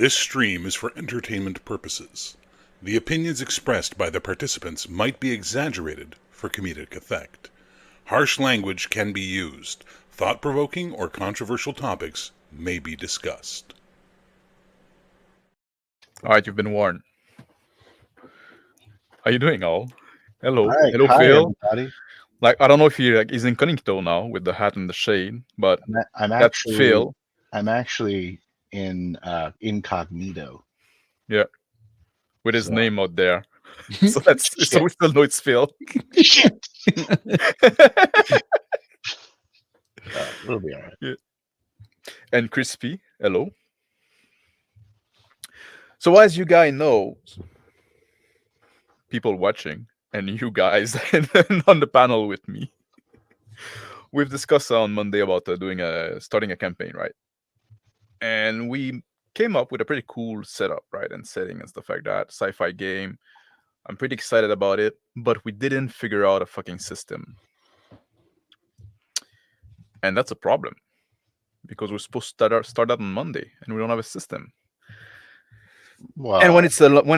This stream is for entertainment purposes. The opinions expressed by the participants might be exaggerated for comedic effect. Harsh language can be used. Thought-provoking or controversial topics may be discussed. All right, you've been warned. How you doing, all? Hello, Hi, hello, hi Phil. everybody. Like, I don't know if he is incognito now with the hat and the shade, but I'm that's actually Phil. I'm actually in incognito. Yeah, with his So- name out there. So so we still know it's Phil. Shit. We'll be all right. Yeah. And Crispy, hello. So as you guys know, people watching and you guys and on the panel with me, we've discussed on Monday about starting a campaign, right? And we came up with a pretty cool setup, right, and setting and stuff like that. Sci-fi game. I'm pretty excited about it, but we didn't figure out a fucking system. And that's a problem. Because we're supposed to start that on Monday, and we don't have a system. Well, And when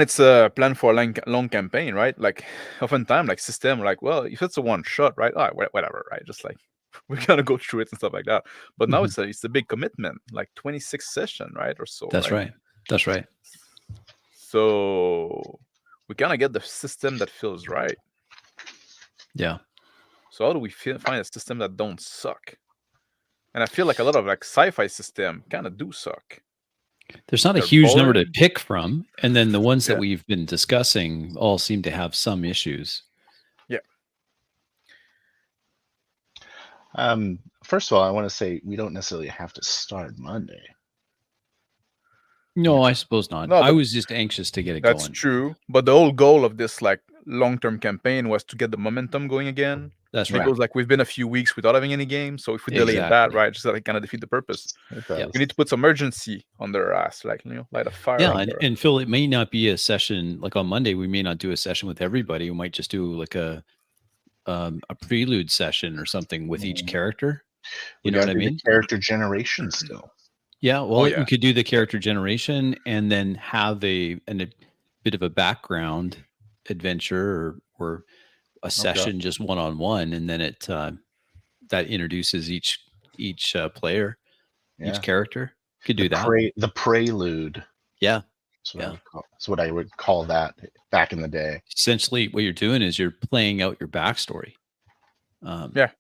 it's a plan for a long campaign, right? Like, oftentimes, like system, like, well, if it's a one shot, right? Oh, whatever, right? Just like we're gonna go through it and stuff like that. But now it's a big commitment, like 26 session, right, or so. That's right. That's right. So we gotta get the system that feels right. Yeah. So how do we find a system that don't suck? And I feel like a lot of like sci-fi system kind of do suck. There's not a They're huge number to boring. pick from, and then the ones that Yeah. we've been discussing all seem to have some issues. Yeah. First of all, I want to say we don't necessarily have to start Monday. No, I suppose not. No, I but was just anxious to get it That's going. true. But the whole goal of this like long-term campaign was to get the momentum going again. That's right. Because like we've been a few weeks without having any games, so if we delay that, Exactly. right, just like kind of defeat the purpose. It Yeah. does. We need to put some urgency on their ass, like light a fire. Yeah, under. and Phil, it may not be a session like on Monday. We may not do a session with everybody. We might just do like a prelude session or something with each character. You know what I gotta do the mean? Character generation still. Yeah. Well, Oh, yeah. we could do the character generation and then have a bit of a background adventure or a session just one-on-one, and then it that introduces each player, Yeah. each character. Could do that. The prelude. Yeah. That's what I would call that back in the day. Essentially, what you're doing is you're playing out your backstory. Yeah.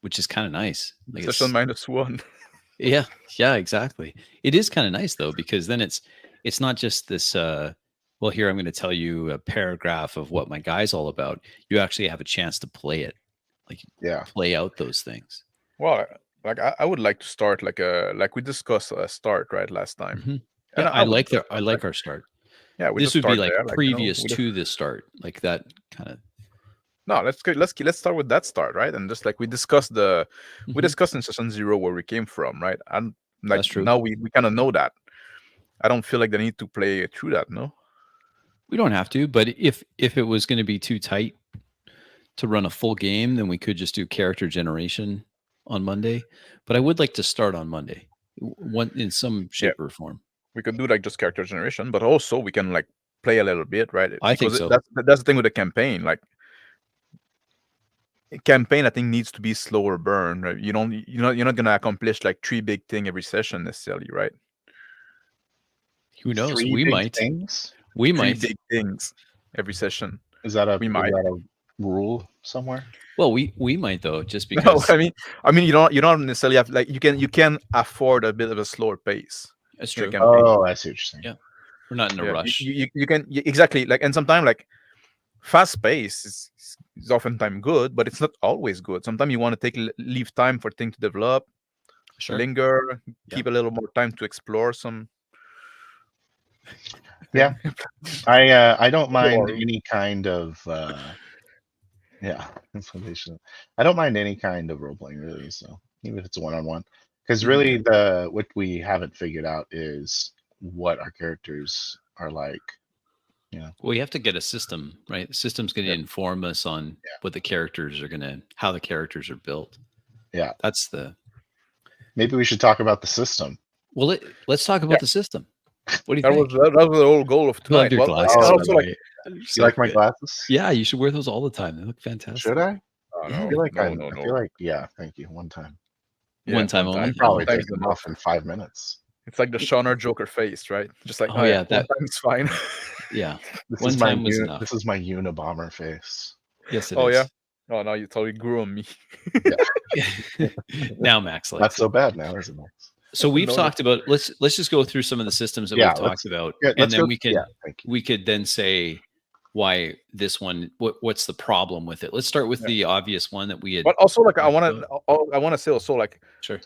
Which is kind of nice. Like Session -1. Yeah, exactly. It is kind of nice though, because then it's not just this well, here I'm going to tell you a paragraph of what my guy's all about. You actually have a chance to play it, like play out those things. Well, like I would like to start like we discussed a start right last time. Mm-hmm. And Yeah, I like our start. Yeah, this would be like previous to this start, like that kind of. No, let's start with that start, right? And just like we discussed we discussed in session 0 where we came from, right? And like That's true. Now we kind of know that. I don't feel like they need to play through that, no? We don't have to, but if it was going to be too tight to run a full game, then we could just do character generation on Monday. But I would like to start on Monday, in some shape or form. We could do like just character generation, but also we can like play a little bit, right? I think so. That's the thing with the campaign. Like campaign, I think needs to be slower burn. Right? You're not gonna accomplish like 3 big things every session necessarily, right? Who knows? 3 we big might. Things? We 3 might. big things every session. Is that a might. rule somewhere? Well, we might though, just because. No, I mean, you don't necessarily have like you can afford a bit of a slower pace. That's true. Oh, I see what you're saying. Yeah, we're not in a rush. You can exactly like, and sometimes like fast pace is oftentimes good, but it's not always good. Sometimes you want to leave time for things to develop, linger, keep a little more time to explore some. Yeah, I don't mind any kind of information. I don't mind any kind of role playing really. So even if it's a one-on-one, because really what we haven't figured out is what our characters are like. Yeah. Well, you have to get a system, right? The system's going to inform us on what the characters are how the characters are built. Yeah, that's the. Maybe we should talk about the system. Well, let's talk about the system. What do you That think? was the whole goal of Love tonight. your Well, glasses. Oh, by also the like way. They're You so like my good. glasses? Yeah, you should wear those all the time. They look fantastic. Should I? Yeah. I feel like I no. feel like thank you. One time. One time only? I'm probably One time's taking them enough. off in 5 minutes. It's like the Shauner Joker face, right? Just like, Oh, yeah, one that- time's fine. Yeah. This One is my time was enough. this is my Unabomber face. Yes, it Oh, is. yeah? Oh, no, you totally grew on me. Now Max likes Not it. so bad now, is it, Max? So we've No. talked about let's just go through some of the systems that Yeah, we've talked about, Yeah, and let's then go. we could Yeah, thank you. we could then say why this one. What's the problem with it? Let's start with Yeah. the obvious one that we had. But also, like, I talked want to say also, like, Sure.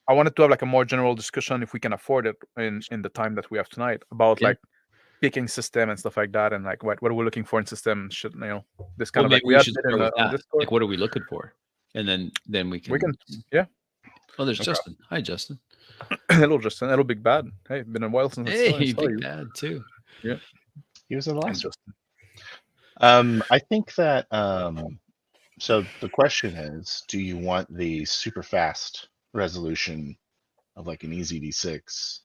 I wanted to have like a more general discussion, if we can afford it in the time that we have tonight, about Okay. like picking system and stuff like that, and like what are we looking for in system? Should this kind Well, of maybe like we had should it start in with on that. Discord. Like, what are we looking for? And then we can. Yeah. Oh, there's Okay. Justin. Hi, Justin. Hello, Justin. Hello, Big Bad. Hey, been a while since I Hey, saw Big you. Bad too. He was in the Hey, last Justin. one. I think that so the question is, do you want the super fast resolution of like an EZd6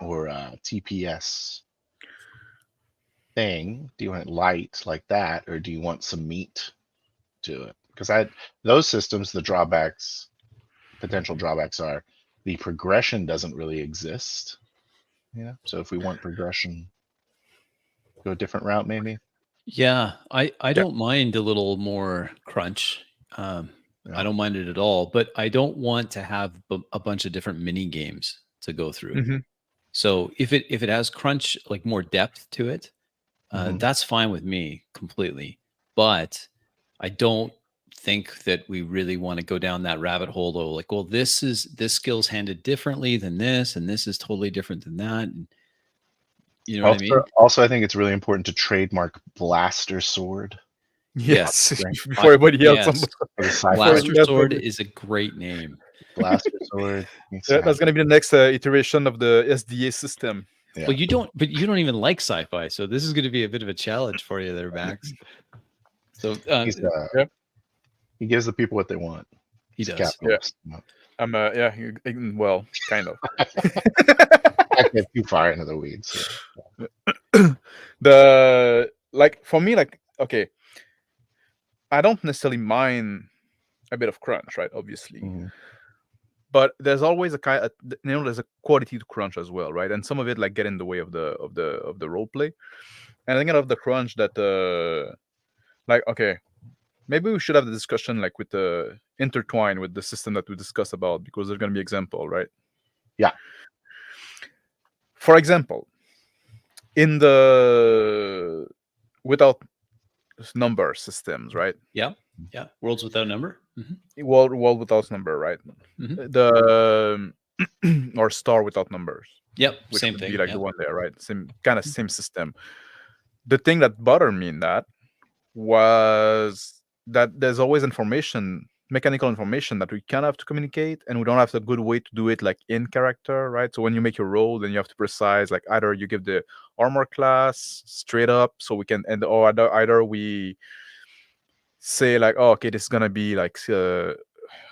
or a TPS thing? Do you want it light like that, or do you want some meat to it? Because those systems, the potential drawbacks are the progression doesn't really exist. So if we want progression, go a different route maybe. Yeah, I don't mind a little more crunch. I don't mind it at all, but I don't want to have a bunch of different mini games to go through. Mhm. So if it has crunch, like more depth to it, Mhm. that's fine with me completely. But I don't think that we really want to go down that rabbit hole though. Like, well, this skill's handed differently than this, and this is totally different than that. And you know what I mean? Also, I think it's really important to trademark Blaster Sword. Yes, Right. before everybody else. Yes. For the sci-fi. Blaster Yes, Sword okay. is a great name. Blaster Sword. Yeah, that's gonna be the next iteration of the SDA system. Yeah. Well, you don't even like sci-fi, so this is going to be a bit of a challenge for you there, Max. So He gives the people what they want. he He's a does. capitalist. I'm well, kind of. I get too far into the weeds. For me, like, okay, I don't necessarily mind a bit of crunch, right? Obviously, Mhm. but there's always there's a quality to crunch as well, right? And some of it like get in the way of the role play. And I think out of the crunch that like, okay, maybe we should have the discussion like with the intertwine with the system that we discussed about, because there's gonna be example, right? Yeah. For example, in the without number systems, right? Yeah. Worlds without number. World without number, right? Mhm. The or star without numbers. Yep. Which Same would thing. be like yeah. the one there, right? Same kind of same system. The thing that bothered me in that was that there's always mechanical information that we kind of have to communicate, and we don't have a good way to do it like in character, right? So when you make your roll, then you have to precise, like either you give the armor class straight up, so we can, or either we say like, oh, okay, this is gonna be like I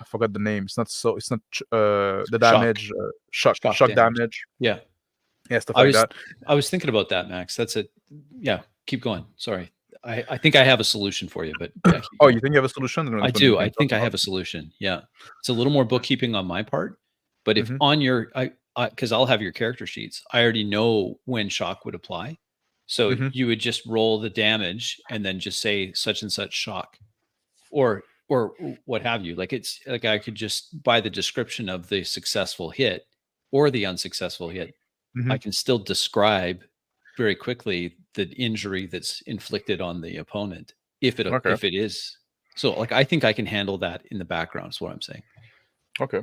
forgot the name. It's not the damage, shock damage. Yeah. Stuff like that. I was thinking about that, Max. That's it. Yeah. Keep going. Sorry. I think I have a solution for you, but yeah, Oh, you think you have a solution? I do. I think I have a solution. Yeah. It's a little more bookkeeping on my part, but if on your, because I'll have your character sheets, I already know when shock would apply. So you would just roll the damage and then just say such and such shock, or what have you. Like, it's like I could just, by the description of the successful hit or the unsuccessful hit, I can still describe very quickly the injury that's inflicted on the opponent if it is. So, like, I think I can handle that in the background. Is what I'm saying. Okay.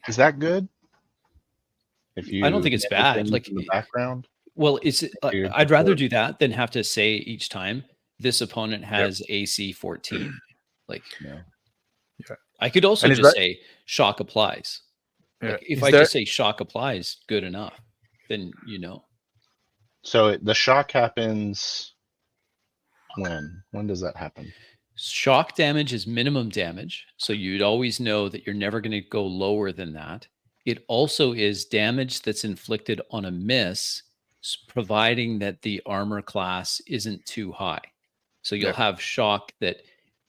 Is that good? If you, I don't think it's bad. Like, in the background. Well, I'd rather do that than have to say each time this opponent has AC 14. Like, I could also just say shock applies. Like, if I just say shock applies, good enough, then you know. So the shock happens when? When does that happen? Shock damage is minimum damage, so you'd always know that you're never going to go lower than that. it also is damage that's inflicted on a miss, providing that the armor class isn't too high. So you'll have shock that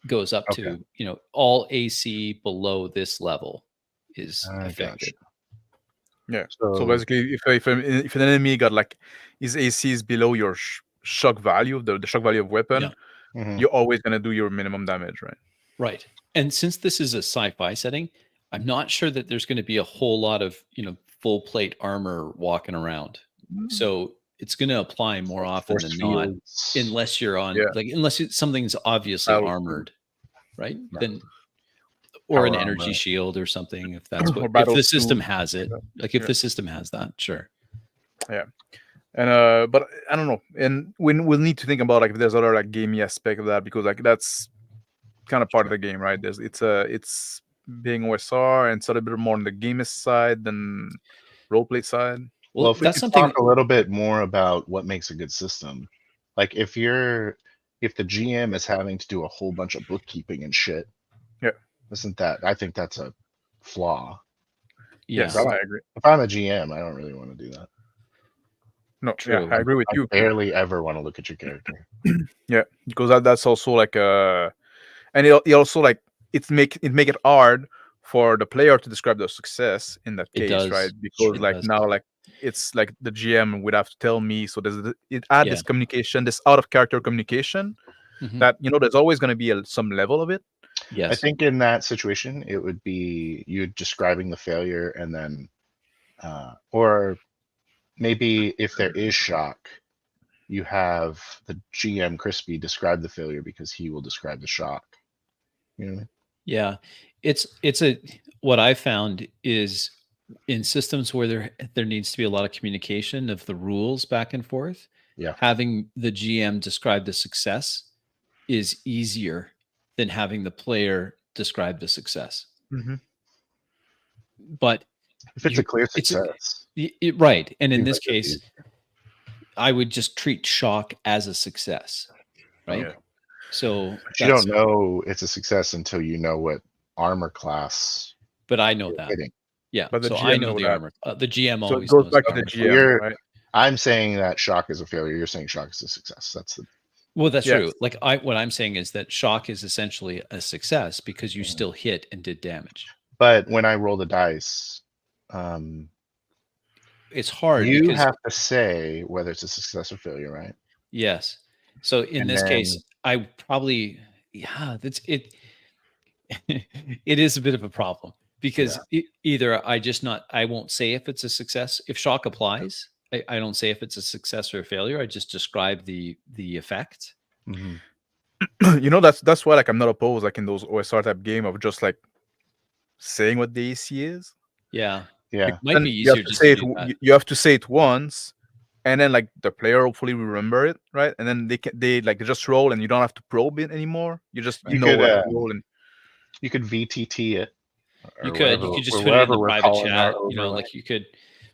goes up Okay. to, all AC below this level is I affected. gotcha. Yeah. So, So basically, if an enemy got like his AC is below your shock value, the shock value of weapon, Yeah. mhm. you're always gonna do your minimum damage, right? Right. And since this is a sci-fi setting, I'm not sure that there's going to be a whole lot of, full plate armor walking around. So it's going to apply more often Force than not, fields. unless you're on Yeah. unless something's obviously Battle armored, right? Yeah. Then or an Power energy armor. shield or something, if that's Or what if battle the system suit, has it. Like if the system has that, sure. And but I don't know, and we'll need to think about like if there's other like gamey aspect of that, because like that's kind of part of the game, right? It's being OSR, and it's a little bit more on the gamist side than roleplay side. Well, if we that's could something. talk a little bit more about what makes a good system, like if the GM is having to do a whole bunch of bookkeeping and shit, I think that's a flaw. Yeah, Yes, I agree. If I'm a GM, I don't really want to do that. No, True. I agree with I you. barely ever want to look at your character. Yeah, because that's also like and it also like it make it hard for the player to describe their success in that It case, does. right? Because It like does. now like it's like the GM would have to tell me, so it add Yeah. this communication, this out of character communication, Mhm. that there's always going to be some level of it. Yes. I think in that situation, it would be you describing the failure and then, or maybe if there is shock, you have the GM Crispy describe the failure because he will describe the shock. You know what I mean? Yeah, it's what I found is in systems where there needs to be a lot of communication of the rules back and forth. Yeah. Having the GM describe the success is easier than having the player describe the success. Mm-hmm. But if it's a clear success, right, and in seems this like it's case, easy. I would just treat shock as a success, right? Okay. So But you don't know it's a success until you know what armor class. But I know you're that. hitting. Yeah. But the So GM I know know the that. armor. The GM So always it goes knows back the to the armor. GM, right? I'm saying that shock is a failure. You're saying shock is a success. That's the. Well, that's Yes. true. Like what I'm saying is that shock is essentially a success because you still hit and did damage. But when I roll the dice, It's hard you because have to say whether it's a success or failure, right? yes. So in And this case, then- I probably that's it. It is a bit of a problem because either I won't say if it's a success. If shock applies, I don't say if it's a success or a failure. I just describe the effect. Mhm. That's why like I'm not opposed like in those OSR type game of just like saying what the AC is. Yeah. Yeah. It might And be you easier have to just say to do that. you have to say it once, and then like the player hopefully will remember it, right? And then they just roll, and you don't have to probe it anymore. You just You know could, what to roll, and You could VTT it. You or could whatever- just or put it in whatever the we're private calling chat. our overlay. Like you could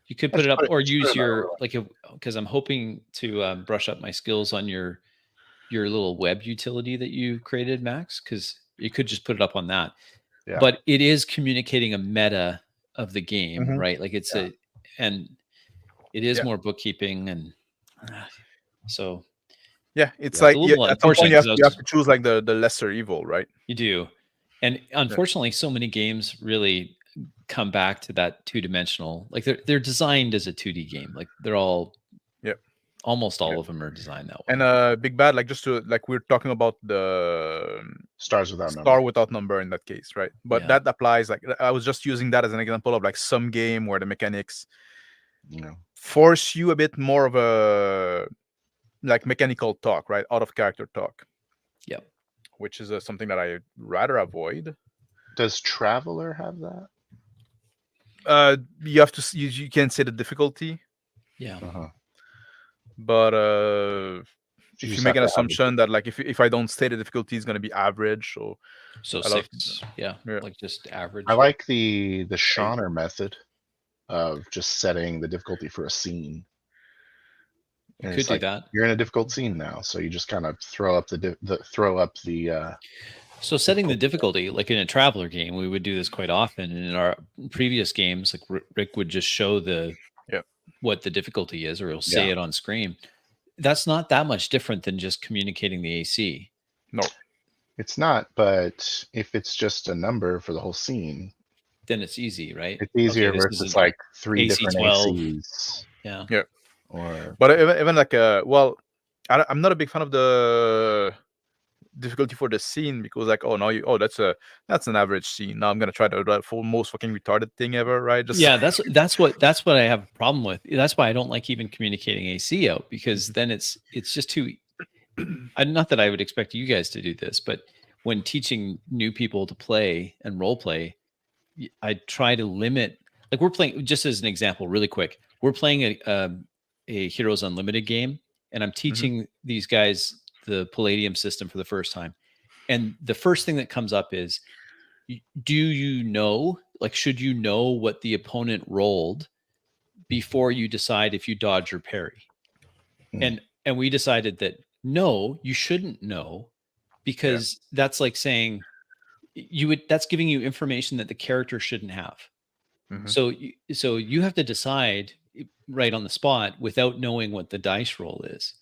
put Let's it up put it- or let's put use it in our your overlay. because I'm hoping to brush up my skills on your little web utility that you created, Max. Because you could just put it up on that. Yeah. But it is communicating a meta of the game, Mhm. right? Like it's and it is more bookkeeping and so yeah, it's Yeah. like It's a little at some point unfortunate you have 'cause to choose like the lesser evil, right? you do. And unfortunately, so many games really come back to that two-dimensional. Like they're designed as a 2D game. Like they're all almost all of them are designed that way. And Big Bad, like just to like we're talking about the Stars without star number. without number in that case, right? But Yeah. that applies. Like I was just using that as an example of like some game where the mechanics force you a bit more of a like mechanical talk, right? Out of character talk. Yep. Which is something that I rather avoid. Does Traveler have that? You have to you can say the difficulty. Yeah. But if you make an have to assumption that like if I don't say the difficulty is going to be average, so 6, like just average. I like the Shauner method of just setting the difficulty for a scene. You could do that. You're in a difficult scene now, so you just kind of throw up the So setting the difficulty, like in a Traveler game, we would do this quite often. And in our previous games, like Rick would just show what the difficulty is, or he'll say it on screen. That's not that much different than just communicating the AC. No. It's not, but if it's just a number for the whole scene, then it's easy, right? it's easier this versus is like 3 AC different 12. ACs. Yeah. Yeah. Or But even like well, I'm not a big fan of the difficulty for the scene, because like, oh, no, that's an average scene. Now I'm gonna try to do that for most fucking retarded thing ever, right? Just Yeah, that's what I have a problem with. That's why I don't like even communicating AC out, because then it's just too. Not that I would expect you guys to do this, but when teaching new people to play and role play, I try to limit. Like, we're playing, just as an example, really quick. We're playing a Heroes Unlimited game, and I'm teaching these guys the Palladium system for the first time. And the first thing that comes up is, do you know, like, should you know what the opponent rolled before you decide if you dodge or parry? And we decided that no, you shouldn't know, because that's like saying that's giving you information that the character shouldn't have. So you have to decide right on the spot without knowing what the dice roll is.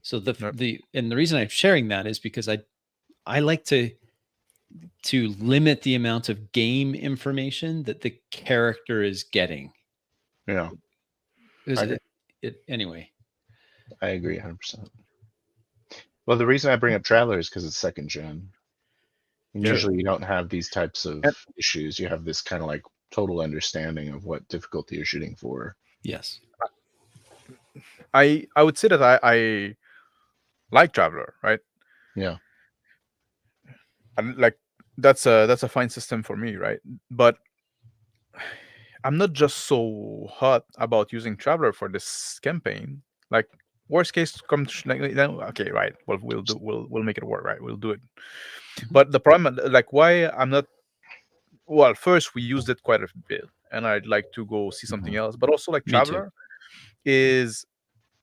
So the reason I'm sharing that is because I like to limit the amount of game information that the character is getting. Yeah. Anyway. I agree 100%. Well, the reason I bring up Traveler is because it's 2nd gen. And usually you don't have these types of issues. You have this kind of like total understanding of what difficulty you're shooting for. Yes. I would say that I like Traveler, right? Yeah. And like, that's a fine system for me, right? But I'm not just so hot about using Traveler for this campaign. Like, worst case comes, like, okay, right? Well, we'll make it work, right? We'll do it. But the problem, like, why I'm not. Well, first, we used it quite a bit, and I'd like to go see something else. But also, like, Traveler is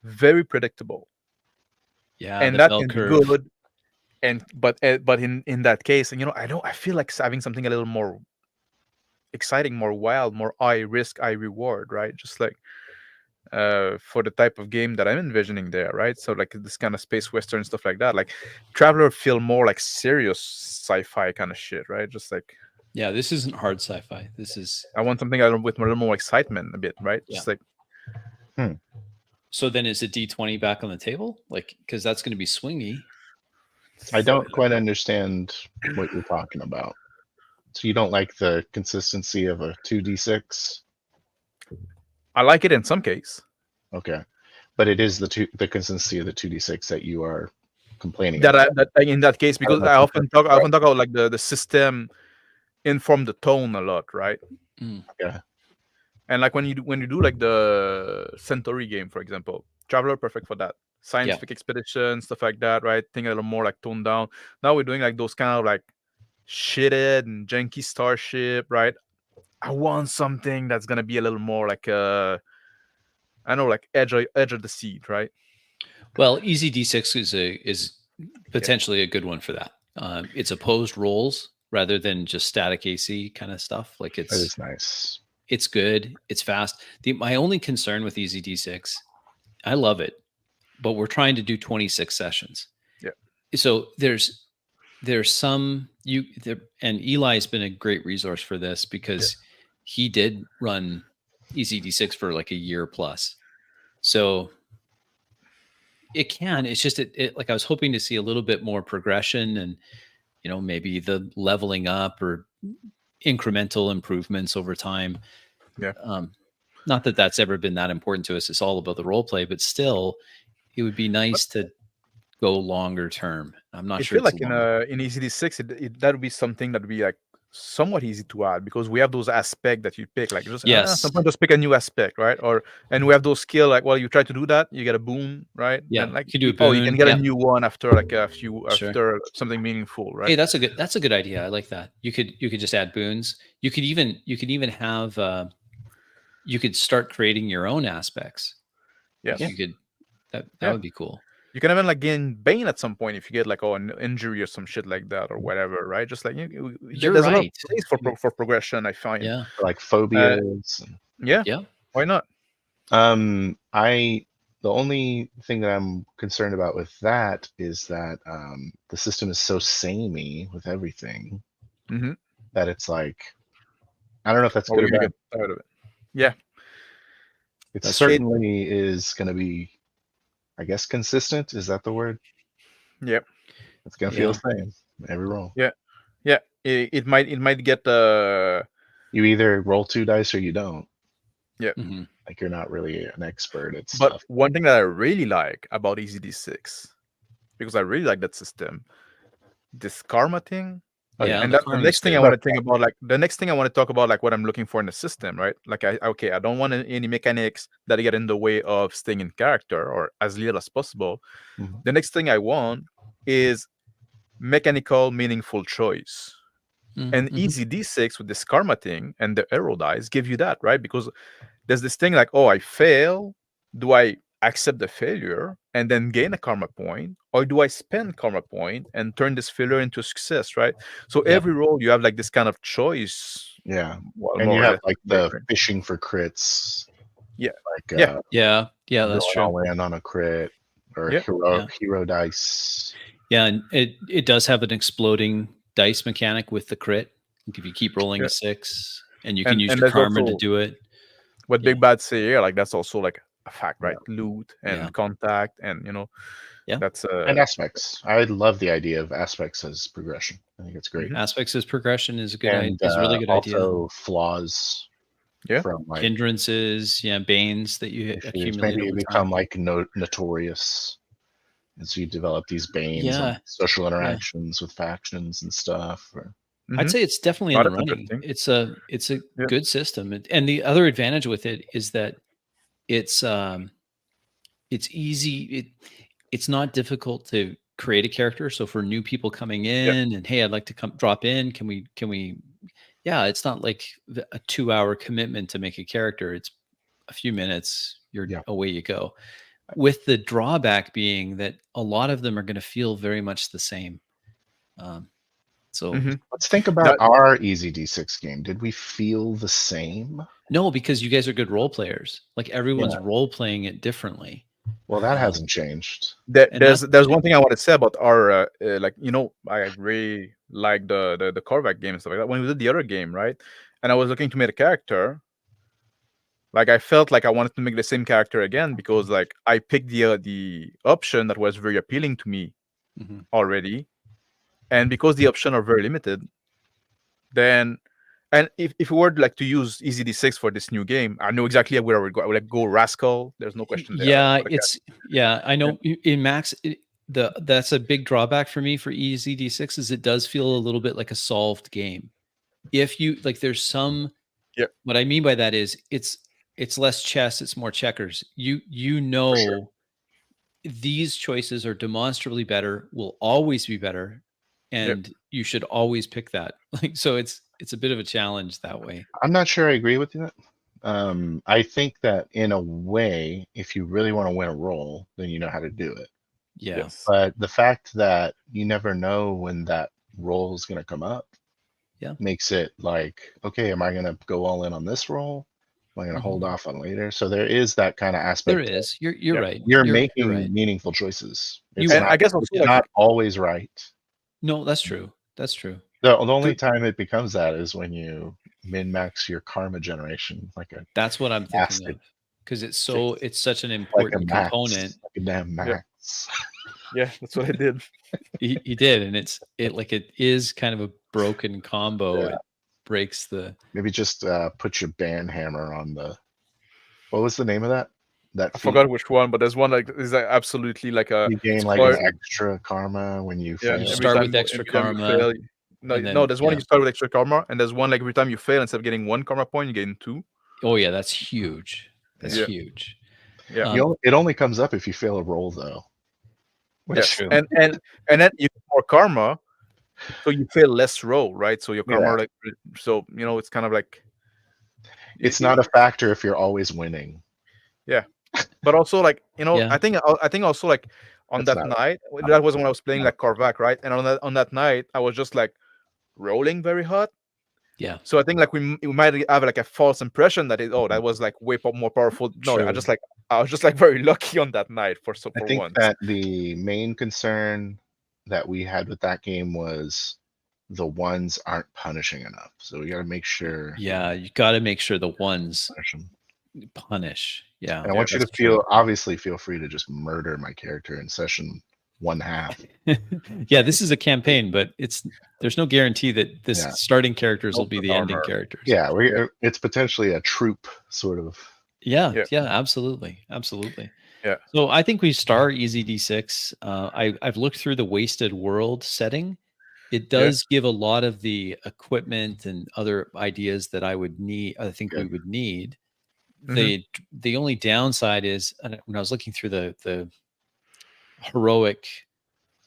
very predictable. Yeah, and that can be good. But in that case, and I feel like having something a little more exciting, more wild, more high risk, high reward, right? Just like for the type of game that I'm envisioning there, right? So like this kind of space western stuff like that. Like Traveler feel more like serious sci-fi kind of shit, right? Just like, yeah, this isn't hard sci-fi. This is, I want something with a little more excitement, a bit, right? Just like. So then is a D20 back on the table? Like, because that's going to be swingy. I don't quite understand what you're talking about. So you don't like the consistency of a 2d6? I like it in some case. Okay, but it is the consistency of the 2d6 that you are complaining about. That in that case, because I often talk about like the system inform the tone a lot, right? Yeah. And like when you do like the Centauri game, for example, Traveler perfect for that. Scientific expedition, stuff like that, right? Think a little more like toned down. Now we're doing like those kind of like shitted and janky starship, right? I want something that's gonna be a little more like I know, like edge of the seat, right? Well, EZd6 is potentially a good one for that. It's opposed rolls rather than just static AC kind of stuff. Like, That is nice. It's good. It's fast. My only concern with EZd6, I love it, but we're trying to do 26 sessions. Yeah. So there's some and Eli's been a great resource for this, because he did run EZd6 for like a year plus. So it's just like I was hoping to see a little bit more progression, and maybe the leveling up or incremental improvements over time. Yeah. Not that that's ever been that important to us. It's all about the role play, but still, it would be nice to go longer term. I'm not sure. I feel like in EZd6, that would be something that would be like somewhat easy to add, because we have those aspects that you pick, like just sometimes just pick a new aspect, right? And we have those skill, like, well, you try to do that, you get a boon, right? Yeah, and like you do a boon, you can get a new one after like after something meaningful, right? Hey, that's a good idea. I like that. You could just add boons. You could even have you could start creating your own aspects. Yeah. You could that would be cool. You can even like gain Bane at some point if you get like an injury or some shit like that or whatever, right? Just like You're there's a lot of right. place for progression. I find. Yeah. Like phobias. Yeah. Yeah. Why not? The only thing that I'm concerned about with that is that the system is so samey with everything Mm-hmm. that it's like, I don't know if that's Or good we're or gonna bad. get tired of it. Yeah. It That's certainly is going to be, I guess, consistent. Is that the word? Yeah. It's going to feel the same every roll. Yeah. Yeah. It might get You either roll 2 dice or you don't. yeah. Mm-hmm. Like you're not really an expert at But stuff. one thing that I really like about EZd6, because I really like that system, this karma thing. Oh, Yeah. And the that's the karma's next thing I good. want to think about. Like the next thing I want to talk about, like what I'm looking for in the system, right? Like I don't want any mechanics that get in the way of staying in character or as little as possible. Mhm. The next thing I want is mechanical, meaningful choice. And Mm-hmm. EZd6 with this karma thing and the arrow dice give you that, right? Because there's this thing like, oh, I fail. Do I accept the failure and then gain a karma point, or do I spend karma point and turn this failure into success, right? So Yep. every roll you have like this kind of choice. Yeah. Well, And more you or have less, like right? the fishing for crits. Yeah. Like Yeah. Yeah. Yeah. That's going true. all in on a crit or Yeah. hero dice. Yeah, and it does have an exploding dice mechanic with the crit. Like if you keep rolling Yeah. a 6, and you can And use your there's karma to also do it. what Yeah. Big Bad say here, like that's also like a fact, right? Loot and Yeah. contact, and Yeah. that's And aspects. I love the idea of aspects as progression. I think it's great. Aspects as progression is a good And is a really good idea. also flaws. Yeah. From like Hindrances, banes that you issues. accumulate Maybe you over become time. like notorious as you develop these banes Yeah. on social interactions with factions and stuff. Or I'd say it's definitely in Oh, the that's running. interesting. It's a Yeah. good system, and the other advantage with it is that it's easy. It's not difficult to create a character. So for new people coming in, and hey, I'd like to come drop in. Can we? Yeah, it's not like a 2-hour commitment to make a character. It's a few minutes. You're away you go. With the drawback being that a lot of them are going to feel very much the same. So let's think about our EZd6 game. Did we feel the same? No, because you guys are good role players. Like everyone's role playing it differently. Well, that hasn't changed. There's one thing I want to say about our I really like the Korvac game and stuff like that. When we did the other game, right, and I was looking to make a character, like I felt like I wanted to make the same character again because like I picked the option that was very appealing to me already, and because the options are very limited, then. And if we were like to use EZd6 for this new game, I know exactly where I would go. I would like go Rascal. There's no question there. Yeah, I know in Max that's a big drawback for me for EZd6 is it does feel a little bit like a solved game. If you like, there's some. What I mean by that is it's less chess, it's more checkers. These choices are demonstrably better, will always be better, and you should always pick that. Like so, it's a bit of a challenge that way. I'm not sure I agree with you. I think that in a way, if you really want to win a role, then you know how to do it. Yeah. Yes. But the fact that you never know when that role is going to come up makes it like, okay, am I going to go all in on this role? Am I going to hold off on later? So there is that kind of aspect. There is. You're right. You're making meaningful choices. And I guess also it's not always right. No, that's true. That's true. The only time it becomes that is when you min-max your karma generation. That's what I'm thinking of. Because it's such an important component. Like a damn max. Yeah, that's what I did. He did, and it is kind of a broken combo. Yeah. It breaks the. Maybe just put your band hammer on the. What was the name of that? I forgot which one, but there's one like is absolutely like a. You gain like an extra karma when you fail. You start with extra karma. No, there's one you start with extra karma, and there's one like every time you fail, instead of getting 1 karma point, you gain 2. Oh yeah, that's huge. That's huge. Yeah. It only comes up if you fail a roll, though. Yes. And then you get more karma, so you fail less roll, right? So your karma, it's kind of like. It's not a factor if you're always winning. Yeah, but also like I think also like on That's that not- night. not That was when I was playing not like Korvac, right? And on that night, I was just like rolling very hot. Yeah. So I think like we might have like a false impression that that was like way more powerful. No, True. I was just like very lucky on that night for I think once. that the main concern that we had with that game was the ones aren't punishing enough. So we got to make sure. Yeah, you got to make sure the ones Punish 'em. punish. Yeah. And I want you to that's true. obviously feel free to just murder my character in session 1/2. Yeah, this is a campaign, but there's no guarantee that this Yeah. starting characters will Nope, be the armor. ending characters. Yeah, it's potentially a troop sort of. Yeah, Yeah. absolutely. Yeah. So I think we star EZd6. I've looked through the wasted world setting. It does give a lot of the equipment and other ideas that I would need. I think we Good. would need. Mhm. The only downside is when I was looking through the heroic,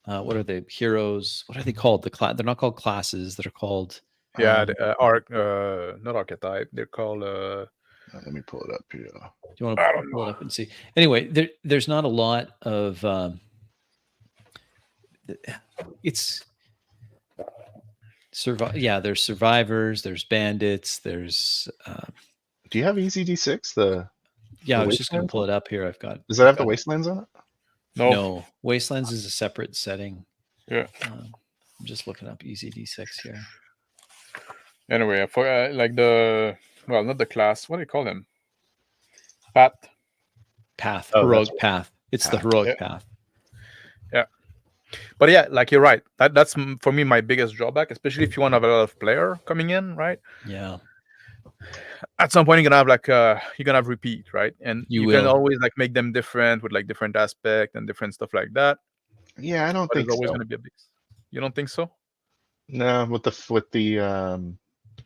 what are the heroes? What are they called? They're not called classes. They're called. Yeah, um, not archetype. They're called. Let me pull it up here. Do you want I to don't pull it up and see? Anyway, there's not a lot of. It's Yeah, there's survivors. There's bandits. There's. Do you have EZd6? Yeah, The I was just going to Wastelands pull it up here. I've got. Does that have the Okay. Wastelands on it? No. Wastelands is a separate setting. Yeah. I'm just looking up EZd6 here. Anyway, I forgot like not the class. What do you call them? Path. Oh, Heroic that's path. It's the path. heroic Yeah. path. But yeah, like you're right. That's for me my biggest drawback, especially if you want to have a lot of player coming in, right? Yeah. At some point you're gonna have repeat, right? And You you can will. always like make them different with like different aspect and different stuff like that. Yeah, I don't But think there's always so. gonna be a big. You don't think so? No, with the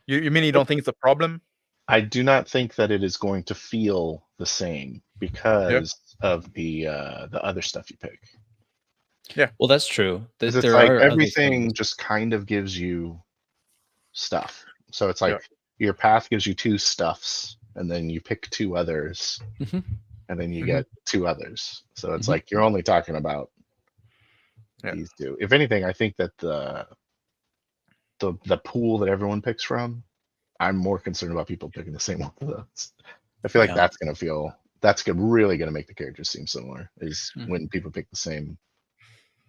You mean you don't think it's a problem? I do not think that it is going to feel the same because of the other stuff you pick. Well, that's true. 'Cause it's There like are other everything things. just kind of gives you stuff. So it's like Yeah. your path gives you 2 stuffs, and then you pick 2 others, Mhm. and then you Mhm. get 2 others. So it's Mhm. like you're only talking about Yeah. these 2. If anything, I think that the pool that everyone picks from, I'm more concerned about people picking the same one of those. I feel like Yeah. that's really gonna make the characters seem similar. Is Mhm. when people pick the same.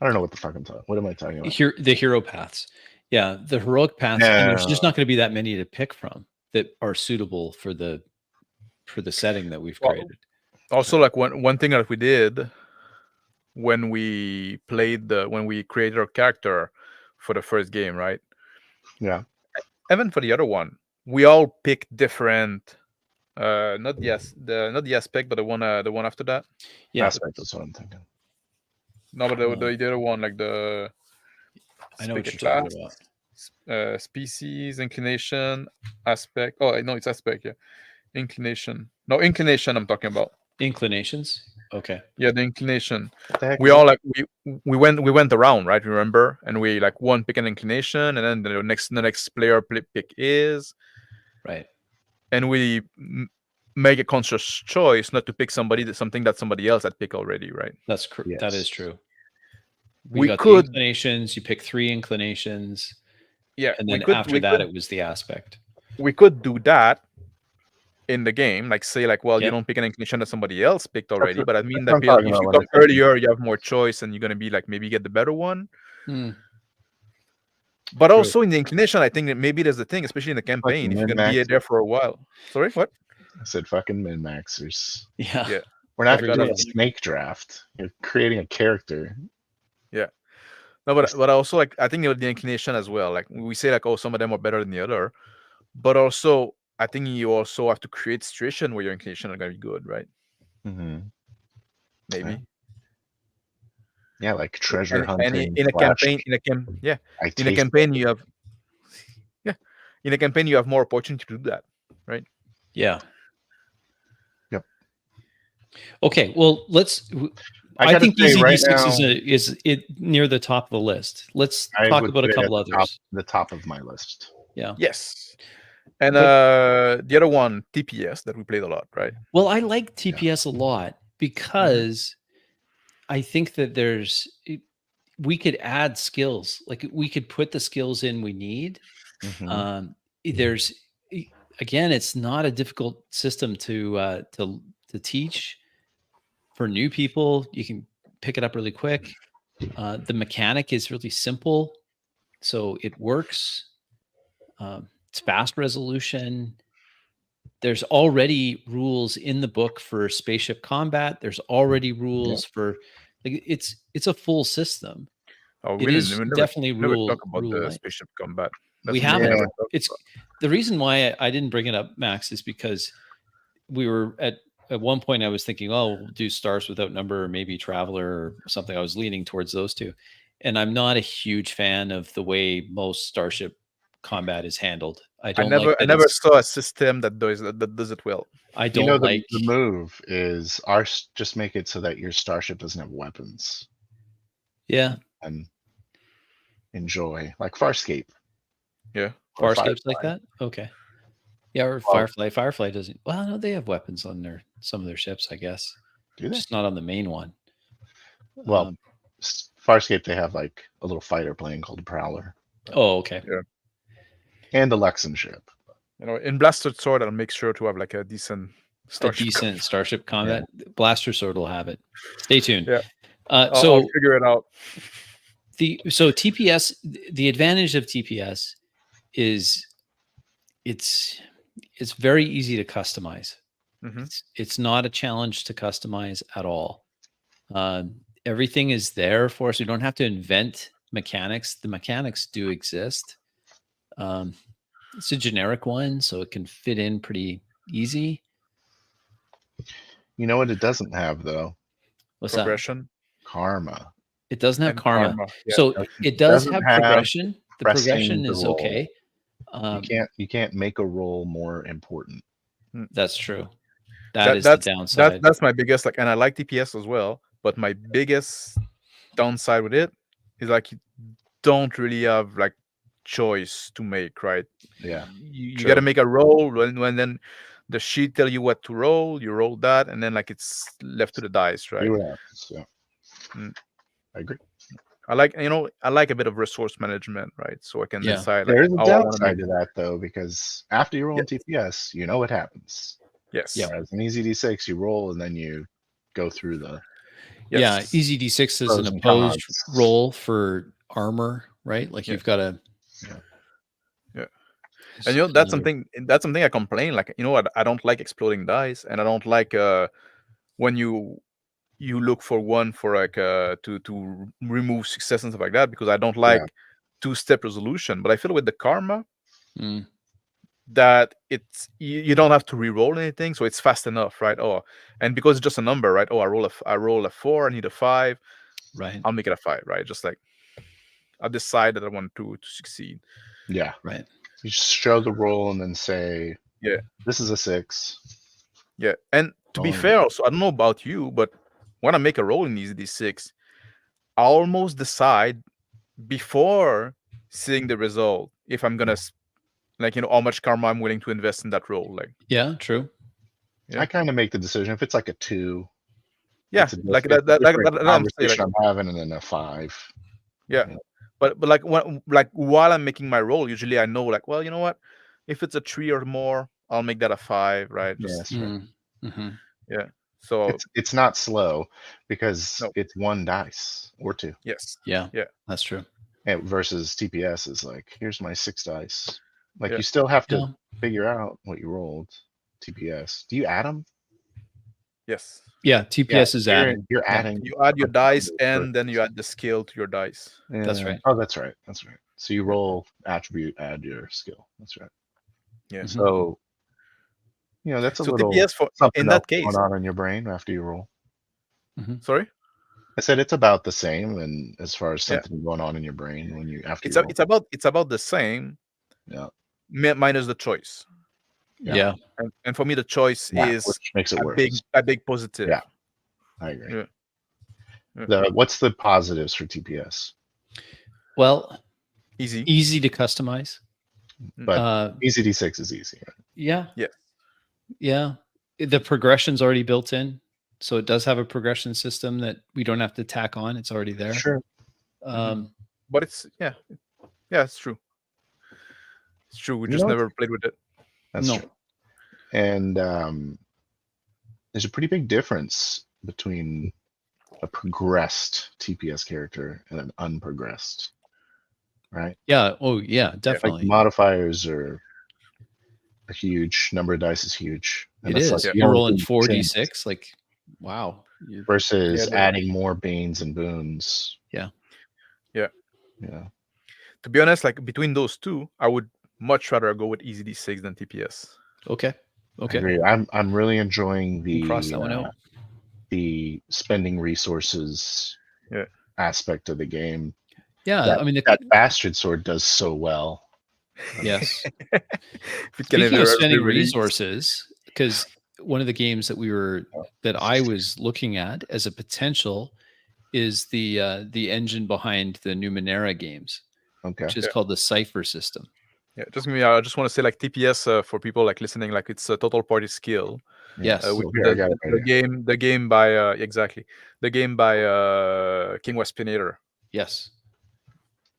I don't know what the fuck I'm talking. What am I talking about? The hero paths. Yeah, the heroic paths, and there's just not going to be that many to pick from that are suitable for the setting that we've Well, created. Also, like one thing that we did when we created our character for the first game, right? Yeah. Even for the other one, we all picked different. Not the aspect, but the one after that. Yeah, Aspect is what I'm thinking. No, but the other one, like the. I know what pick you're a talking class, about. Species, inclination, aspect. Oh, no, it's aspect. Yeah, inclination. No, inclination. I'm talking about. Inclinations. Okay. Yeah, the inclination. What the heck We is all that? like we went around, right? Remember? And we like one pick an inclination, and then the next player pick is, Right. and we make a conscious choice not to pick something that somebody else had picked already, right? That's that is Yes. true. We got could- the inclinations. You pick 3 inclinations, Yeah, and we then could- after we that, could- it was the aspect. we could do that in the game, like say like, well, Yep. you don't pick an inclination that somebody else picked already, what- but I mean that's that what I'm talking if about you when I come said- earlier, you have more choice, and you're gonna be like maybe get the better one. Hmm. But True. also in the inclination, I think that maybe there's the thing, especially in the campaign, if you're gonna be min-max. there for a while. Sorry, what? I said fucking min-maxers. Yeah. Yeah. We're not Every doing a time. snake draft. You're creating a character. No, but also like I think the inclination as well. Like we say like, oh, some of them are better than the other, but also I think you also have to create situation where your inclination are gonna be good, right? Mm-hmm. Maybe. Yeah, like treasure And hunting. in a slash, campaign, in a taste campaign you have in a campaign you have more opportunity to do that. Yeah. Yep. Okay. Well, I gotta think say, right EZd6 now, is it near the top of the list. Let's I talk would about a say couple at others. the top of my list. Yeah. Yes. And the other one, TPS, that we played a lot, right? Well, I like TPS a lot because I think that we could add skills. Like we could put the skills in we need. Mhm. There's again, it's not a difficult system to teach for new people. You can pick it up really quick. The mechanic is really simple, so it works. It's fast resolution. There's already rules in the book for spaceship combat. There's already rules for like it's a full system. Oh, It is we definitely never talk about rule the light. spaceship combat. We That's something we haven't. never talked It's about. the reason why I didn't bring it up, Max, is because we were at one point I was thinking, oh, we'll do Stars Without Number or maybe Traveler or something. I was leaning towards those two. And I'm not a huge fan of the way most Starship combat is handled. I don't like that I never it's- saw a system that does it well. I You don't know, like the move is just make it so that your starship doesn't have weapons yeah. and enjoy like Farscape. Yeah. Or Farscape's like Firefly. that? Okay. Yeah, or Well- Firefly. Firefly doesn't well, no, they have weapons on some of their ships, I guess. Do they? Just not on the main one. Well, Um, Farscape, they have like a little fighter plane called a Prowler oh, okay. and the Lexan ship. You know, in Blasted Sword, I'll make sure to have like a decent starship. A decent starship combat. Blaster Sword will have it. Stay tuned. Yeah. So I'll figure it out. so TPS, the advantage of TPS is it's very easy to customize. Mhm. It's not a challenge to customize at all. Everything is there for us. We don't have to invent mechanics. The mechanics do exist. It's a generic one, so it can fit in pretty easy. You know what it doesn't have though? What's that? Progression. Karma. It doesn't have and karma. Yeah. So it does doesn't have have progression. The pressing progression the is roll. okay. You can't make a roll more important. That's true. That's the downside. That's my biggest and I like TPS as well, but my biggest downside with it is like you don't really have like choice to make, right? Yeah. You True. got to make a roll when then the sheet tell you what to roll, you roll that, and then like it's left to the dice, right? See what happens. Yeah. Mm. I agree. I like a bit of resource management, right? So I can Yeah. decide There is a how I wanna downside make- to that though, because after you roll in TPS, you know what happens. Yes. Yeah. Whereas in EZd6, you roll and then you go through the Yeah, Yes. EZd6 is Pros an and opposed cons. roll for armor, right? Like Yeah. you've got to. Yeah. And that's something I complain. Like, I don't like exploding dice, and I don't like when you look for one for like to remove success and stuff like that, because I don't like two-step resolution. But I feel with the karma Mm, that it's you don't have to re-roll anything, so it's fast enough, right? Oh, and because it's just a number, right? Oh, I roll a 4, I need a 5, right. I'll make it a 5, right? Just like I decide that I want to succeed. Yeah. Right. You just show the roll and then say, Yeah. this is a 6. Yeah, and to be Oh. fair, also, I don't know about you, but when I make a roll in EZd6, I almost decide before seeing the result if I'm gonna how much karma I'm willing to invest in that roll. Like, Yeah, true. Yeah. I kind of make the decision. If it's like a 2, yeah, it's a like different- that different I'm saying, conversation I'm having, and then a 5. yeah. But like while I'm making my roll, usually I know like, well, you know what? If it's a 3 or more, I'll make that a 5, right? Yeah, Just, that's right. Mhm. so It's not slow because No. it's 1 dice or 2. yes. Yeah. Yeah. That's true. And versus TPS is like, here's my 6 dice. Like Yeah. you still have to Yeah. figure out what you rolled. TPS. Do you add them? Yes. Yeah, TPS is added. You're adding. You add your dice for- and then you add the skill to your dice. That's Yeah. right. Oh, that's right. That's right. So you roll attribute, add your skill. That's right. Yeah. Mhm. So, that's a So little TPS something in that else case. going on in your brain after you roll. Sorry? I said it's about the same, and as far as Yeah. something going on in your brain when you after It's you roll. it's about the same. Yeah. Minus the choice. Yeah. And for me the choice Yeah, is which makes it a worse. big positive. Yeah. I agree. Yeah. Yeah. What's the positives for TPS? Well, Easy. easy to customize. But EZd6 is easy. Right? Yeah. Yeah. Yeah. The progression's already built in. So it does have a progression system that we don't have to tack on. It's already there. Sure. But it's it's true. It's true. We You just know never played with it. That's No. true. And there's a pretty big difference between a progressed TPS character and an unprogressed, right? Yeah. Oh, yeah, Like definitely. modifiers are huge. Number of dice is huge. It that's is. like the You're only rolling thing that changed 4d6. Like, wow. You're, versus Yeah, adding more banes and boons. Yeah. Yeah. Yeah. To be honest, like between those two, I would much rather go with EZd6 than TPS. okay. I Okay. agree. I'm really enjoying We'll cross that one out. the spending resources Yeah. aspect of the game. Yeah. I mean, That bastard sword does so well. yes. If it can Speaking of ever spending be released. resources, because one of the games that I was looking at as a potential is the engine behind the Numenera games, Okay. which is called the Cipher system. Yeah, I just want to say, like, TPS for people like listening, like it's a total party skill. Yes. Which Here, I is got it right here. the game by exactly the game by King Wespinator. Yes.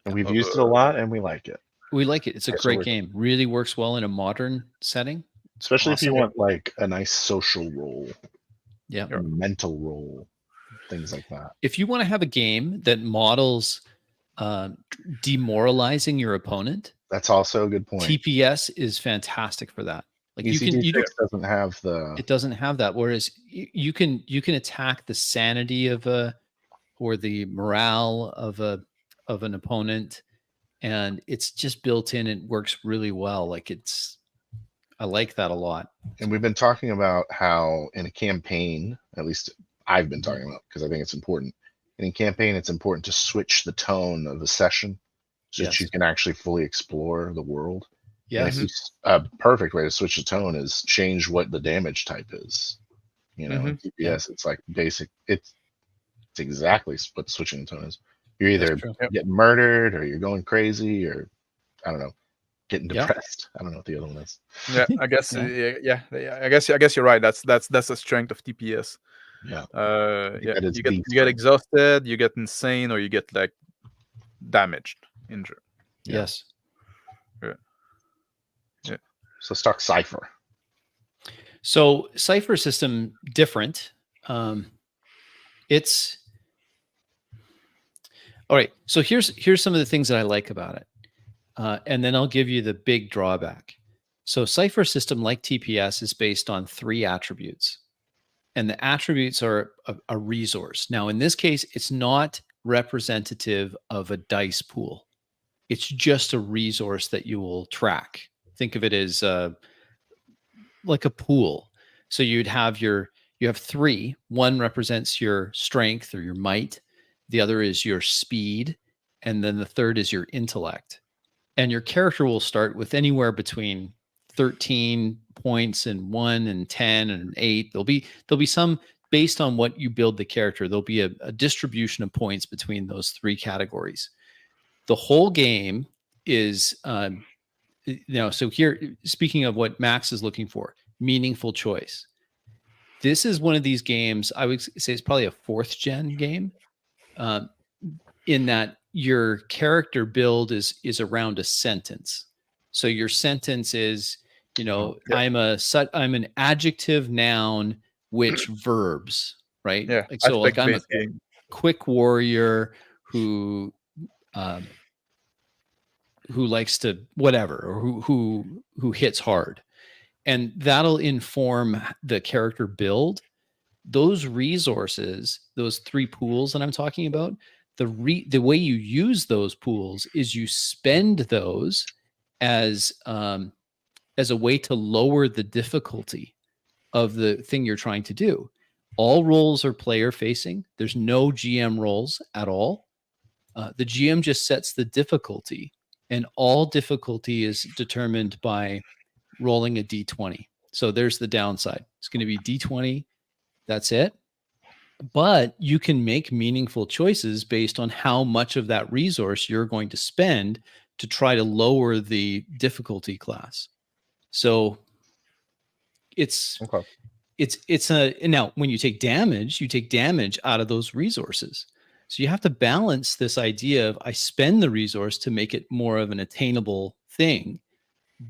And we've used it a lot and we like it. We like it. It's a Yeah, so great we're- game. Really works well in a modern setting. Especially if you Awesome. want like a nice social role, Yeah. a mental role, things like that. If you want to have a game that models demoralizing your opponent, That's also a good point. TPS is fantastic for that. Like EZd6 doesn't have the it doesn't have that. Whereas you can attack the sanity of or the morale of an opponent, and it's just built in. It works really well. Like I like that a lot. and we've been talking about how in a campaign, at least I've been talking about because I think it's important. In a campaign, it's important to switch the tone of a session so that you Yes. can actually fully explore the world. And Yes. a perfect way to switch the tone is change what the damage type is. You know, in TPS, it's like basic. It's exactly what switching the tone is. You're either That's true. getting murdered or you're going crazy or I don't know, getting Yeah. depressed. I don't know what the other one is. Yeah, I guess. Yeah. I guess you're right. That's the strength of TPS. Yeah. Yeah, That is you the get strength. exhausted, you get insane, or you get like damaged, injured. Yeah. Yes. So let's talk Cipher. So Cipher system different. It's all right. So here's some of the things that I like about it, and then I'll give you the big drawback. So Cipher system, like TPS, is based on 3 attributes, and the attributes are a resource. Now, in this case, it's not representative of a dice pool. It's just a resource that you will track. Think of it as like a pool. So you have 3. One represents your strength or your might. The other is your speed. And then the third is your intellect. And your character will start with anywhere between 13 points and 1 and 10 and 8. There'll be some based on what you build the character. There'll be a distribution of points between those 3 categories. The whole game is so here, speaking of what Max is looking for, meaningful choice. This is one of these games, I would say it's probably a 4th gen game, in that your character build is around a sentence. So your sentence is, I'm an adjective, noun, which verbs, right? Yeah. Like, so like I'm a game. quick warrior who likes to whatever, or who hits hard, and that'll inform the character build. Those resources, those 3 pools that I'm talking about, the way you use those pools is you spend those as a way to lower the difficulty of the thing you're trying to do. All roles are player facing. There's no GM roles at all. The GM just sets the difficulty, and all difficulty is determined by rolling a D20. So there's the downside. It's going to be D20. That's it. But you can make meaningful choices based on how much of that resource you're going to spend to try to lower the difficulty class. So it's Okay. it's a now when you take damage out of those resources. So you have to balance this idea of I spend the resource to make it more of an attainable thing.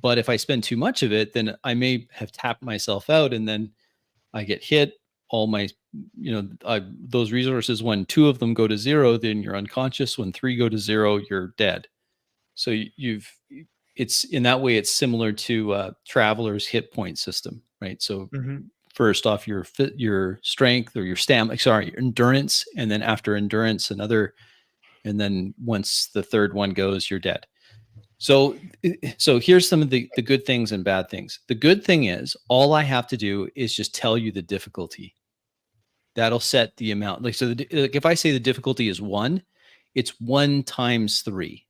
But if I spend too much of it, then I may have tapped myself out, and then I get hit. All my, those resources, when 2 of them go to 0, then you're unconscious. When 3 go to 0, you're dead. So it's in that way, it's similar to Traveler's hit point system, right? So first off, your strength or your stamina, your endurance, and then after endurance, another, and then once the third one goes, you're dead. So here's some of the good things and bad things. The good thing is all I have to do is just tell you the difficulty. That'll set the amount. Like, so if I say the difficulty is 1, it's 1 times 3.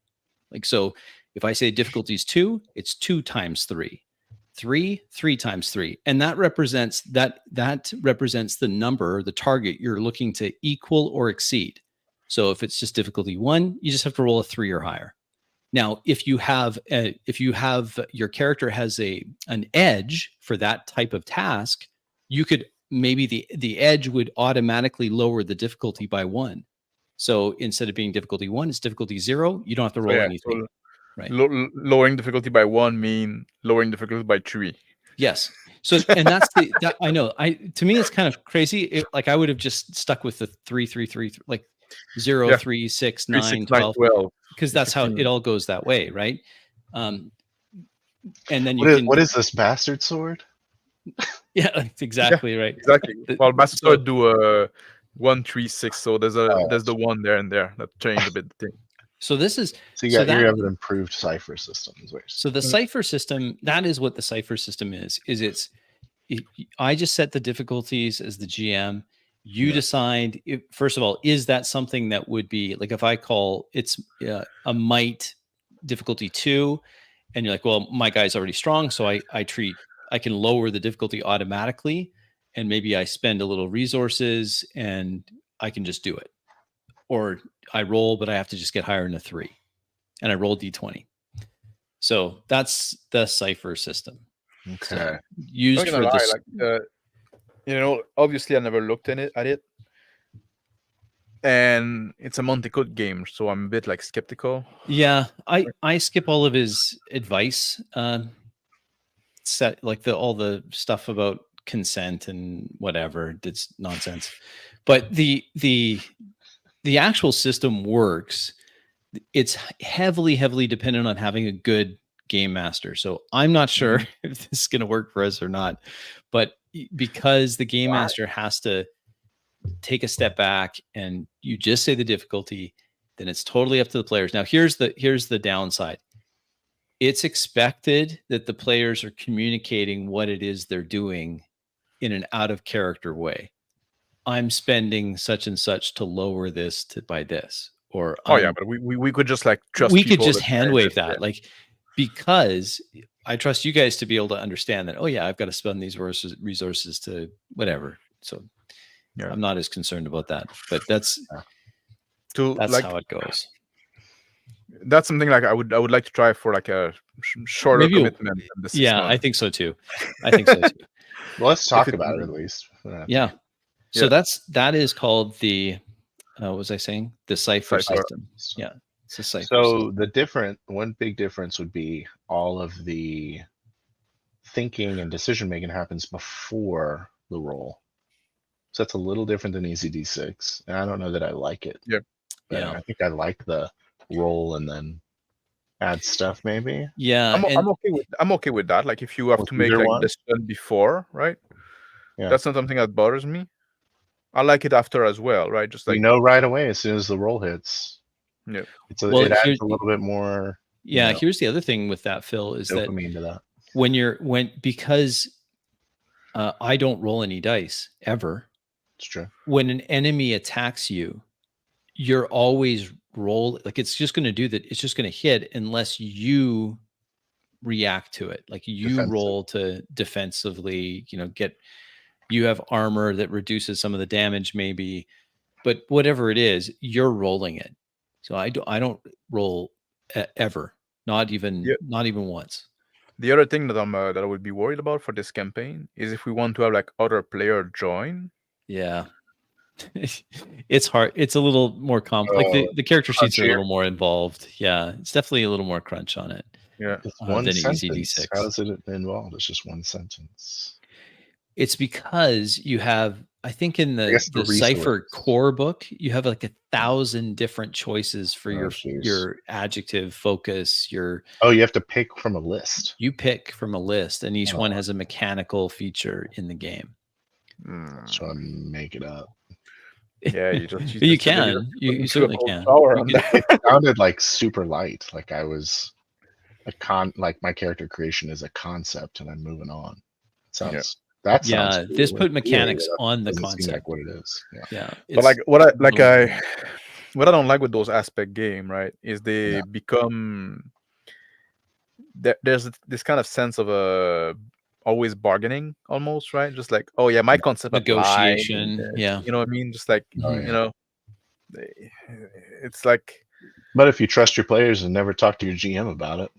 Like, so if I say difficulty is 2, it's 2 times 3. 3 times 3. And that represents the number, the target you're looking to equal or exceed. So if it's just difficulty 1, you just have to roll a 3 or higher. Now, if you have your character has an edge for that type of task, you could maybe the edge would automatically lower the difficulty by 1. So instead of being difficulty 1, it's difficulty 0. You don't have to roll anything. So right? Lowering difficulty by 1 mean lowering difficulty by 3. Yes. So, and that's that I know. To me, it's kind of crazy. Like I would have just stuck with the 3, 3, 3, like 0, 3, 6, 9, 12. Because that's 15. How it all goes that way, right? And then what is this bastard sword? Yeah, that's exactly right. Exactly. Well, bastard sword do 1, 3, 6. So there's the 1 there and there that changed a bit the thing. So this is you have an improved cipher system. So the cipher system, that is what the cipher system is. I just set the difficulties as the GM. You decide, first of all, is that something that would be like if I call it's a might difficulty 2, and you're like, well, my guy's already strong, so I can lower the difficulty automatically, and maybe I spend a little resources and I can just do it. Or I roll, but I have to just get higher than a 3, and I roll D20. So that's the cipher system. Okay. So, used for this. Obviously I never looked at it, and it's a Monte Code game, so I'm a bit like skeptical. Yeah, I skip all of his advice. Set like all the stuff about consent and whatever. It's nonsense. But the actual system works. It's heavily dependent on having a good game master. So I'm not sure if this is going to work for us or not, but because the game master has to take a step back and you just say the difficulty, then it's totally up to the players. Now here's the downside. It's expected that the players are communicating what it is they're doing in an out of character way. I'm spending such and such to lower this by this, or but we could just like trust. We could just hand wave that, like, because I trust you guys to be able to understand that. Oh yeah, I've got to spend these resources to whatever. So I'm not as concerned about that. But that's how it goes. That's something like I would like to try for like a shorter commitment. I think so too. Well, let's talk about it at least. Yeah. So that is called the what was I saying? The cipher system. Yeah. It's a cipher system. The one big difference would be all of the thinking and decision making happens before the roll. So that's a little different than EZd6. And I don't know that I like it. Yeah. But I think I like the roll and then add stuff maybe. Yeah. I'm okay with that. Like if you have to make like this before, right? Yeah. That's not something that bothers me. I like it after as well, right? Just like right away as soon as the roll hits. Yeah. It adds a little bit more. Yeah, here's the other thing with that, Phil, is that because I don't roll any dice ever. It's true. When an enemy attacks you, you're always roll like it's just going to do that. It's just going to hit unless you react to it. Like you roll to defensively, you have armor that reduces some of the damage maybe, but whatever it is, you're rolling it. So I don't roll ever, not even once. The other thing that that I would be worried about for this campaign is if we want to have like other player join. Yeah. It's hard. It's a little more like the character sheets are a crunchier. little more involved. Yeah, it's definitely a little more crunch on it. Yeah. It's one than sentence. EZd6. How is it involved? It's just one sentence. It's because you have, I think, in the guess the Cypher resource. core book, you have like 1,000 different choices for jeez. your adjective, focus, your. Oh, you have to pick from a list. You pick from a list, and each Oh. one has a mechanical feature in the game. So I make it up. Yeah, you just You can. You certainly can. You can. It sounded like super light. Like I was like my character creation is a concept, and I'm moving on. It sounds. That sounds. Yeah, this put mechanics on the doesn't seem concept. like what it is. Yeah. Yeah, But like what I don't like with those aspect game, right, is they become there's this kind of sense of always bargaining almost, right? Just like, oh yeah, my concept negotiation. applied. Yeah, You know what I mean? Just like Oh, you yeah. know, it's like. But if you trust your players and never talk to your GM about it,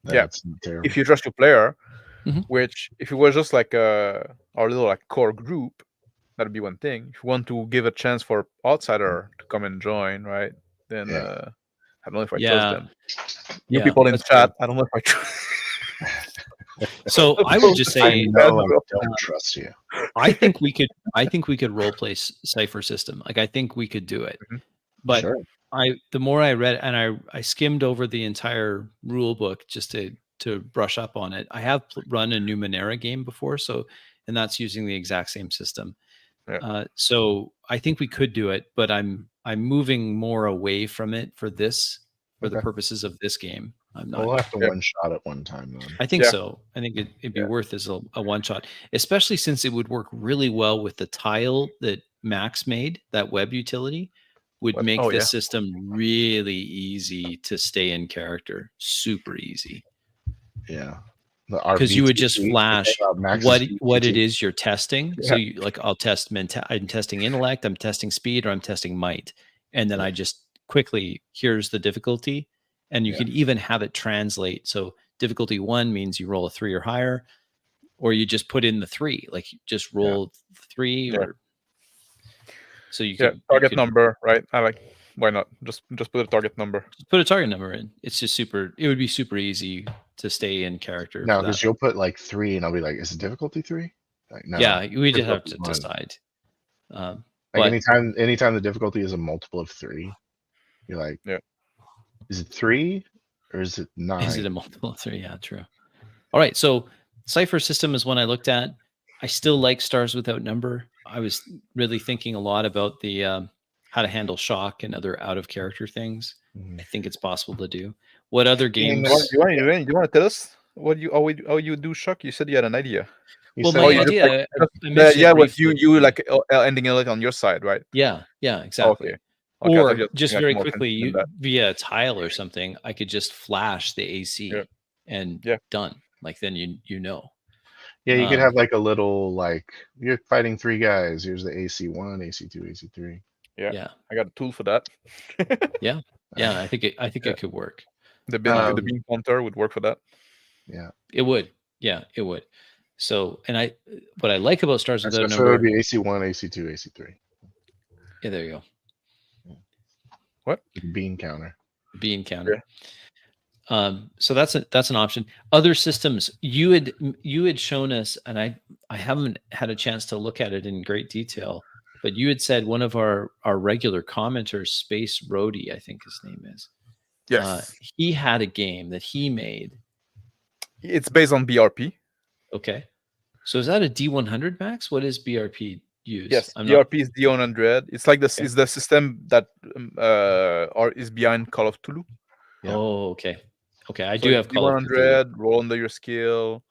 that's terrible. If you trust your player, Mhm. which if it was just like our little like core group, that'd be one thing. If you want to give a chance for outsider to come and join, right? Then I don't know if I trust them. You people in chat, I don't know if I trust. So I would just say, I don't trust you. I think we could role play Cypher system. Like I think we could do it. But Sure. the more I read, and I skimmed over the entire rule book just to brush up on it. I have run a Numenera game before, and that's using the exact same system. Yeah. So I think we could do it, but I'm moving more away from it for the purposes of this game. I'm not. We'll have to one shot at one time then. I think so. I think it'd be worth as a one shot, especially since it would work really well with the tile that Max made. That web utility would make the system really easy to stay in character. Super easy. Yeah. Because you would just flash what it is you're testing. So you I'll test I'm testing intellect, I'm testing speed, or I'm testing might. And then I just quickly, here's the difficulty. And you can even have it translate. So difficulty 1 means you roll a 3 or higher, or you just put in the 3, like just roll 3 or so you can target number, right? Why not? Just put a target number. Just put a target number in. It's just it would be super easy to stay in character. No, because you'll put like 3 and I'll be like, is it difficulty 3? Like, no. Yeah, we just have to decide. Like anytime the difficulty is a multiple of 3, you're like, is it 3 or is it 9? Is it a multiple of 3? Yeah, true. All right, so Cypher system is one I looked at. I still like Stars Without Number. I was really thinking a lot about the how to handle shock and other out of character things. I think it's possible to do. What other games? You want to tell us how you do shock? You said you had an idea. Well, my idea, was you like ending it on your side, right? Yeah, exactly. Okay. Or just very quickly via a tile or something, I could just flash the AC and done. Like then you know. Yeah, you could have like a little you're fighting 3 guys. Here's the AC1, AC2, AC3. Yeah. I got a tool for that. Yeah. I think it could work. The beam counter would work for that. Yeah. It would. Yeah, it would. So, and what I like about Stars Without Number, so it would be AC1, AC2, AC3. Yeah, there you go. What? Bean counter. Bean counter. So that's an option. Other systems you had shown us, and I haven't had a chance to look at it in great detail, but you had said one of our regular commenters, Space Roadie, I think his name is. Yes. He had a game that he made. It's based on BRP. Okay. So is that a D100 Max? What is BRP used? Yes, BRP is D100. It's like this is the system that is behind Call of Cthulhu. Yeah. Oh, okay. Okay, I do have Call of Cthulhu. Roll under your skill.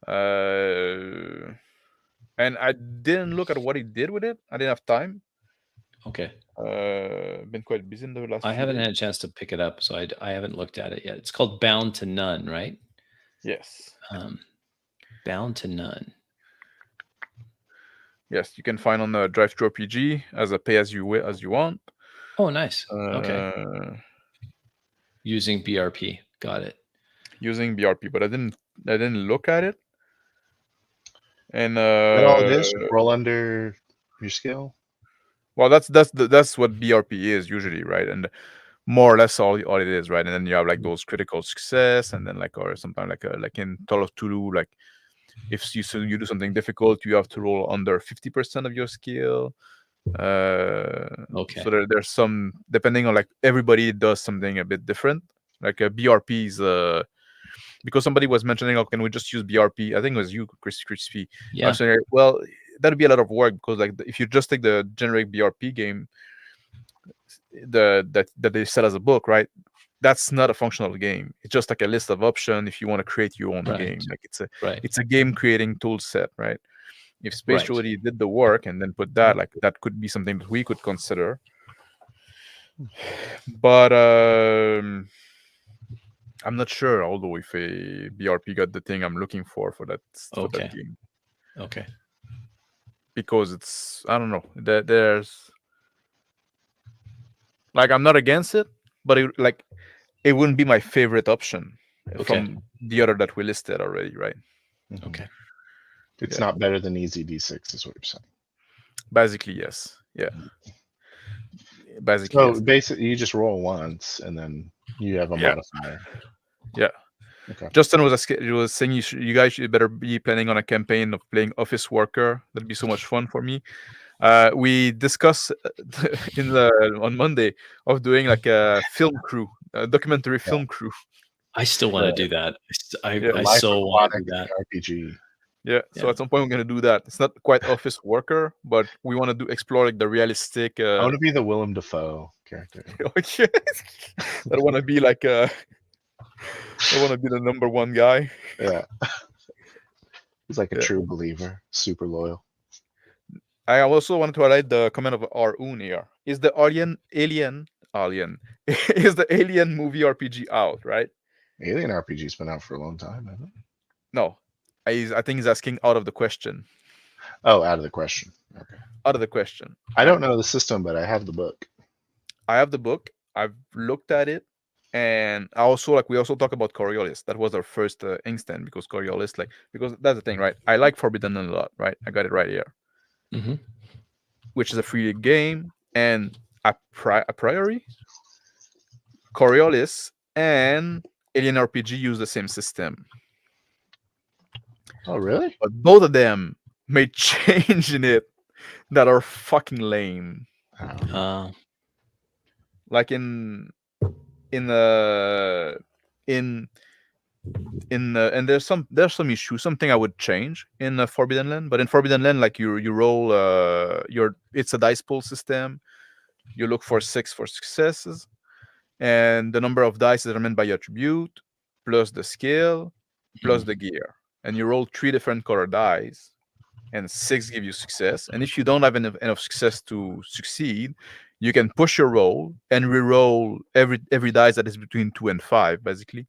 And I didn't look at what he did with it. I didn't have time. Okay. Been quite busy in the last. I haven't had a chance to pick it up, so I haven't looked at it yet. It's called Bound to None, right? Yes. Bound to None. Yes, you can find on the Drive-Thru RPG as a pay as you want. Oh, nice. Okay. Using BRP. Got it. Using BRP, but I didn't look at it. And That all it is? Roll under your skill? well, that's what BRP is usually, right? And more or less all it is, right? And then you have like those critical success, and then like, or sometimes like in Call of Cthulhu, like if you do something difficult, you have to roll under 50% of your skill. Okay. So there's some, depending on, like, everybody does something a bit different. Like BRPs, because somebody was mentioning, oh, can we just use BRP? I think it was you, Crispy. I Yeah. was saying, well, that'd be a lot of work, because like if you just take the generic BRP game, that they sell as a book, right? That's not a functional game. It's just like a list of options if you want to create your own Right. game. Like Right. it's a game creating tool set, right? If Space Right. Trilogy did the work and then put that, like, that could be something that we could consider. But I'm not sure, although, if a BRP got the thing I'm looking for that Okay. game, Okay. because it's, I don't know, there's, like, I'm not against it, but it wouldn't be my favorite option from the other that we listed already, right? Mhm. Okay. It's Yeah. not better than EZd6, is what you're saying. Basically, yes. Yeah. Basically, So yes. basically, you just roll once, and then you have a Yeah. modifier. Yeah. Okay. Justin was saying you guys should better be planning on a campaign of playing Office Worker. That'd be so much fun for me. We discussed on Monday of doing like a film crew, a documentary film crew. I still want to do that. I Life so want to Aquatic do that. RPG. Yeah. So Yeah. at some point we're gonna do that. It's not quite Office Worker, but we want to explore like the realistic. I want to be the Willem Dafoe character. I want to be like I want to be the number one guy. Yeah. He's like a Yeah. true believer, super loyal. I also wanted to highlight the comment of Arun here. Is the Alien is the Alien movie RPG out, right? Alien RPG's been out for a long time, hasn't it? No. I think he's asking out of the question. Oh, out of the question. Okay. Out of the question. I don't know the system, but I have the book. I have the book. I've looked at it. And I also, we also talk about Coriolis. That was our first instant, because Coriolis, because that's the thing, right? I like Forbidden Land a lot, right? I got it right here. Mhm. Which is a free game, and a priori, Coriolis and Alien RPG use the same system. Oh, really? But both of them made change in it that are fucking lame. Like and there's some issues, something I would change in Forbidden Land. But in Forbidden Land, like you roll it's a dice pool system. You look for 6 for successes, and the number of dice is determined by your attribute plus the skill plus the gear, and you roll 3 different color dice, and 6 give you success. And if you don't have enough success to succeed, you can push your roll and re-roll every dice that is between 2 and 5, basically.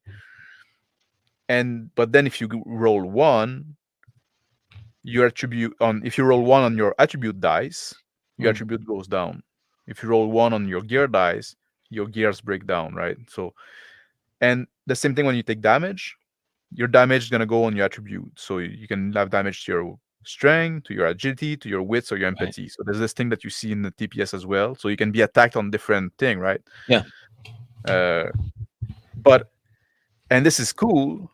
But then if you roll 1, your attribute if you roll 1 on your attribute dice, your attribute goes down. If you roll 1 on your gear dice, your gears break down, right? So, and the same thing when you take damage, your damage is gonna go on your attribute. So you can have damage to your strength, to your agility, to your wits, or your empathy. Right. So there's this thing that you see in the TPS as well. So you can be attacked on different thing, right? Yeah. And this is cool,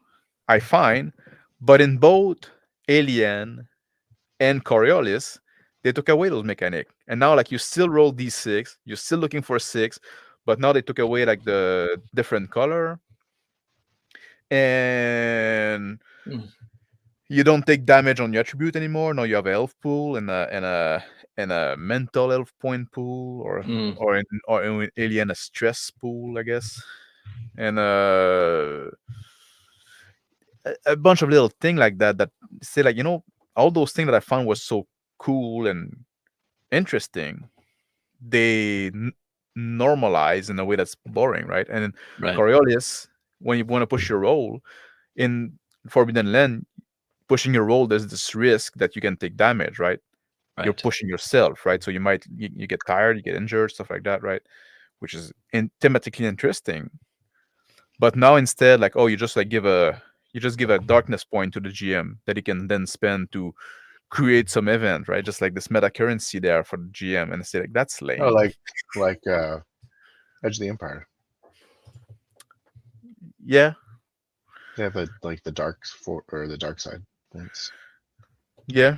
I find, but in both Alien and Coriolis, they took away those mechanics. And now, like, you still roll D6, you're still looking for 6, but now they took away like the different color. And you don't take damage on your attribute anymore. Now you have a health pool and a mental health point pool, or in Alien a stress pool, I guess. And a bunch of little things like that say, like, all those things that I found was so cool and interesting, they normalize in a way that's boring, right? And in Coriolis, when you want to push your roll in Forbidden Land, pushing your roll, there's this risk that you can take damage, right? You're pushing yourself, right? So you might you get tired, you get injured, stuff like that, right? Which is thematically interesting. But now instead, like, you just like give You just give a darkness point to the GM that he can then spend to create some event, right? Just like this meta currency there for the GM, and say like that's lame. Oh, like Edge of the Empire. Yeah, They have the dark or the dark side points. yeah.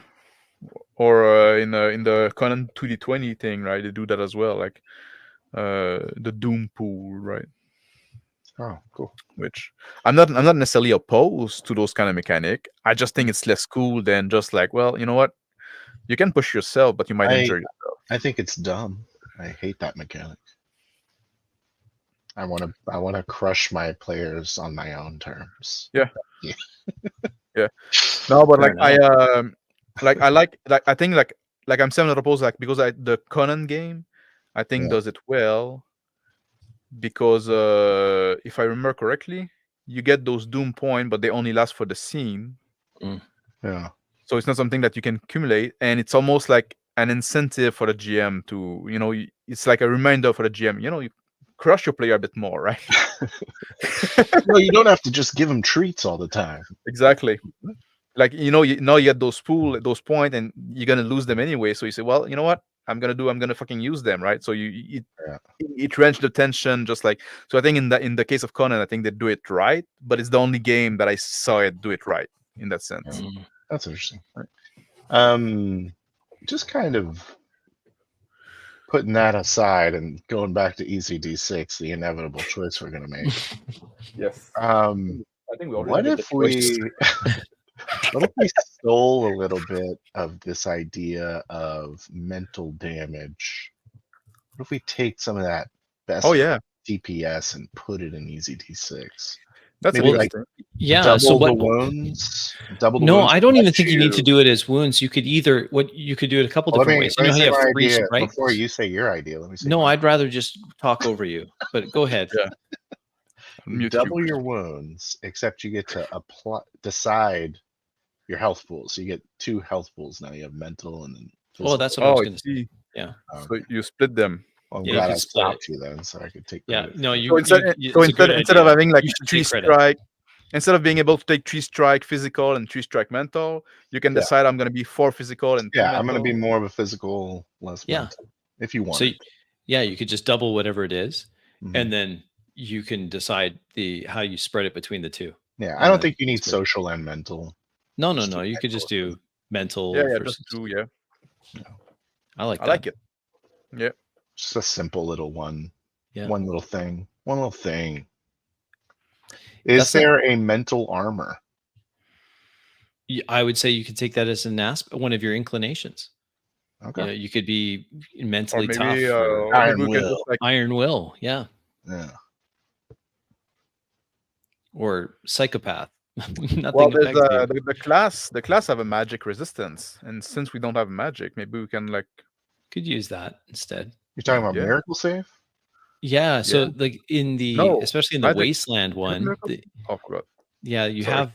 Or in the Conan 2D20 thing, right? They do that as well, like the Doom pool, right? Oh, cool. Which I'm not necessarily opposed to those kind of mechanic. I just think it's less cool than just like, well, you know what? You can push yourself, but you might injure yourself. I think it's dumb. I hate that mechanic. I want to crush my players on my own terms. Yeah. Yeah. Yeah. No, but Fair I think I'm saying not opposed, like, because the Conan game I think does it well, because if I remember correctly, you get those Doom point, but they only last for the scene. Yeah. So it's not something that you can accumulate, and it's almost like an incentive for the GM to, it's like a reminder for the GM, you crush your player a bit more, right? No, you don't have to just give them treats all the time. Exactly. Like, now you get those points, and you're gonna lose them anyway. So you say, well, you know what? I'm gonna fucking use them, right? So it wrench the tension, just like. So I think in the case of Conan, I think they do it right, but it's the only game that I saw it do it right in that sense. Yeah. That's interesting. Right. Just kind of putting that aside and going back to EZd6, the inevitable choice we're gonna make. Yes. I think we what if we stole a little bit of this idea of mental damage? What if we take some of that best DPS and put it in EZd6? That's maybe like yeah. So what? The wounds. Double the No, wounds I don't even think you need to do it as wounds. You could either you could do it a couple different ways. You know how you have 3 strikes? Before you say your idea, let me say. No, I'd rather just talk over you. But go ahead. Yeah. Double your wounds, except you get to decide your health pools. So you get 2 health pools now. You have mental and then physical. Oh, that's what I was going to say. Yeah. So you split them. Well, I'm glad I stopped you then, so I could take. Yeah. No, So instead of having like 3 strike, instead of being able to take 3 strike physical and 3 strike mental, you can decide I'm going to be 4 physical and 2 mental. I'm going to be more of a physical, less mental, if you want. So you could just double whatever it is, and then you can decide how you spread it between the 2. Yeah, I don't think you need social and mental. No. You could just do mental. Yeah, just 2. Yeah. I like it. Yeah. Just a simple little one. Yeah. One little thing. Is there a mental armor? I would say you could take that as one of your inclinations. Okay. You could be mentally tough. Iron will. Iron will. Yeah. Yeah. Or psychopath. Well, there's the class have a magic resistance, and since we don't have magic, maybe we can could use that instead. You're talking about miracle save? Yeah. So like especially in the wasteland one. Yeah, you have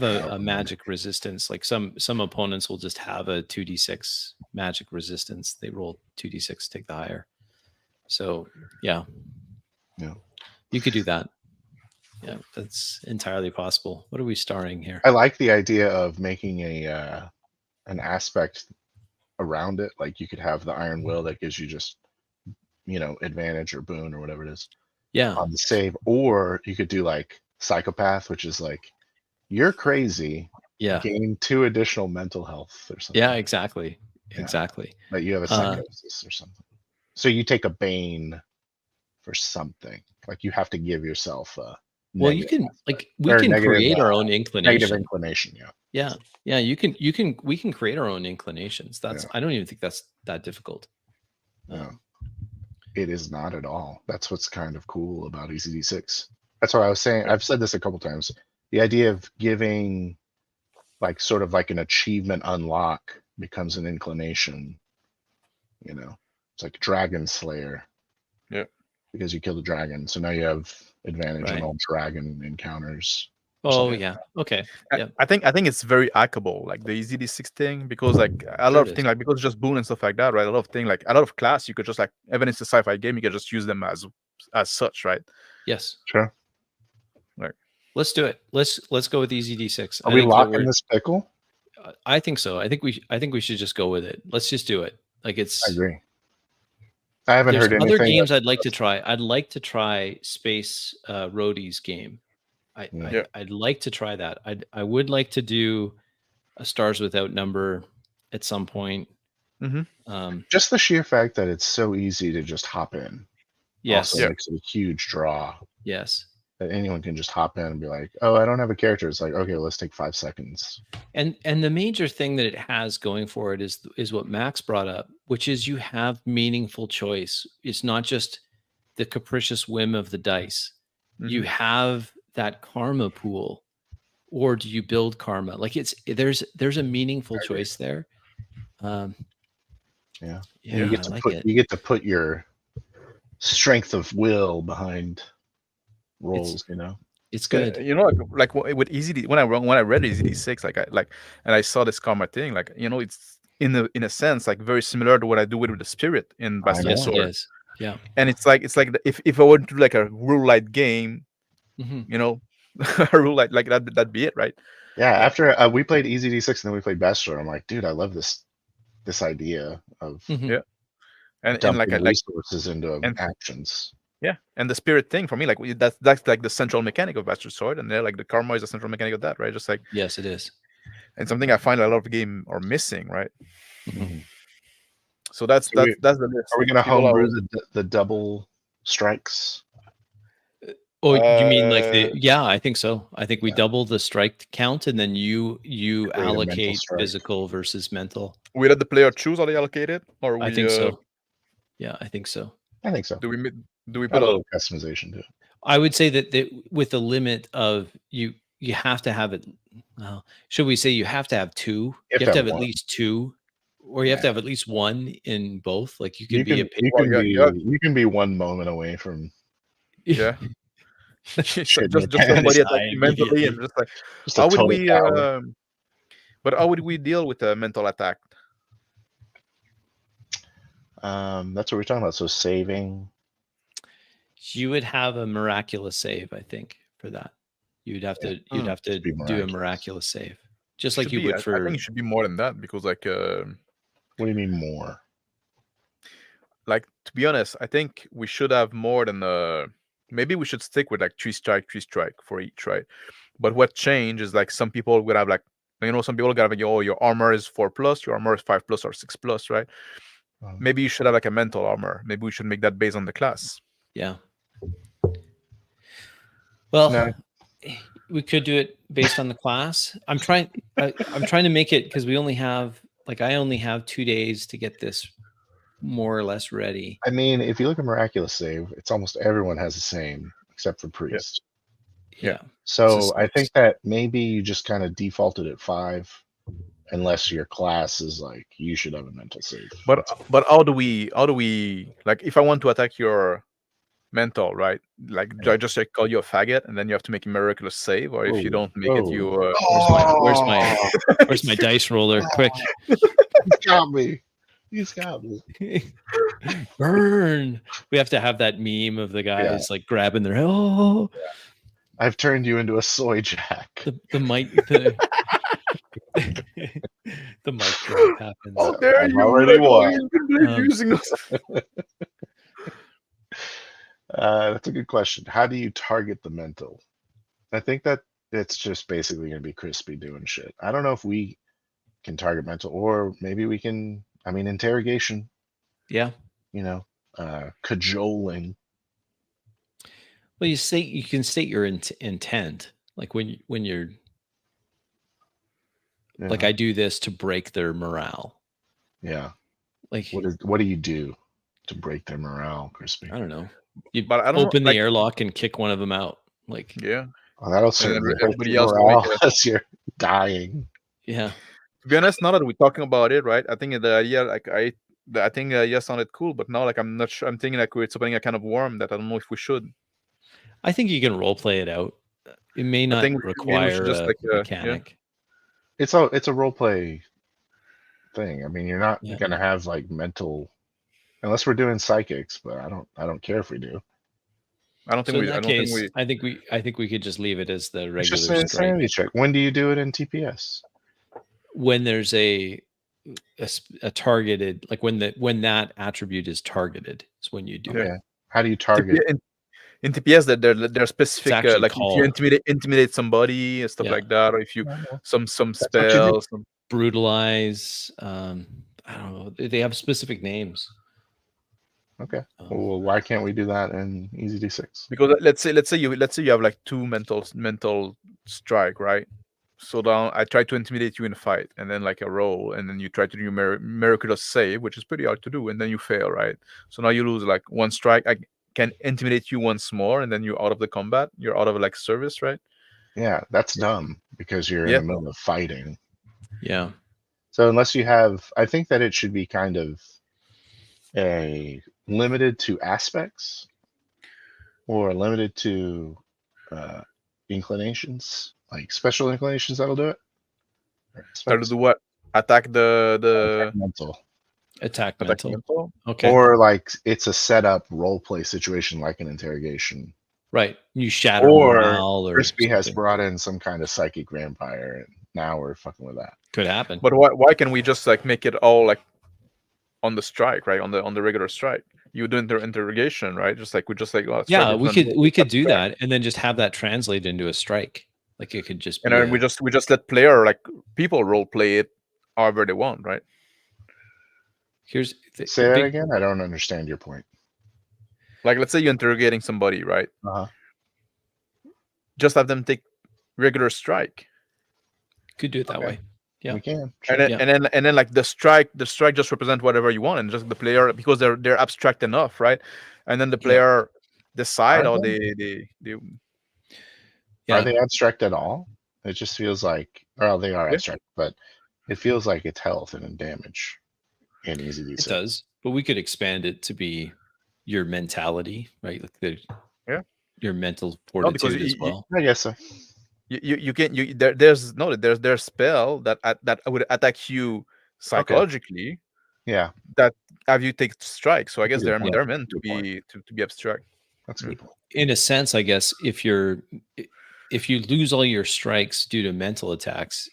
a magic resistance. Like some opponents will just have a 2d6 magic resistance. They roll 2d6, take the higher. So yeah, you could do that. Yeah, that's entirely possible. What are we starring here? I like the idea of making an aspect around it. Like you could have the iron will that gives you just advantage or boon or whatever it is. Yeah. On the save, or you could do like psychopath, which is like you're crazy. Yeah. Gain 2 additional mental health or something. Yeah, exactly. Exactly. But you have a psychosis or something. So you take a bane for something. Like you have to give yourself a you can we can create our own inclination. Negative inclination, yeah. We can create our own inclinations. I don't even think that's that difficult. No. It is not at all. That's what's kind of cool about EZd6. That's what I was saying. I've said this a couple times. The idea of giving sort of like an achievement unlock becomes an inclination. It's like Dragon Slayer. Yeah. Because you kill the dragon. So now you have advantage on all dragon encounters. Oh yeah. Okay. Yeah. I think it's very hackable, like the EZd6 thing, because a lot of things, because it's just boon and stuff like that, right? A lot of things, a lot of class, you could just even it's a sci-fi game, you could just use them as such, right? Yes. Sure. Right. Let's do it. Let's go with EZd6. Are we locking this pickle? I think so. I think we should just go with it. Let's just do it. Like I it's. agree. I haven't There's heard anything. other games I'd like to try. I'd like to try Space Roadie's game. I'd like to try that. I would like to do a Stars Without Number at some point. Just the sheer fact that it's so easy to just hop in. Yes. Also makes it a huge draw. Yes. That anyone can just hop in and be like, "Oh, I don't have a character." It's like, okay, let's take 5 seconds. And the major thing that it has going for it is what Max brought up, which is you have meaningful choice. It's not just the capricious whim of the dice. You have that karma pool, or do you build karma? Like there's a meaningful choice there. Yeah. You get you get to put your strength of will behind rolls. It's good. Like with EZD, when I read EZd6, and I saw this karma thing, it's in a sense like very similar to what I do with the spirit in Bastard Yes, Sword. it is. Yeah. And it's like if I were to do like a rule light game, a rule light like that'd be it, right? Yeah. After we played EZd6 and then we played Bastard, I'm like, dude, I love this idea of and dumping resources into actions. Yeah, and the spirit thing for me, like that's like the central mechanic of Bastard Sword, and like the karma is the central mechanic of that, right? Just like yes, it is, and something I find a lot of game are missing, right? So that's the list. Are we going to homebrew the double strikes? Oh, you mean like yeah, I think so. I think we double the strike count, and then you allocate physical versus mental. We let the player choose how they allocate it, or I think so. Yeah, I think so. I think so. Do we put a little customization to it? I would say that with the limit of you have to have it. Should we say you have to have 2? You have to have at least 2, or you have to have at least 1 in both. Like you can be one moment away from just somebody attacking mentally and just like how would we but how would we deal with a mental attack? That's what we're talking about. So saving, you would have a miraculous save. I think for that you'd have to do a miraculous save, just like you would for. I think it should be more than that because like what do you mean more? Like, to be honest, I think we should have more than maybe we should stick with like 3 strike for each, right? But what changed is like some people would have like some people got like, oh, your armor is 4+, your armor is 5+ or 6+, right? Maybe you should have like a mental armor. Maybe we should make that based on the class. Yeah. Well, we could do it based on the class. I'm trying to make it because we only have I only have 2 days to get this more or less ready. I mean, if you look at miraculous save, it's almost everyone has the same except for priest. Yeah. So I think that maybe you just kind of defaulted at 5. Unless your class is like you should have a mental save. But how do we like if I want to attack your mental, right? Like do I just call you a faggot and then you have to make a miraculous save, or if you don't make it, you where's my dice roller? Quick. He's got me. Burn. We have to have that meme of the guys like grabbing their I've turned you into a soy jack. The mic the mic drop happens. Oh, there you already won. Using that's a good question. How do you target the mental? I think that it's just basically going to be Crispy doing shit. I don't know if we can target mental, or maybe we can. I mean, interrogation. Yeah. Cajoling. Well, you can state your intent, like when you're. Yeah. Like I do this to break their morale. Yeah. Like what do you do to break their morale, Crispy? I don't know. You open the airlock and kick one of them out. Like that'll certainly everybody else as you're dying. Yeah. To be honest, now that we're talking about it, right? I think the idea, I think sounded cool, but now I'm not sure. I'm thinking it's opening a kind of worm that I don't know if we should. I think you can role play it out. It may not require just a mechanic. Yeah. It's a role play thing. I mean, you're not gonna have like mental, unless we're doing psychics. But I don't care if we do. I don't think So in we. I that don't think case, we. I think we could just leave it as the It's just regular an strike. insanity check. When do you do it in TPS? When there's a targeted, like when that attribute is targeted, is when you do Okay. it. How do you target? In TPS, that there are specific actually like if you called. intimidate somebody and stuff Yeah. like that, or if you some what you do. spells. Brutalize. I don't know. They have specific names. Okay. Well, why can't we do that in EZd6? Because let's say you have like 2 mental strike, right? So now I try to intimidate you in a fight, and then like a roll, and then you try to do your miraculous save, which is pretty hard to do, and then you fail, right? So now you lose like 1 strike. I can intimidate you once more, and then you're out of the combat. You're out of like service, right? Yeah, that's dumb because you're in the middle of fighting. Yeah. So unless you have, I think that it should be kind of limited to aspects or limited to inclinations, like special inclinations that'll do it. Try to do what? Attack the mental. Attack mental. Okay. Or like it's a setup role play situation like an interrogation. Right. You shatter Or morale, or Crispy has something. brought in some kind of psychic vampire, and now we're fucking with that. Could happen. But why can we just like make it all like on the strike, right? On the regular strike. You do interrogation, right? Just like yeah, we could do that and then just have that translate into a strike. Like it could just be and then we just let people role play it however they want, right? Here's say that again. I don't understand your point. Like let's say you're interrogating somebody, right? Uh-huh. Just have them take regular strike. Could do it that way. Yeah, we can. Sure. And then like the strike just represent whatever you want, and just the player, because they're abstract enough, right? And then the player decide how they Are they abstract at all? It just feels like, well, they are abstract, but it feels like it's health and damage in EZd6. It does, but we could expand it to be your mentality, right? Like your mental fortitude as well. I guess so. There's spell that would attack you psychologically. Okay. Yeah. That have you take strike. So I guess they're meant to be abstract. That's good. In a sense, I guess if you lose all your strikes due to mental attacks,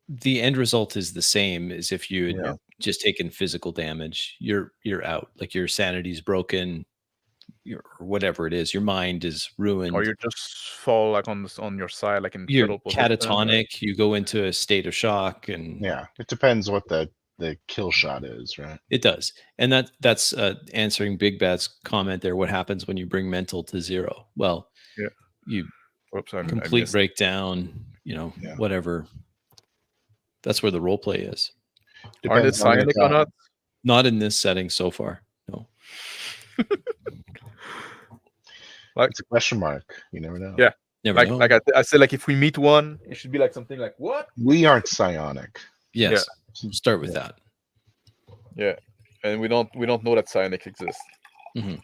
the end result is the same as if you had just taken physical damage. You're out. Like your sanity's broken, or whatever it is. Your mind is ruined, or you just fall like on your side, like in you're catatonic. You go into a state of shock, and it depends what the kill shot is, right? It does, and that's answering Big Bad's comment there. What happens when you bring mental to 0? Well, you complete breakdown. Whatever. That's where the role play is. Are they psionic or not? Not in this setting so far. No. Like it's a question mark. You never know. Yeah. Never know. Like I said, like if we meet one, it should be like something like what? We aren't psionic. Yes. Start with that. Yeah. And we don't know that psionic exists. Mm-hmm.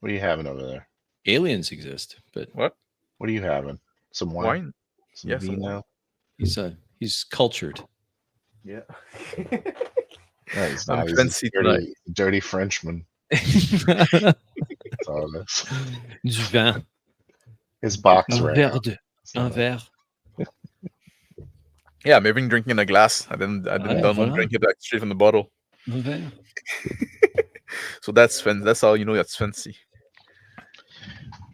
What are you having over there? Aliens exist, but what are you having? Some wine? Some vino? He's cultured. Yeah. He's not. He's a dirty Frenchman. That's all it is. Du vin. His box Un verre. Yeah, maybe drinking in a glass. I didn't drink it like straight from the bottle. So that's how you know that's fancy.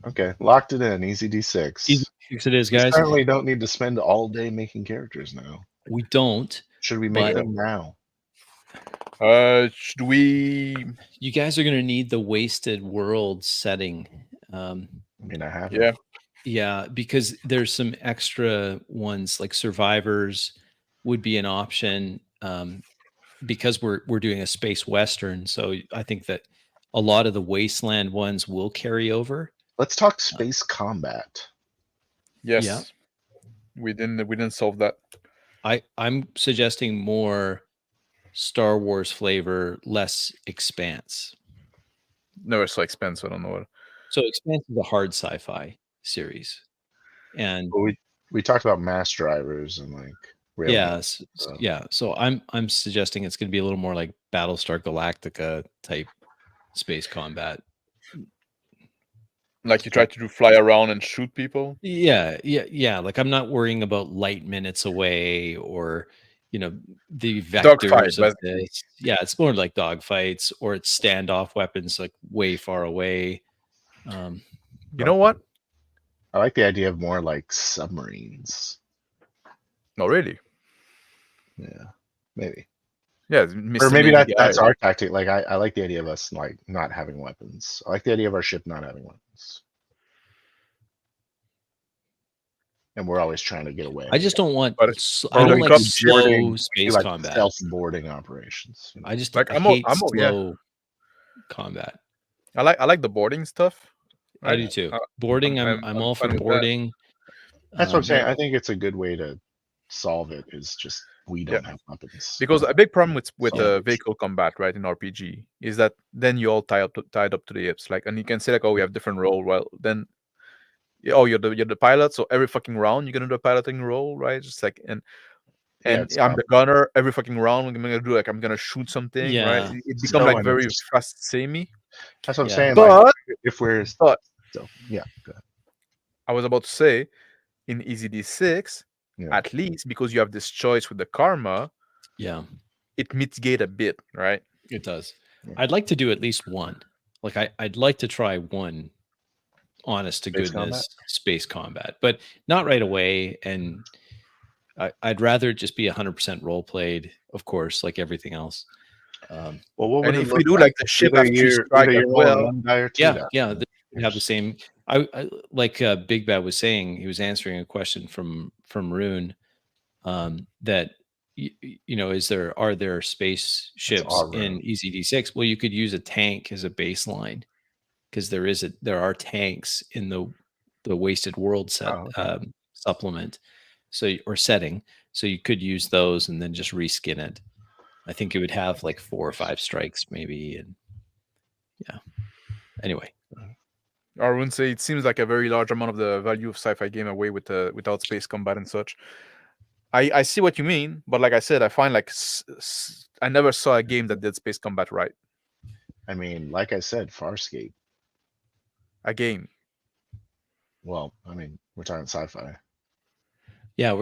Okay, locked it in. EZd6. It is, guys. We certainly don't need to spend all day making characters now. We don't. Should we make them now? Should we? You guys are going to need the Wasted World setting. I have. Yeah, because there's some extra ones like Survivors would be an option, because we're doing a space western. So I think that a lot of the Wasteland ones will carry over. Let's talk space combat. Yes. Yeah. We didn't solve that. I'm suggesting more Star Wars flavor, less Expanse. No, it's so Expanse. I don't know what. So Expanse is a hard sci-fi series, and we talked about mass drivers and like So I'm suggesting it's going to be a little more like Battlestar Galactica type space combat. Like you try to fly around and shoot people. Yeah. Like I'm not worrying about light minutes away or the Dogfight, vectors of basically. this. Yeah, it's more like dogfights or it's standoff weapons like way far away. You know what? I like the idea of more like submarines. No, really. Yeah, maybe. Yeah, Or Mr. maybe Navy guy, that's right? our tactic. Like I like the idea of us like not having weapons. I like the idea of our ship not having weapons. And we're always trying to get away. I just don't want. But I or don't we like got slow boarding, we do space like combat. stealth boarding operations. You know? I like I hate yeah. slow combat. I like the boarding stuff. I do too. Boarding, I'm all for fine with that. boarding. That's what I'm saying. yeah. I think it's a good way to solve it. Is just we don't have weapons. Because a big problem with So- vehicle combat, right, in RPG is that then you all tied up to the hips, like, and you can say like, oh, we have different role. Well, then, you're the pilot, so every fucking round you're gonna do a piloting role, right? Just like and it's I'm the gunner. Every fucking round I'm gonna do like I'm gonna shoot something, right? Yeah. It becomes So like very uninteresting. fast samey. That's what I'm Yeah. saying. But Like if we're but so yeah, go ahead. I was about to say in EZd6, Yeah. at least because you have this choice with the karma, Yeah, it mitigate a bit, right? it does. Yeah. I'd like to do at least one. Like I'd like to try one honest to Space goodness space combat, but not right away. And I'd rather just be 100% role played, of course, like everything else. Well, what would And it if look we do like the ship Either after you you're- strike either as you're rolling well, one die or two Yeah, die. yeah, they have the same. I like Big Bad was saying. He was answering a question from Rune. That are there spaceships our in room. EZd6? Well, you could use a tank as a baseline because there are tanks in the Wasted World set Oh, okay. supplement, or setting. So you could use those and then just reskin it. I think it would have like 4 or 5 strikes maybe, and yeah. Anyway, I wouldn't say it seems like a very large amount of the value of sci-fi game away without space combat and such. I see what you mean, but like I said, I find like I never saw a game that did space combat right. I mean, like I said, Farscape. A game. Well, I mean, we're talking sci-fi. yeah,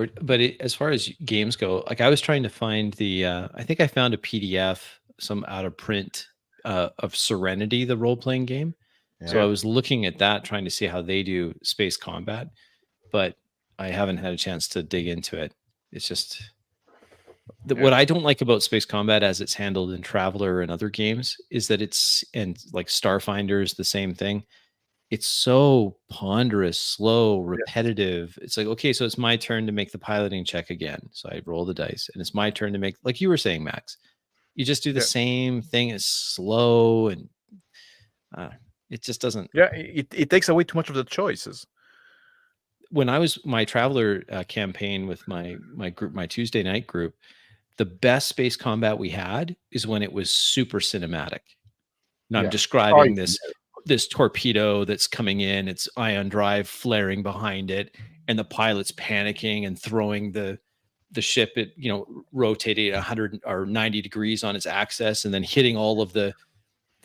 as far as games go, like I was trying to find I think I found a PDF, some out of print of Serenity, the role playing game. So I was looking at that, trying to see how they do space combat, but I haven't had a chance to dig into it. It's just what I don't like about space combat as it's handled in Traveler and other games is that and like Starfinder is the same thing. It's so ponderous, slow, repetitive. It's like, okay, so it's my turn to make the piloting check again. So I roll the dice, and it's my turn to make, like you were saying, Max, you just do the same thing. It's slow, and it just doesn't. Yeah, it takes away too much of the choices. When I was my Traveler campaign with my group, my Tuesday night group, the best space combat we had is when it was super cinematic. Now I'm describing this torpedo that's coming in, it's ion drive flaring behind it, and the pilot's panicking and throwing the ship at, rotating 100 or 90 degrees on its axis, and then hitting all of the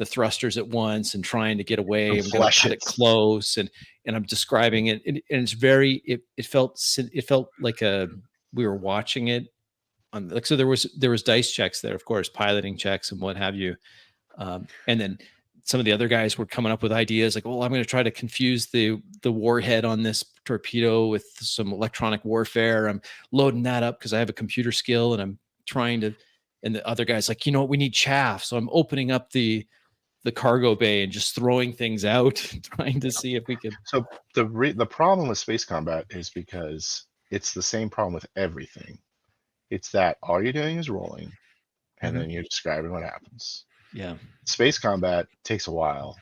thrusters at once and trying to get away. I'm going to cut it close, and I'm describing it, and it's very. It felt like we were watching it on, like, so there was dice checks there, of course, piloting checks and what have you, and then some of the other guys were coming up with ideas like, well, I'm going to try to confuse the warhead on this torpedo with some electronic warfare. I'm loading that up because I have a computer skill, and I'm trying to. And the other guy's like, we need chaff, so I'm opening up the cargo bay and just throwing things out, trying to see if we could. So the problem with space combat is because it's the same problem with everything. It's that all you're doing is rolling, and then you're describing what happens. Yeah. Space combat takes a while.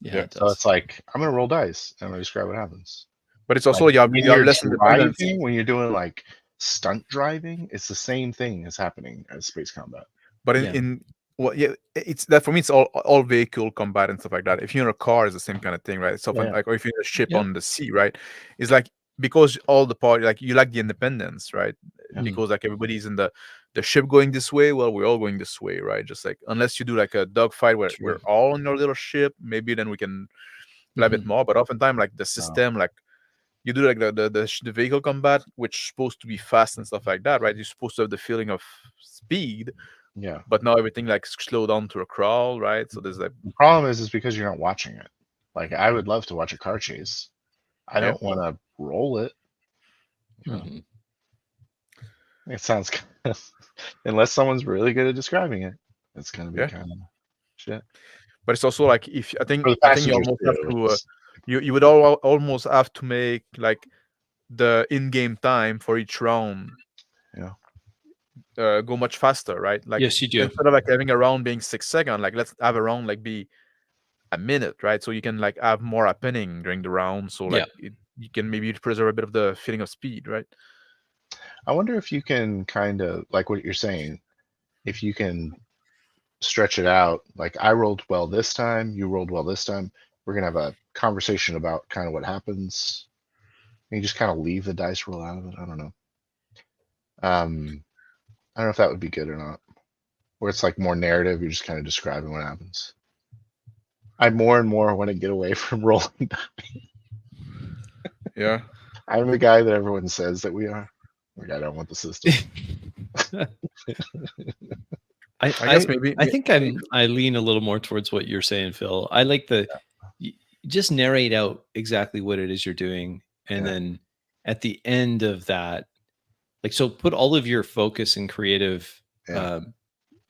Yeah. So it's like, I'm gonna roll dice and I'm gonna describe what happens. But it's also like, you have less independence. When you're doing like stunt driving, it's the same thing as happening as space combat. But it's that for me. It's all vehicle combat and stuff like that. If you're in a car, it's the same kind of thing, right? It's often like, or if you're in a ship on the sea, right? It's like, because all the party, like, you like the independence, right? Because like everybody's in the ship going this way, well, we're all going this way, right? Just like, unless you do like a dogfight where we're all on your little ship, maybe then we can play a bit more. But oftentimes, like the system, like you do like the vehicle combat, which is supposed to be fast and stuff like that, right? You're supposed to have the feeling of speed, Yeah. but now everything like slow down to a crawl, right? So there's like The problem is because you're not watching it. Like I would love to watch a car chase. I Yeah. don't want to roll it. You know? Mhm. It sounds kind of, unless someone's really good at describing it, it's gonna be Yeah. kind of shit. but it's also like if I think For the you passengers almost have too, to it's- you would almost have to make like the in-game time for each round go much faster, right? Like Yes, you do. instead of like having a round being 6 seconds, like let's have a round like be a minute, right? So you can like have more happening during the round. So like you can maybe preserve a bit of the feeling of speed, right? I wonder if you can kind of like what you're saying, if you can stretch it out. Like I rolled well this time, you rolled well this time. We're gonna have a conversation about kind of what happens. And you just kind of leave the dice roll out of it. I don't know. I don't know if that would be good or not. Where it's like more narrative, you're just kind of describing what happens. I more and more want to get away from rolling. Yeah. I'm the guy that everyone says that we are. Like I don't want the system. I guess maybe I think I lean a little more towards what you're saying, Phil. I like just narrate out exactly what it is you're doing, and then at the end of that, like so, put all of your focus and creative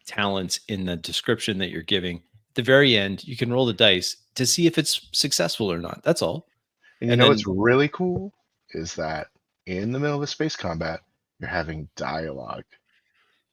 talents in the description that you're giving. At the very end, you can roll the dice to see if it's successful or not. That's all. And you know what's really cool is that in the middle of a space combat, you're having dialogue.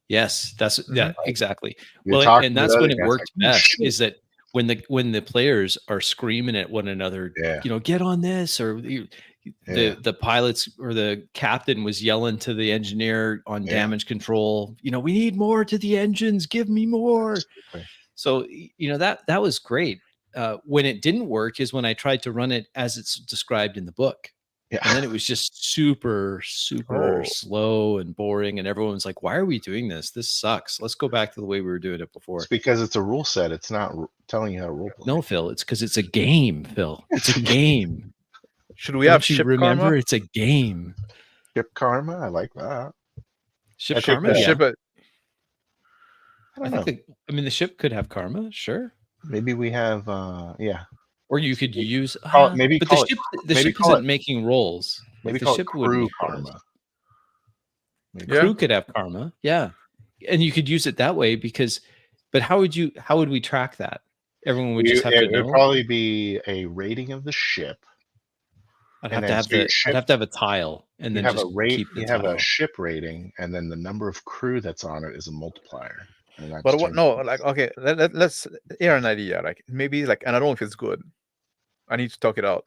Yes, that's exactly. You're Well, and that's when it worked like, best. Is that when the players are screaming at one another, you know, get on this, or the pilots or the captain was yelling to the engineer on damage control. You know, we need more to the engines. Give me more. Absolutely. So you know that was great. When it didn't work is when I tried to run it as it's described in the book. Yeah. And then it was just super slow and boring. And everyone was like, why are we doing this? This sucks. Let's go back to the way we were doing it before. It's because it's a rule set. It's not telling you how to role play. No, Phil, it's because it's a game, Phil. It's a game. Should we have you ship remember karma? It's a game. Ship karma? I like that. Ship karma? I think the ship could have karma, sure. Maybe we have or you could use maybe but call the ship isn't making rolls. Maybe the call ship it wouldn't crew make karma. Crew could have karma, and you could use it that way but how would we track that? Everyone would just have to know. It would probably be a rating of the ship. I'd have to have a tile, and then you have just a rate. keep the You have tile. a ship rating, and then the number of crew that's on it is a multiplier. But what? No, like okay, let's hear an idea. Like maybe like, and I don't know if it's good. I need to talk it out.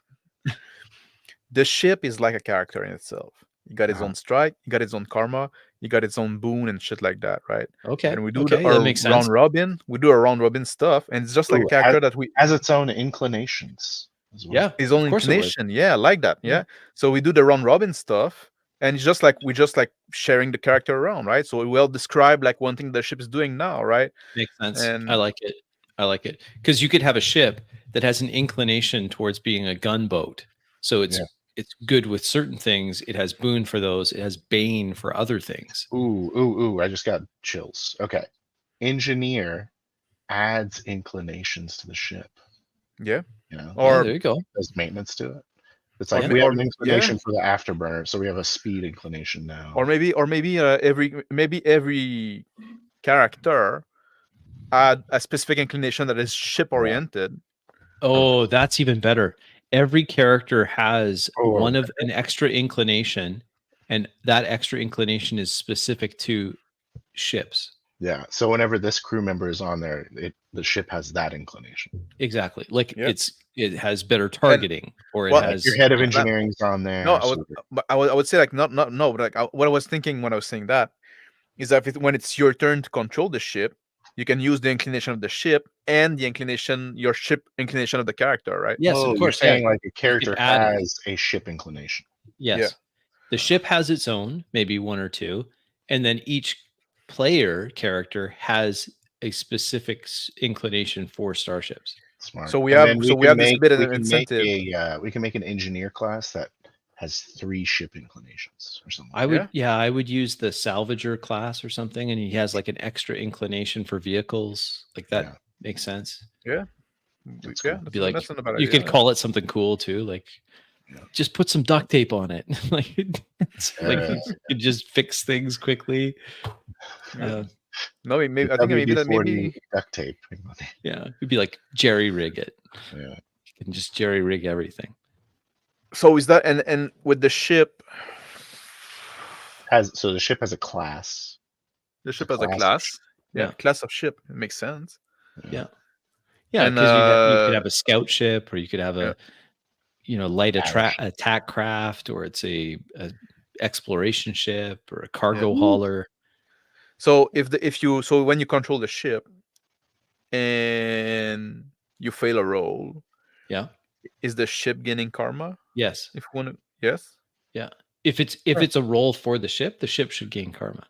The ship is like a character in itself. You got its own strike, you got its own karma, you got its own boon and shit like that, right? Okay. And we do that makes sense. round robin. We do a round robin stuff, and it's just like a character that has its own inclinations. As well. Yeah, his own inclination. Yeah, like that. Yeah. So we do the round robin stuff, and it's just like we sharing the character around, right? So we'll describe like one thing the ship is doing now, right? Makes sense. And I like it because you could have a ship that has an inclination towards being a gunboat. So it's good with certain things. It has boon for those. It has bane for other things. Ooh! I just got chills. Okay, engineer adds inclinations to the ship. Yeah. You know, or there you go. There's maintenance to it. It's like we have an inclination for the afterburner, so we have a speed inclination now. Or maybe every character add a specific inclination that is ship oriented. Oh, that's even better. Every character has an extra inclination, and that extra inclination is specific to ships. Yeah. So whenever this crew member is on there, the ship has that inclination. Exactly. Like it has better targeting, or it has your head of engineering is on there. No, I would say like no, but like what I was thinking when I was saying that is that when it's your turn to control the ship, you can use the inclination of the ship and your ship inclination of the character, right? Yes, of course. You're saying like a character has a ship inclination. Yes. Yeah. The ship has its own, maybe one or two, and then each player character has a specific inclination for starships. Smart. So we And have then so we have this bit of we an can make incentive. we can make an engineer class that has 3 ship inclinations or something. I would, I would use the salvager class or something, and he has like an extra inclination for vehicles. Like that Yeah. makes sense. That's Yeah, cool. Be like, that's not a bad you idea, could call it something cool too, like Yeah. just put some duct tape on it. Like, it's like you could just fix things quickly. Yeah. No, maybe The I think maybe WD-40 duct tape. Yeah, it'd be like jerry rig it. Yeah. You can just jerry rig everything. So is that and with the ship, So the ship has a class. the ship A has a class of class. Yeah, Yeah. class of ship. It makes sense. Yeah. Yeah, And, because you could have a scout ship, or you could have a light Battleship. attack craft, or it's a exploration ship, or a cargo hauler. So so when you control the ship and you fail a roll, Yeah. is the ship gaining karma? Yes. If you want to, yes. Yeah. If it's a roll for the ship should gain karma,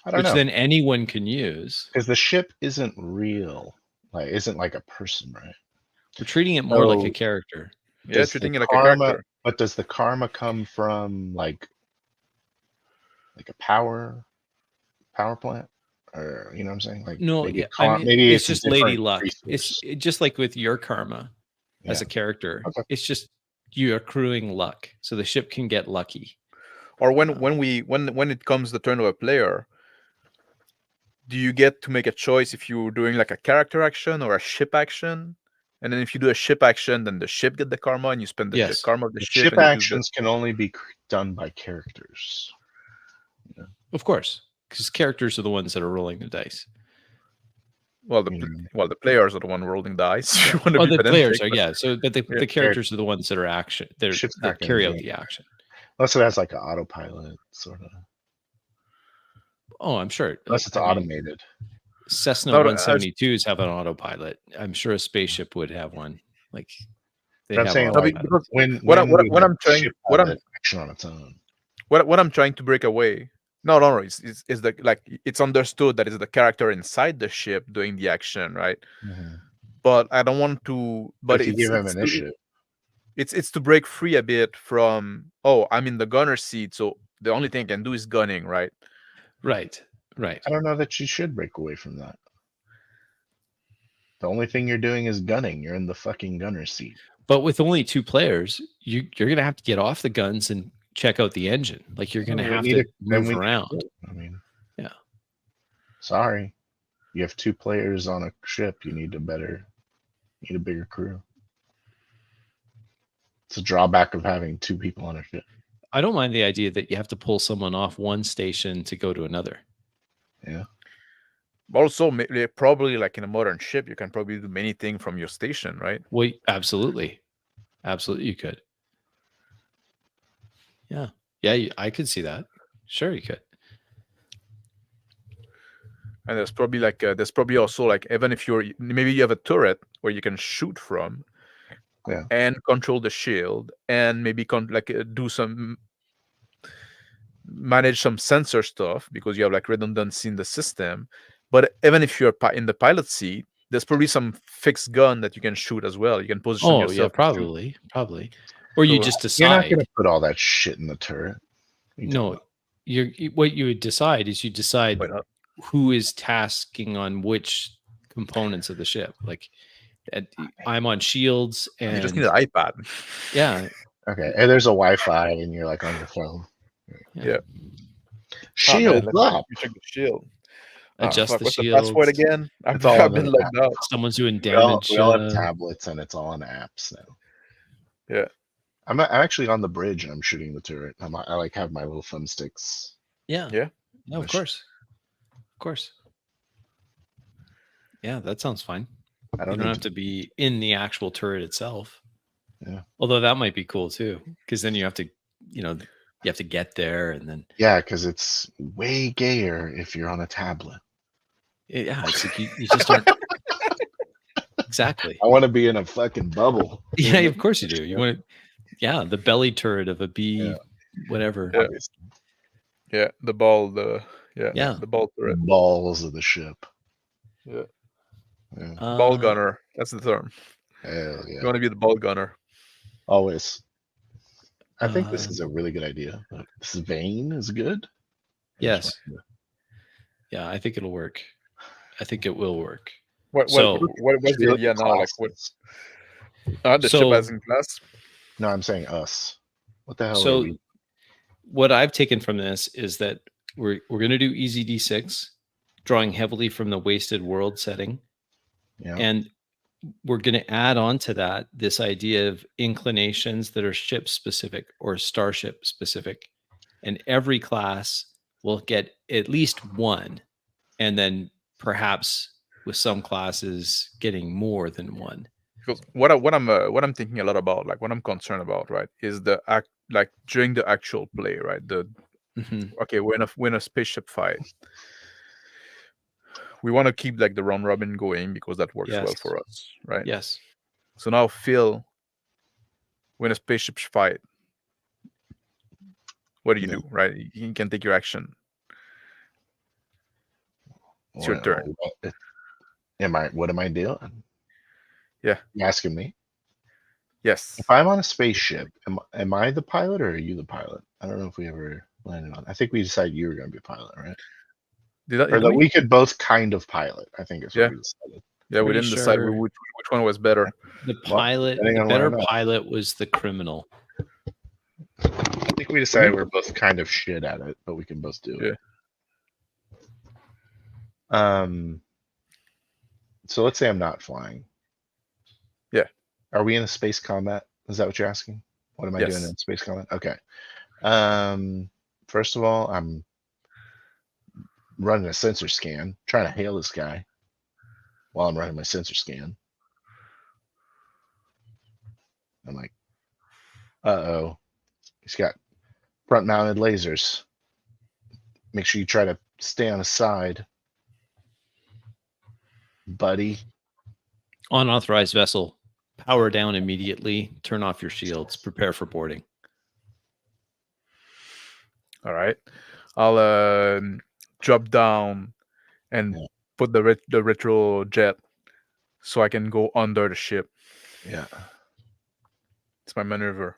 I don't which know. then anyone can use. Because the ship isn't real. Like isn't like a person, right? We're treating it more like So- a character. Yeah, Does treating the it like karma- a character. But does the karma come from like a power plant? Or you know what I'm saying? Like No, maybe yeah. I mean, maybe it's just a lady different luck. resource. It's just like with your karma as a character. Okay. It's just you accruing luck. So the ship can get lucky. Or when it comes the turn of a player, do you get to make a choice if you're doing like a character action or a ship action? And then if you do a ship action, then the ship get the karma, and you spend the Yes. karma of the The ship. ship and you use actions can only be done by characters. Of course, because characters are the ones that are rolling the dice. the players are the one rolling dice. If you want to Oh, be the players are, pedantic, So, but the characters are the ones that are action. Ship's They not gonna carry out gain. the action. Unless it has like an autopilot sort of. Oh, I'm sure. Unless it's I mean, automated. Cessna No, 172s have an autopilot. I'm sure a spaceship would have one. Like they But I'm have saying, autopilot. like, because when what I'm the trying- ship what has I'm- an action on its own. what I'm trying to break away. No, is the like it's understood that it's the character inside the ship doing the action, right? But I don't want to. But if you give him initiative, it's to break free a bit from, oh, I'm in the gunner seat, so the only thing I can do is gunning, right? Right. I don't know that you should break away from that. The only thing you're doing is gunning. You're in the fucking gunner seat. But with only 2 players, you're gonna have to get off the guns and check out the engine. Like you're gonna have to move around. I mean, yeah. Sorry, you have 2 players on a ship. You need a bigger crew. It's a drawback of having 2 people on a ship. I don't mind the idea that you have to pull someone off one station to go to another. Yeah. Also, probably like in a modern ship, you can probably do many things from your station, right? Well, absolutely, you could. Yeah, I could see that. Sure, you could. And there's probably also like, even if maybe you have a turret where you can shoot from, and control the shield, and maybe do some manage some sensor stuff because you have like redundancy in the system. But even if you're in the pilot seat, there's probably some fixed gun that you can shoot as well. You can position yourself. Oh yeah, probably. Or you just decide. You're not going to put all that shit in the turret. No, what you would decide is you decide who is tasking on which components of the ship. Like, I'm on shields, and you just need an iPad. Yeah. Okay, and there's a Wi-Fi, and you're like on your phone. Yeah. Shield up. You check the shield. Adjust the what's shield. the password again? It's all I've been logged out. Someone's doing damage. We all have tablets, and it's all on apps now. Yeah. I'm actually on the bridge, and I'm shooting the turret. I like have my little thumbsticks. Yeah. Yeah. No, of course. Of course. Yeah, that sounds fine. You don't have to be in the actual turret itself. Yeah. Although that might be cool too, because then you have to, you have to get there, and then. Yeah, because it's way gayer if you're on a tablet. Yeah, it's like you just aren't. Exactly. I want to be in a fucking bubble. Yeah, of course you do. You want to. Yeah, the belly turret of a B, whatever. Yeah, the ball, the ball turret. Balls of the ship. Yeah. Yeah. Ball gunner. That's the term. Hell You yeah. want to be the ball gunner. Always. I think this Um, is a really good idea. This vein is good. Yes. Yeah, I think it'll work. I think it will work. What's So- the idea now? Like what? The ship as in class. No, I'm saying us. What the hell are So we? what I've taken from this is that we're going to do EZd6, drawing heavily from the wasted world setting, Yeah. and we're going to add on to that this idea of inclinations that are ship specific or starship specific, and every class will get at least one, and then perhaps with some classes getting more than one. Because what I'm thinking a lot about, like what I'm concerned about, right, is the act, like during the actual play, right? Okay, we're in a spaceship fight. We want to keep like the round robin going because that works well Yes. for us, right? Yes. So now Phil, we're in a spaceship fight. What do you do, right? You can take your action. It's your turn. What am I doing? Yeah. You asking me? Yes. If I'm on a spaceship, am I the pilot or are you the pilot? I don't know if we ever landed on. I think we decided you were going to be a pilot, right? Or that we could both kind of pilot. I think is what we decided. Yeah, we Pretty didn't decide sure which one was better. The Well, pilot, depending the on where better I'm at. pilot was the criminal. I think we decided we're both kind of shit at it, but we can both do it. So let's say I'm not flying. Yeah. Are we in a space combat? Is that what you're asking? What am I doing Yes. in space combat? Okay. First of all, I'm running a sensor scan, trying to hail this guy while I'm running my sensor scan. I'm like, uh-oh, he's got front mounted lasers. Make sure you try to stay on his side, buddy. Unauthorized vessel, power down immediately, turn off your shields, prepare for boarding. All right. I'll drop down and put the retro jet so I can go under the ship. Yeah. It's my maneuver.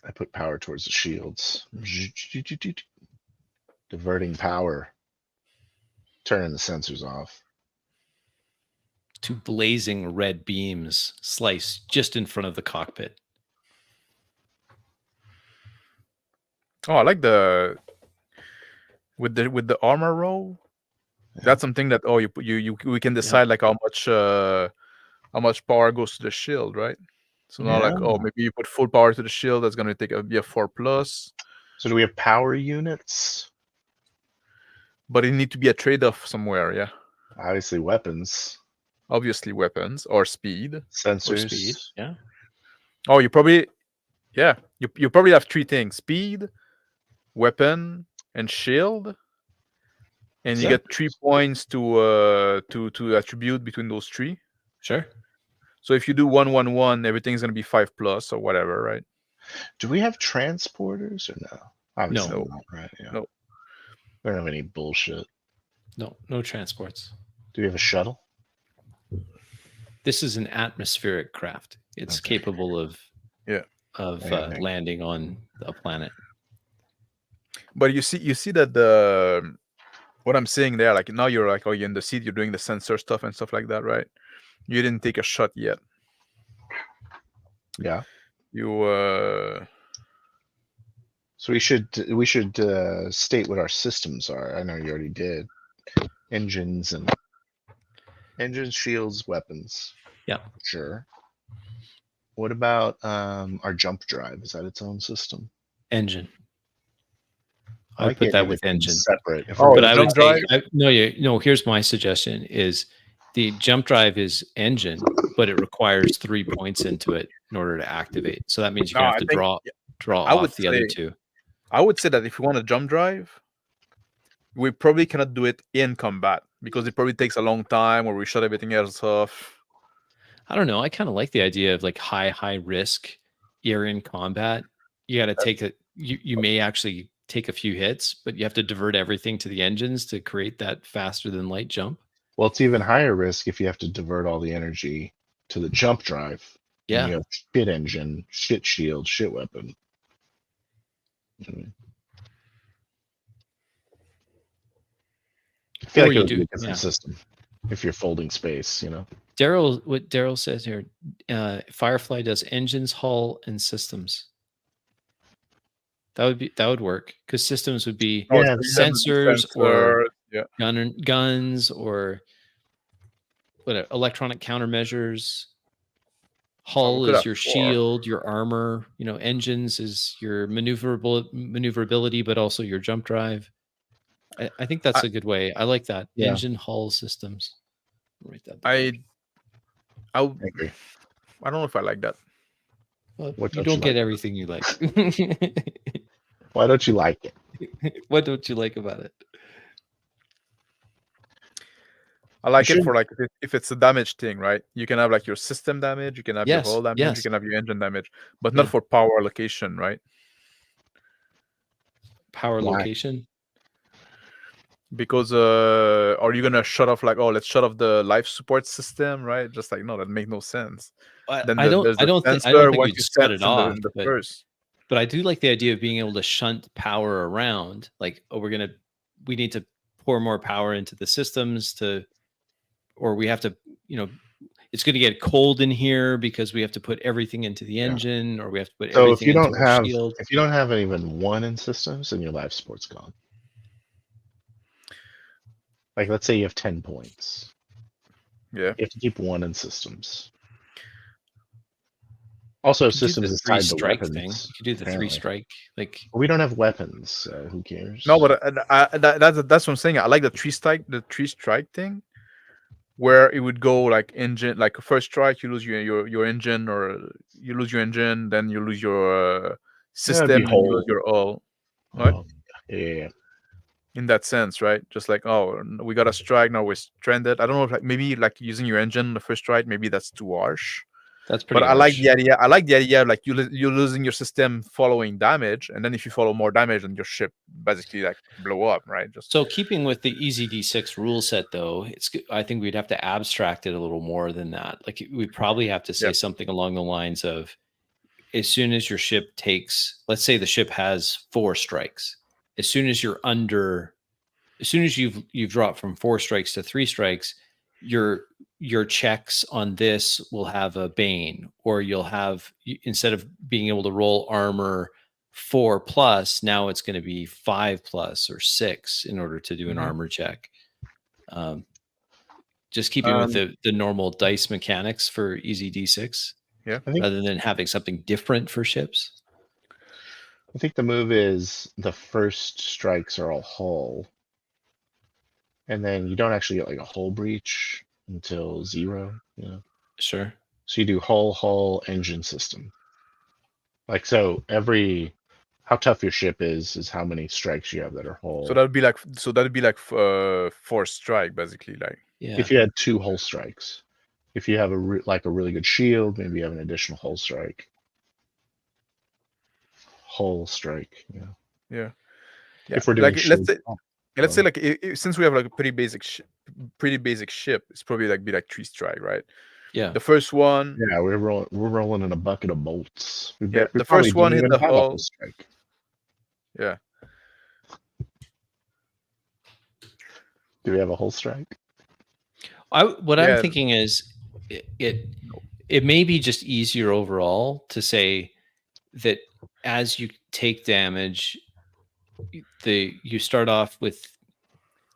I put power towards the shields. Diverting power. Turning the sensors off. Two blazing red beams slice just in front of the cockpit. Oh, I like the with the armor roll. Yeah. That's something that we can decide like how much power goes to the shield, right? So now like maybe you put full power to the shield, that's gonna be a 4+. So do we have power units? But it need to be a trade-off somewhere, yeah. Obviously weapons. Obviously weapons or speed. Sensors. Or speed. Yeah. Oh, you probably you probably have 3 things: speed, weapon, and shield. And you get 3 points to attribute between those 3. Sure. So if you do 1-1-1, everything's gonna be 5+ or whatever, right? Do we have transporters or no? Obviously No. not, right? Yeah. No. We don't have any bullshit. No transports. Do we have a shuttle? This is an atmospheric craft. It's capable of landing on a planet. But you see that what I'm saying there, like now you're like, you're in the seat, you're doing the sensor stuff and stuff like that, right? You didn't take a shot yet. Yeah. You So we should state what our systems are. I know you already did. Engines, shields, weapons. Yeah. Sure. What about our jump drive? Is that its own system? Engine. I I like put the that idea with of being engine. separate. But I would jump say, here's my suggestion: is the jump drive is engine, but it requires 3 points into it in order to activate. So that means you're gonna have to draw off the other 2. I would say that if you want a jump drive, we probably cannot do it in combat because it probably takes a long time or we shut everything else off. I don't know. I kind of like the idea of like high risk. You're in combat. You got to take it. You may actually take a few hits, but you have to divert everything to the engines to create that faster than light jump. Well, it's even higher risk if you have to divert all the energy to the jump drive. And Yeah. you have shit engine, shit shield, shit weapon. I feel Or like it you would be do- a different yeah. system if you're folding space, what Daryl says here, Firefly does engines, hull, and systems. That would work, because systems would be Oh, Yeah, systems, sensors or yeah. guns or electronic countermeasures. Hull could is have your 4. shield, your armor. Engines is your maneuverability, but also your jump drive. I think that's a good way. I like that. Yeah. Engine, hull, systems. Write that down. I agree. I don't know if I like that. Well, What you don't you don't get like? everything you like. Why don't you like it? What don't you like about it? I like You it for like if it's a damage thing, right? You can have like your system damage, you can have your Yes, hull damage, yes. you can have your engine damage, but Yeah. not for power allocation, right? Power Why? location. Because are you gonna shut off like, oh, let's shut off the life support system, right? Just like, no, that makes no sense. Then I don't there's the think sensor once we'd you shut set it in off, the but first. But I do like the idea of being able to shunt power around. Like, oh, we need to pour more power into the systems or we have to, it's going to get cold in here because we have to put everything into the engine, or we have to put So everything into our shield. if you don't have even one in systems, then your life support's gone. Like, let's say you have 10 points. Yeah. You have to keep one in systems. Also, You could do systems the is tied to 3-strike weapons. thing. You could do the apparently. 3-strike. Like, We don't have weapons, so who cares? No, but that's what I'm saying. I like the 3-strike thing, where it would go like engine, like first strike, you lose your engine, or you lose your engine, then you lose your system, be and you whole. lose your all. What? Yeah. In that sense, right? Just like, oh, we got a strike, now we're stranded. I don't know if like maybe like using your engine on the first strike, maybe that's too harsh. that's pretty But harsh. I like the idea. I like the idea of like you're losing your system following damage, and then if you follow more damage, then your ship basically like blow up, right? So keeping with the EZd6 rule set, though, I think we'd have to abstract it a little more than that. Like, we probably have to say something along the lines of, as soon as your ship takes, let's say the ship has 4 strikes, as soon as you've dropped from 4 strikes to 3 strikes, your checks on this will have a bane, or you'll have, instead of being able to roll armor 4+, now it's going to be 5+ or 6 in order to do an armor check. Just keeping with the normal dice mechanics for EZd6, rather than having something different for ships. I think the move is the first strikes are all hull, and then you don't actually get like a hull breach until 0. Sure. So you do hull, engine system. Like, so how tough your ship is how many strikes you have that are hull. So that'd be like 4 strike, basically, like. Yeah. If you had 2 hull strikes, if you have a really good shield, maybe you have an additional hull strike. Hull strike, Yeah. If we're doing like, let's say like since we have like a pretty basic ship, it's probably like be like 3-strike, right? Yeah. The first one. Yeah, we're rolling in a bucket of bolts. The first one hit the hull. Strike. Yeah. Do we have a hull strike? What I'm thinking is it may be just easier overall to say that as you take damage, you start off with,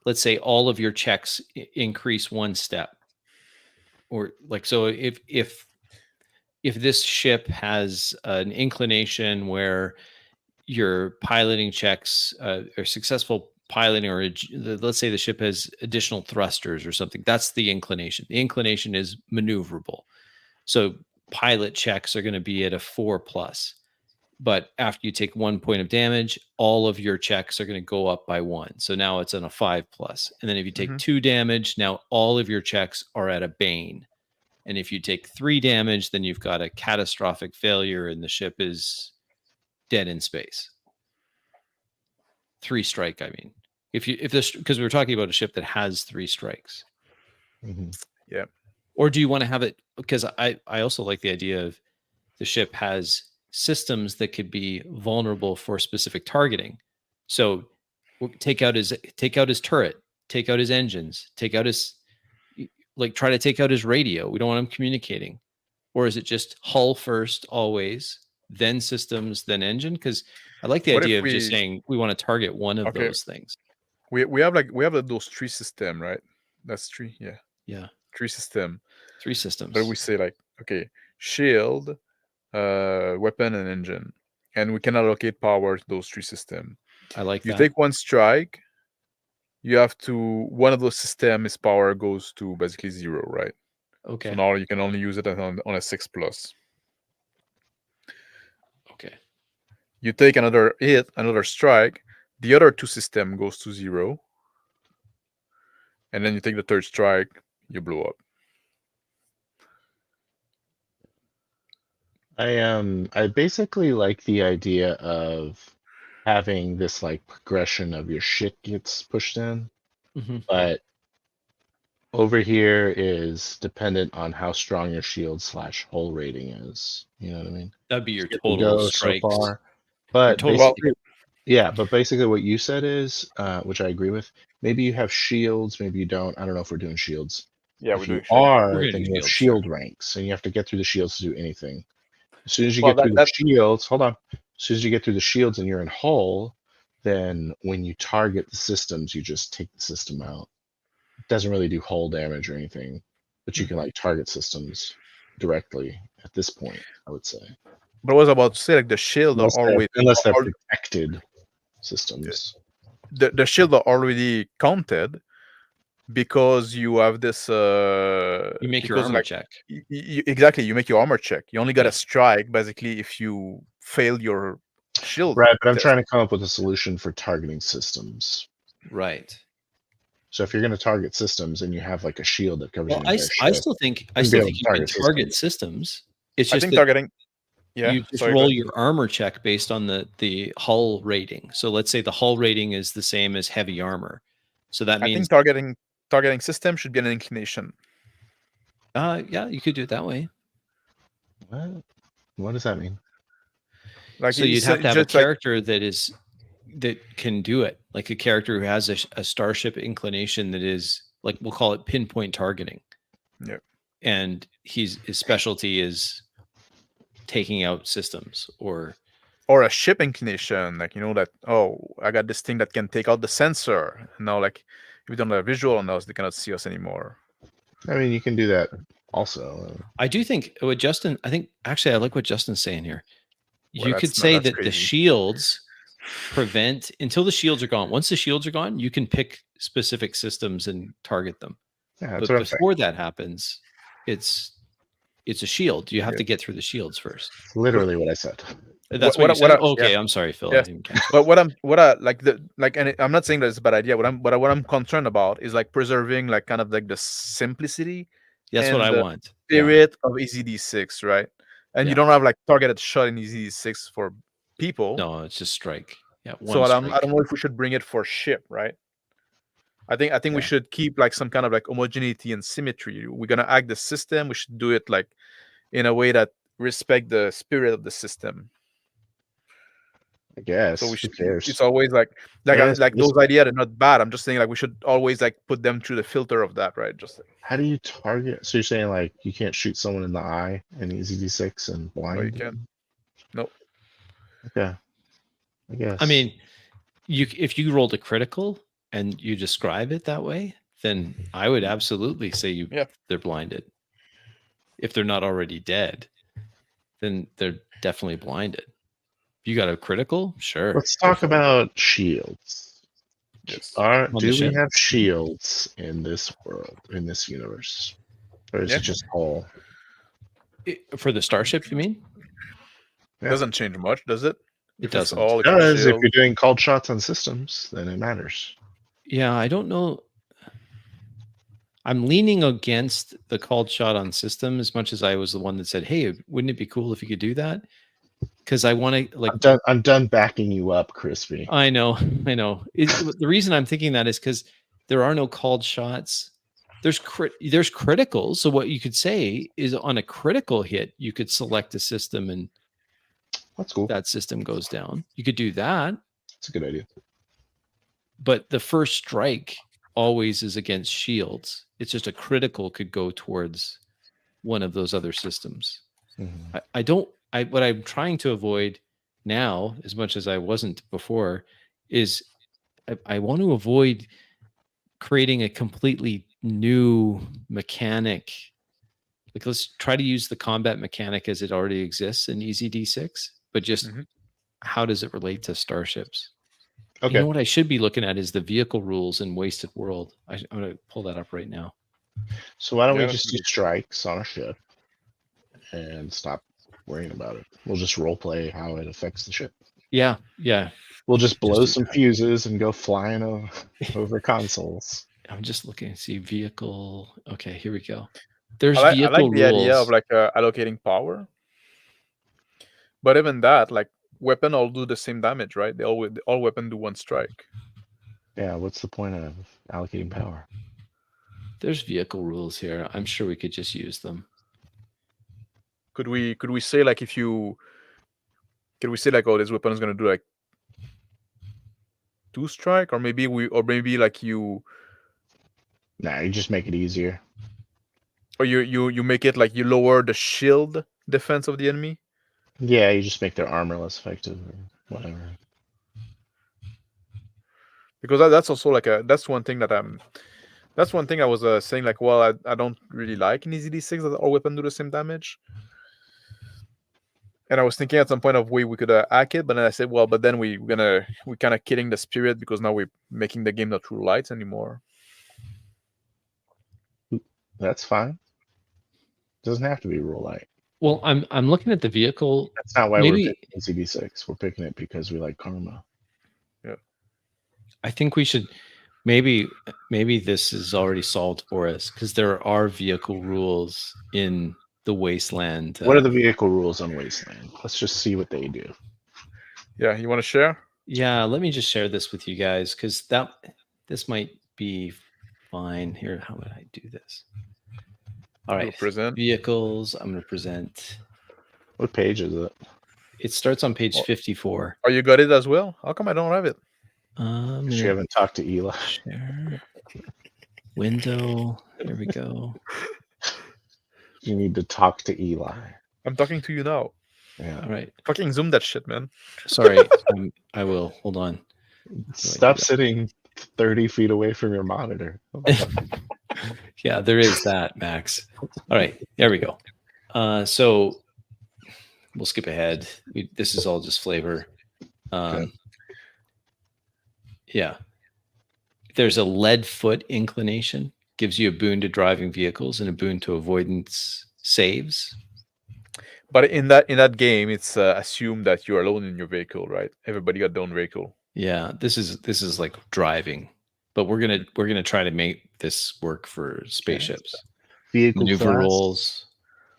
let's say, all of your checks increase 1 step, or like, so if this ship has an inclination where your piloting checks are successful piloting, or let's say the ship has additional thrusters or something, that's the inclination. The inclination is maneuverable. So pilot checks are going to be at a 4+. But after you take 1 point of damage, all of your checks are going to go up by 1. So now it's on a 5+. And then if you take 2 damage, now all of your checks are at a bane. And if you take 3 damage, then you've got a catastrophic failure and the ship is dead in space. 3 strike. I mean, if this, because we were talking about a ship that has 3 strikes, Mhm. or do you want to have it? Because I also like the idea of the ship has systems that could be vulnerable for specific targeting. So take out his turret, take out his engines, take out his, like, try to take out his radio. We don't want him communicating. Or is it just hull first always, then systems, then engine? Because I like the What idea if of just we saying we want to target one of okay? those things. We have those 3 system, right? That's 3, yeah, Yeah, 3 system. 3 But systems. we say like, okay, shield, weapon, and engine, and we can allocate power to those 3 system. I like You that. take 1 strike, you have to, one of those systems power goes to basically 0, right? Okay. So now you can only use it on a 6+. Okay. You take another hit, another strike, the other 2 system goes to 0, and then you take the 3rd strike, you blow up. I basically like the idea of having this like progression of your shit gets pushed in, Mm-hmm. but over here is dependent on how strong your shield / hull rating is. You know what I mean? That'd be your Get to total go strikes. so far. Your But total. basically, yeah, but basically what you said is, which I agree with, maybe you have shields, maybe you don't. I don't know if we're doing shields. Yeah, If we're you doing shield. We're are, gonna then do you have shields, shield sure. ranks, and you have to get through the shields to do anything. As soon as you Well, get through the that shields, hold on. As soon as you get through the shields and you're in hull, then when you target the systems, you just take the system out. It doesn't really do hull damage or anything, but you can like target systems directly at this point, I would say. but I was about to say, like, the shield are Unless they're, always unless they're protected systems. the shield are already counted because you have this. You make your because, armor like, check. exactly, you make your armor check. You only got Yeah. a strike basically if you fail your shield. Right, but I'm test. trying to come up with a solution for targeting systems. Right. So if you're going to target systems and you have like a shield that covers Well, the entire I ship, still think you'd be able to you can target target systems. It's I just think that targeting. Yeah, you just sorry, go roll ahead. your armor check based on the hull rating. So let's say the hull rating is the same as heavy armor. So that I means think targeting system should be an inclination. yeah, you could do it that way. What does that mean? Like, so you'd have to have a character that can do it, like a character who has a starship inclination that is, like, we'll call it pinpoint targeting. Yeah. And his specialty is taking out systems or a ship inclination, like, that, oh, I got this thing that can take out the sensor. Now, like, if we don't have a visual on us, they cannot see us anymore. I mean, you can do that also. I do think what Justin, I think actually I like what Justin's saying here. Well, You could say that the shields prevent until the shields are gone. Once the shields are gone, you can pick specific systems and target them. Yeah, but before that happens, it's a shield. You have to get through the shields first. Literally what I said. That's what you said. Okay, I'm sorry, Phil. Yeah. But and I'm not saying that it's a bad idea. What I'm concerned about is like preserving like kind of like the simplicity. That's what I want. Spirit of EZd6, right? And you don't have like targeted shot in EZd6 for people. No, it's just strike. Yeah. So I don't know if we should bring it for ship, right? I think we should keep like some kind of like homogeneity and symmetry. We're gonna hack the system. We should do it like in a way that respect the spirit of the system. I guess. So we should. Who cares? It's always like those ideas are not bad. I'm just saying like we should always like put them through the filter of that, right? Just like, how do you target? So you're saying like you can't shoot someone in the eye in EZd6 and blind? No, you can. Nope. Okay. I guess. I mean, if you rolled a critical and you describe it that way, then I would absolutely say they're blinded. If they're not already dead, then they're definitely blinded. If you got a critical, sure. Let's talk about shields. Yes. Do we have shields in this world, in this universe? Or is it just hull? For the starship, you mean? It doesn't change much, does it? It doesn't. It does. If you're doing cold shots on systems, then it matters. Yeah, I don't know. I'm leaning against the called shot on system as much as I was the one that said, hey, wouldn't it be cool if you could do that? because I want to like. I'm done backing you up, Crispy. I know. The reason I'm thinking that is because there are no called shots. There's criticals. So what you could say is on a critical hit, you could select a system and That's cool. that system goes down. You could do that. That's a good idea. But the first strike always is against shields. It's just a critical could go towards one of those other systems. Mm-hmm. What I'm trying to avoid now, as much as I wasn't before, is I want to avoid creating a completely new mechanic. Like, let's try to use the combat mechanic as it already exists in EZd6, but just how does it relate to starships? Okay. You know what I should be looking at is the vehicle rules in Wasted World. I'm going to pull that up right now. So why don't we just do strikes on a ship and stop worrying about it? We'll just role play how it affects the ship. Yeah. We'll just blow some fuses and go flying over consoles. I'm just looking to see vehicle. Okay, here we go. There's I vehicle like the rules. idea of like allocating power, but even that, like weapon all do the same damage, right? All weapon do one strike. Yeah, what's the point of allocating power? There's vehicle rules here. I'm sure we could just use them. Could we say like could we say like, oh, this weapon is gonna do like 2 strike, or maybe like you. Nah, you just make it easier. Or you make it like you lower the shield defense of the enemy. Yeah, you just make their armor less effective or whatever. Because that's also like that's one thing I was saying, like, well, I don't really like in EZd6 that all weapons do the same damage. And I was thinking at some point of way we could hack it, but then I said, well, but then we're kind of killing the spirit, because now we're making the game not true lights anymore. That's fine. Doesn't have to be rule light. Well, I'm looking at the vehicle. That's not why we're picking EZd6. We're picking it because we like karma. Yeah. I think we should maybe this is already solved for us, because there are vehicle rules in the Wasteland. What are the vehicle rules on Wasteland? Let's just see what they do. Yeah, you want to share? Yeah, let me just share this with you guys, because this might be fine. Here, how would I do this? All right, present vehicles. I'm going to present. What page is it? It starts on page 54. Oh, you got it as well? How come I don't have it? You haven't talked to Eli. Share. Window. Here we go. You need to talk to Eli. I'm talking to you now. Yeah. All right. Fucking zoom that shit, man. Sorry. I will. Hold on. Stop sitting 30 feet away from your monitor. Yeah, there is that, Max. All right. There we go. So we'll skip ahead. This is all just flavor. Okay. Yeah. There's a lead foot inclination. Gives you a boon to driving vehicles and a boon to avoidance saves. But in that game, it's assumed that you're alone in your vehicle, right? Everybody got their own vehicle. Yeah, this is like driving, but we're gonna try to make this work for spaceships. Vehicle maneuver class rolls.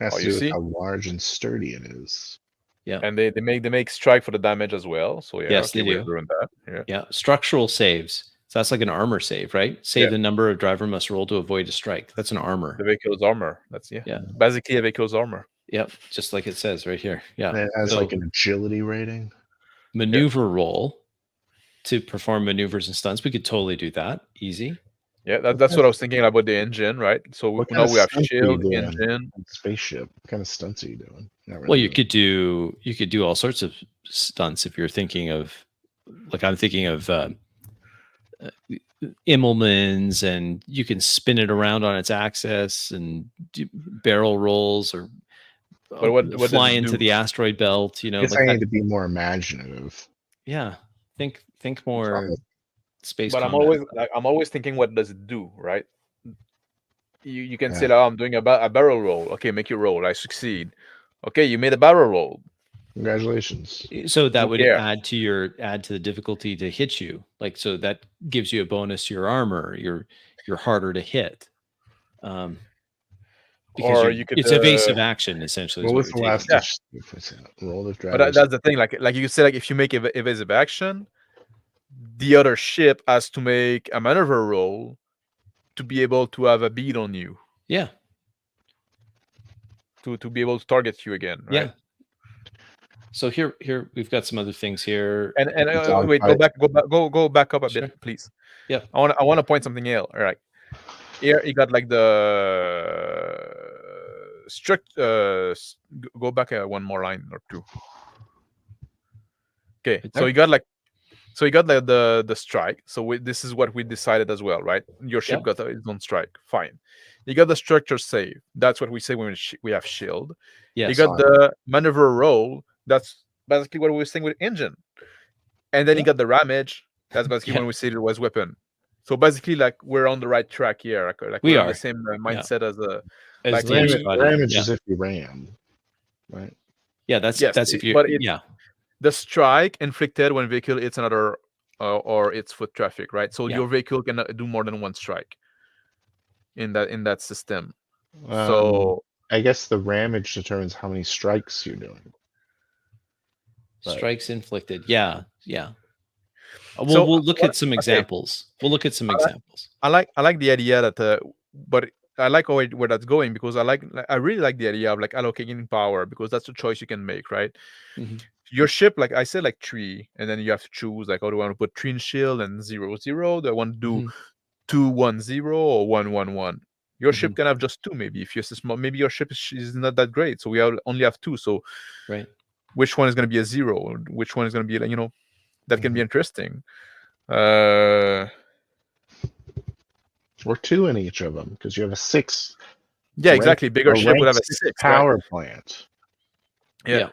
has Oh, to you do with see? how large and sturdy it is. Yeah, And they make strike for the damage as well. So yeah, Yes, okay, they do. we're doing that. Yeah. yeah. Structural saves. So that's like an armor save, right? Save Yeah. the number of driver must roll to avoid a strike. That's an armor. The vehicle's armor. That's Yeah. basically a vehicle's armor. Yep, just like it says right here. Yeah. And it has So like an agility rating. maneuver roll to perform maneuvers and stunts. We could totally do that. Easy. Yeah, that's what I was thinking about the engine, right? So What now kind of we have stunts are you shield, doing? engine. Spaceship. What kind of stunts are you doing? Not really Well, you doing- could do all sorts of stunts if you're thinking of, like I'm thinking of Immelmans, and you can spin it around on its axis and do barrel rolls or But what does fly it into do? the asteroid belt. You I know, guess like I that. need to be more imaginative. Yeah, think more space. But combat. I'm always thinking, what does it do, right? You can Yeah. say, oh, I'm doing a barrel roll. Okay, make your roll. I succeed. Okay, you made a barrel roll. Congratulations. So that would Yeah. add to the difficulty to hit you. Like, so that gives you a bonus to your armor. You're harder to hit. because Or you could. it's evasive action essentially. Is What what was you're the last taking. roll of But drivers? that's the thing. Like you said, like if you make evasive action, the other ship has to make a maneuver roll to be able to have a bead on you. Yeah. To be able to target you again, right? Yeah. So here we've got some other things here. And wait, fight. go back up a Sure. bit, please. Yeah. I want to point something out. All right. Here you got like the strict. Go back one more line or two. Okay, Right so there. you got like. So you got the strike. So this is what we decided as well, right? Your ship got its own strike. Fine. You got the structure save. That's what we say when we have shield. Yes. You got the maneuver roll. That's basically what we were saying with engine. And then you got the ramage. That's basically when we said it was weapon. So basically, like we're on the right track here. Like We we're are on the same mindset as a. As like Dave's got it. Ramage Yeah. is if you ram, right? Yeah, that's if you. but Yeah. The strike inflicted when vehicle hits another or its foot traffic, right? So your vehicle can do more than one strike in that system. So I guess the ramage determines how many strikes you're doing. Strikes inflicted. Yeah. Yeah. So We'll look at some examples. We'll look at some examples. I like the idea that, but I like where that's going because I really like the idea of like allocating power because that's a choice you can make, right? Mm-hmm. Your ship, like I said, like 3, and then you have to choose like, oh, do I want to put 3 in shield and 0-0? Do I want to do 2-1-0 or 1-1-1? Your ship can have just 2, maybe. If you're small, maybe your ship is not that great, so we only have 2. So, right, which one is going to be a 0? Which one is going to be like that can be interesting. Or 2 in each of them because you have a 6. Yeah, exactly. Bigger ship would have a 6 power plant. Yeah.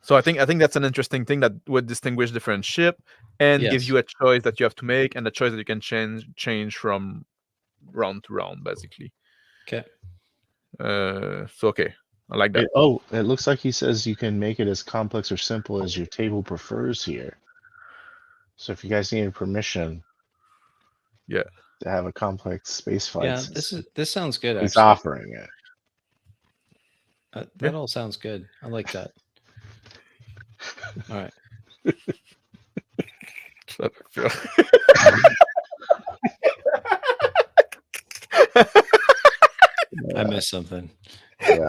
So I think that's an interesting thing that would distinguish different ship and give you a choice that you have to make and a choice that you can change from round to round, basically. Okay. So okay, I like that. It looks like he says you can make it as complex or simple as your table prefers here. So if you guys need permission, to have a complex space fight, this sounds good. He's actually offering it. That all sounds good. I like that. All right. I missed something. Yeah.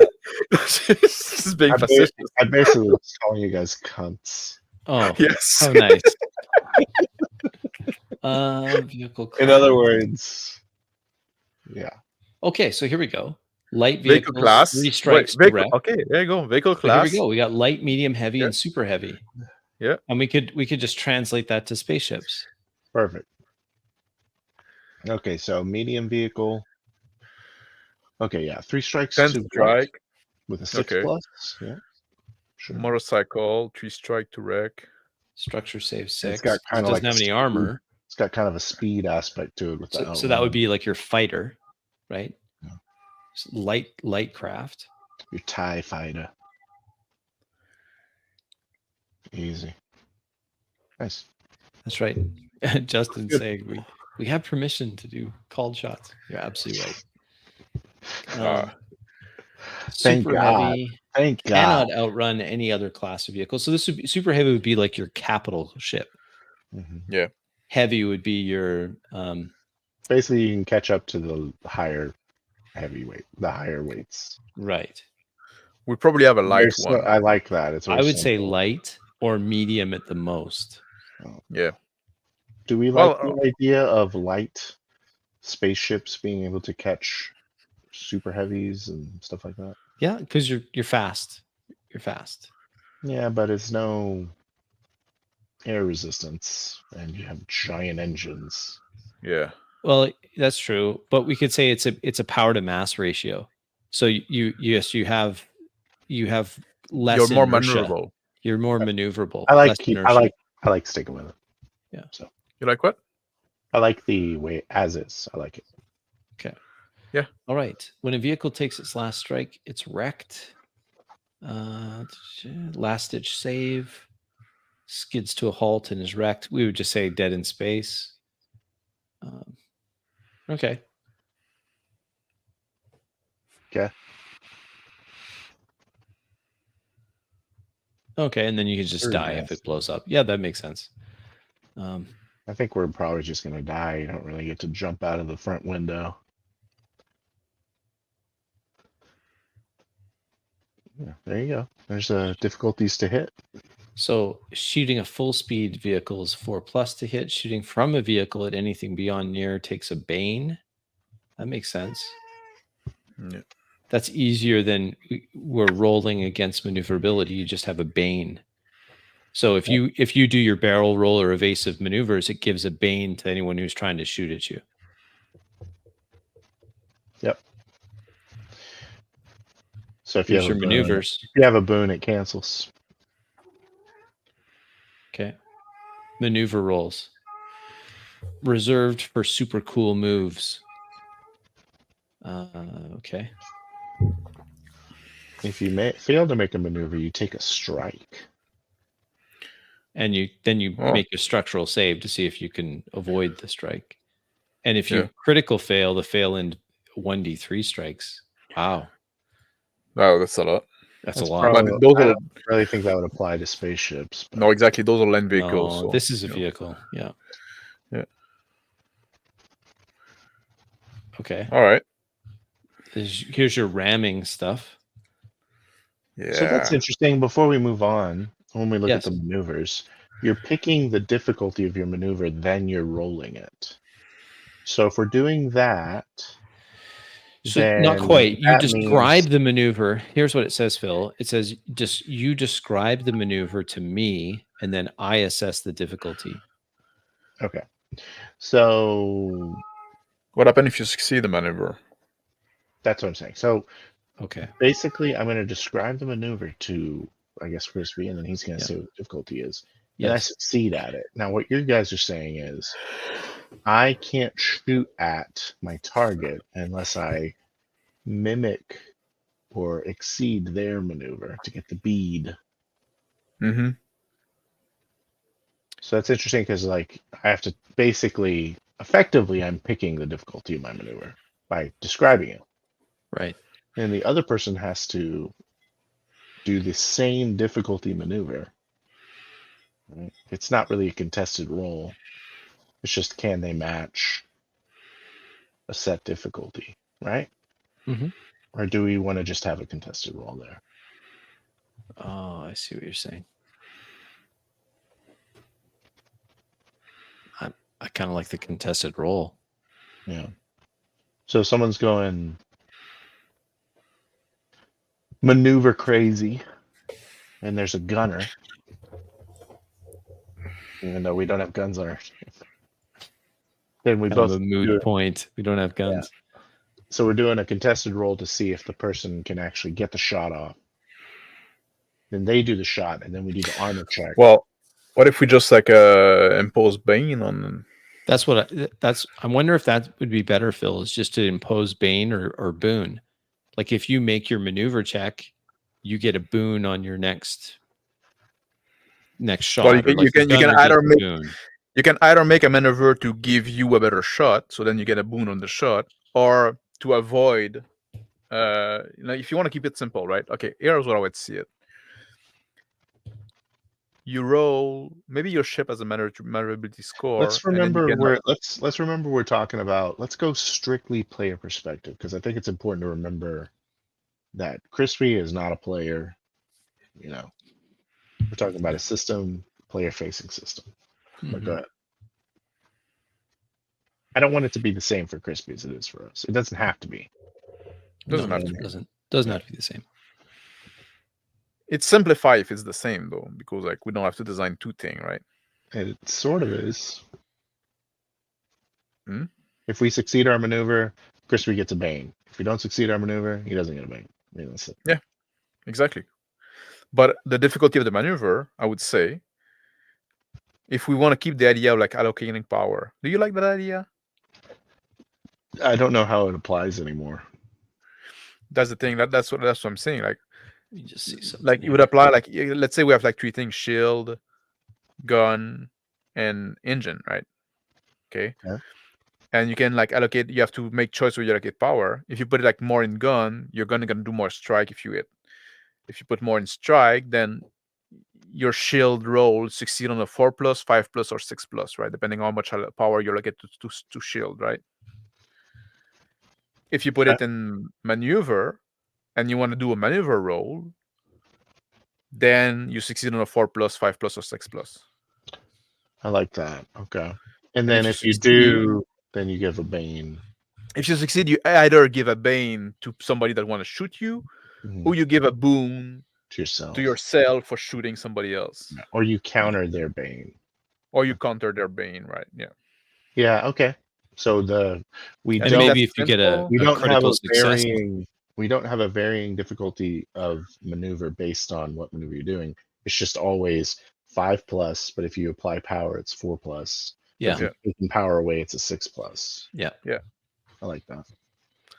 This is being facetious. I basically was calling you guys cunts. Oh, yes. Oh, nice. Vehicle class. In other words, yeah. Okay, so here we go. Light vehicles, class. 3 strikes direct. Okay, there you go. Vehicle class. So here we go. We got light, medium, heavy, and super heavy. Yeah. And we could just translate that to spaceships. Perfect. Okay, so medium vehicle. Okay, yeah, 3 strikes 10 to strike with a 6 plus. Yeah. Sure. Motorcycle, 3 strike to wreck. Structure save 6. It's got kind it of doesn't have any armor. It's got kind of a speed aspect to it with so that would be like your fighter, right? Yeah. Light craft. Your TIE fighter. Easy. Nice. That's right. Justin saying we have permission to do called shots. You're absolutely right. Thank super God. heavy. Thank God. Cannot outrun any other class of vehicle. So this would be super heavy would be like your capital ship. Mm-hmm. Yeah. Heavy would be your basically you can catch up to the higher heavyweight, the higher weights. Right. We probably have a light one. I like that. I would say light or medium at the most. Oh. Yeah. Do we like the idea of light spaceships being able to catch super heavies and stuff like that? Yeah, because you're fast. You're fast. Yeah, but it's no air resistance, and you have giant engines. Yeah. Well, that's true, but we could say it's a power to mass ratio. So you have less. You're more inertia. maneuverable. You're more maneuverable. I like sticking with it. Yeah. So you like what? I like the way as is. I like it. Okay. Yeah. All right. When a vehicle takes its last strike, it's wrecked. Last ditch save. Skids to a halt and is wrecked. We would just say dead in space. Okay. Okay. Okay, and then you can just Very die if nasty. it blows up. Yeah, that makes sense. I think we're probably just going to die. You don't really get to jump out of the front window. Yeah, there you go. There's difficulties to hit. So shooting a full speed vehicle is 4+ to hit. Shooting from a vehicle at anything beyond near takes a bane. That makes sense. Yeah. That's easier than we're rolling against maneuverability. You just have a bane. So if you do your barrel roll or evasive maneuvers, it gives a bane to anyone who's trying to shoot at you. Yep. So if you Here's have your a boon, maneuvers. if you have a boon, it cancels. Okay. Maneuver rolls. Reserved for super cool moves. Okay. If you fail to make a maneuver, you take a strike. And you make a structural save to see if you can avoid the strike. And if you critical fail, the fail in 1d3 strikes. Wow. Wow, that's a lot. That's a lot. Probably, Those I are, don't really think that would apply to spaceships. But no, exactly. Those are land vehicles. No, So, this is a vehicle. Yeah. Yeah. Okay. All right. Here's your ramming stuff. Yeah. So that's interesting. Before we move on, when we look Yes. at the maneuvers, you're picking the difficulty of your maneuver, then you're rolling it. So if we're doing that, So then not quite. You that describe means, the maneuver. Here's what it says, Phil. It says just you describe the maneuver to me, and then I assess the difficulty. okay. So What happens if you succeed the maneuver? that's what I'm saying. So Okay. basically, I'm going to describe the maneuver to, I guess, Crispy, and then he's going to say what the difficulty is. And I Yes. succeed at it. Now, what you guys are saying is, I can't shoot at my target unless I mimic or exceed their maneuver to get the bead. Mm-hmm. So that's interesting because, like, I have to basically, effectively, I'm picking the difficulty of my maneuver by describing it. Right. And the other person has to do the same difficulty maneuver. Right? It's not really a contested roll. It's just can they match a set difficulty, right? Mm-hmm. Or do we want to just have a contested roll there? Oh, I see what you're saying. I kind of like the contested roll. Yeah. So someone's going maneuver crazy, and there's a gunner, even though we don't have guns on our ship. Then we Kind both of a moot point. We don't have guns. So we're doing a contested roll to see if the person can actually get the shot off. Then they do the shot, and then we do the armor check. Well, what if we just like impose Bane on them? That's what I wonder if that would be better, Phil, is just to impose Bane or boon. Like if you make your maneuver check, you get a boon on your next shot. Well, you can either make a maneuver to give you a better shot, so then you get a boon on the shot, or to avoid. If you want to keep it simple, right? Okay, here's what I would see it. You roll. Maybe your ship has a maneuverability score. Let's remember let's remember we're talking about. Let's go strictly player perspective because I think it's important to remember that Crispy is not a player. You know, we're talking about a system, player-facing system. But go ahead. I don't want it to be the same for Crispy as it is for us. It doesn't have to be. Doesn't have to be the same. It's simplify if it's the same though, because like we don't have to design two things, right? It sort of is. Hmm? If we succeed our maneuver, Crispy gets a bane. If we don't succeed our maneuver, he doesn't get a bane. I mean, that's it. Yeah, exactly. But the difficulty of the maneuver, I would say, if we want to keep the idea of like allocating power, do you like that idea? I don't know how it applies anymore. That's the thing. That's what I'm saying. Like, you just see something. Like it would apply. Like, let's say we have like three things: shield, gun, and engine, right? Okay. Yeah. And you can like allocate. You have to make choice where you allocate power. If you put it like more in gun, you're gonna do more strike. If you put more in strike, then your shield roll succeed on a 4+, 5+, or 6+, right? Depending on how much power you allocate to shield, right? If you put it in maneuver and you want to do a maneuver roll, then you succeed on a 4+, 5+, or 6+. I like that. Okay. And And then if if you you succeed- do, then you give a bane. If you succeed, you either give a bane to somebody that want to shoot you, Mhm. or you give a boon To yourself. to yourself for shooting somebody else, Or you counter their bane. or you counter their bane, right? Yeah. Yeah, okay. So we I And think don't maybe that's if you get a, simple. we a don't have critical a success, varying difficulty of maneuver based on what maneuver you're doing. It's just always 5+, but if you apply power, it's 4+. But yeah, if you're taking power away, it's a 6+. yeah, I like that.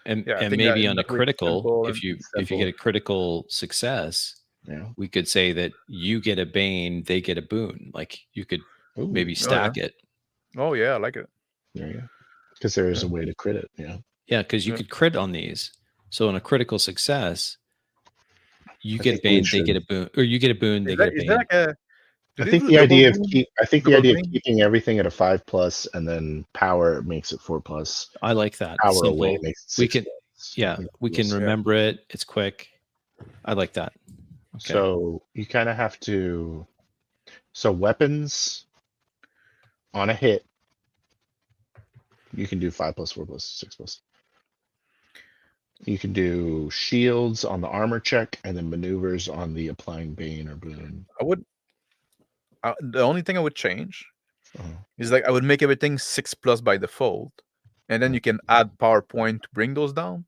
and Yeah, I and think maybe that on a makes it critical, simple if and you simple. get a critical success, Yeah. we could say that you get a bane, they get a boon. Like you could Ooh, maybe stack it. Oh yeah, I like it. there you go. Because there is Yeah. a way to crit it. Yeah. Yeah, because you Yeah. could crit on these. So on a critical success, you I get a think we bane, they get a boon, or you get a boon, they Is get that, a is bane. that like a? I think the idea of keeping everything at a 5+, and then power makes it 4+. I like that. Power Simple. away makes it 6+. We can, yeah, we can remember it. It's quick. I like that. Okay. So you kind of have to. So weapons on a hit, you can do 5+, 4+, 6+. You can do shields on the armor check, and then maneuvers on the applying bane or boon. I would. The only thing I would change Uh-huh. is like I would make everything 6+ by default, and then you can add power point to bring those down.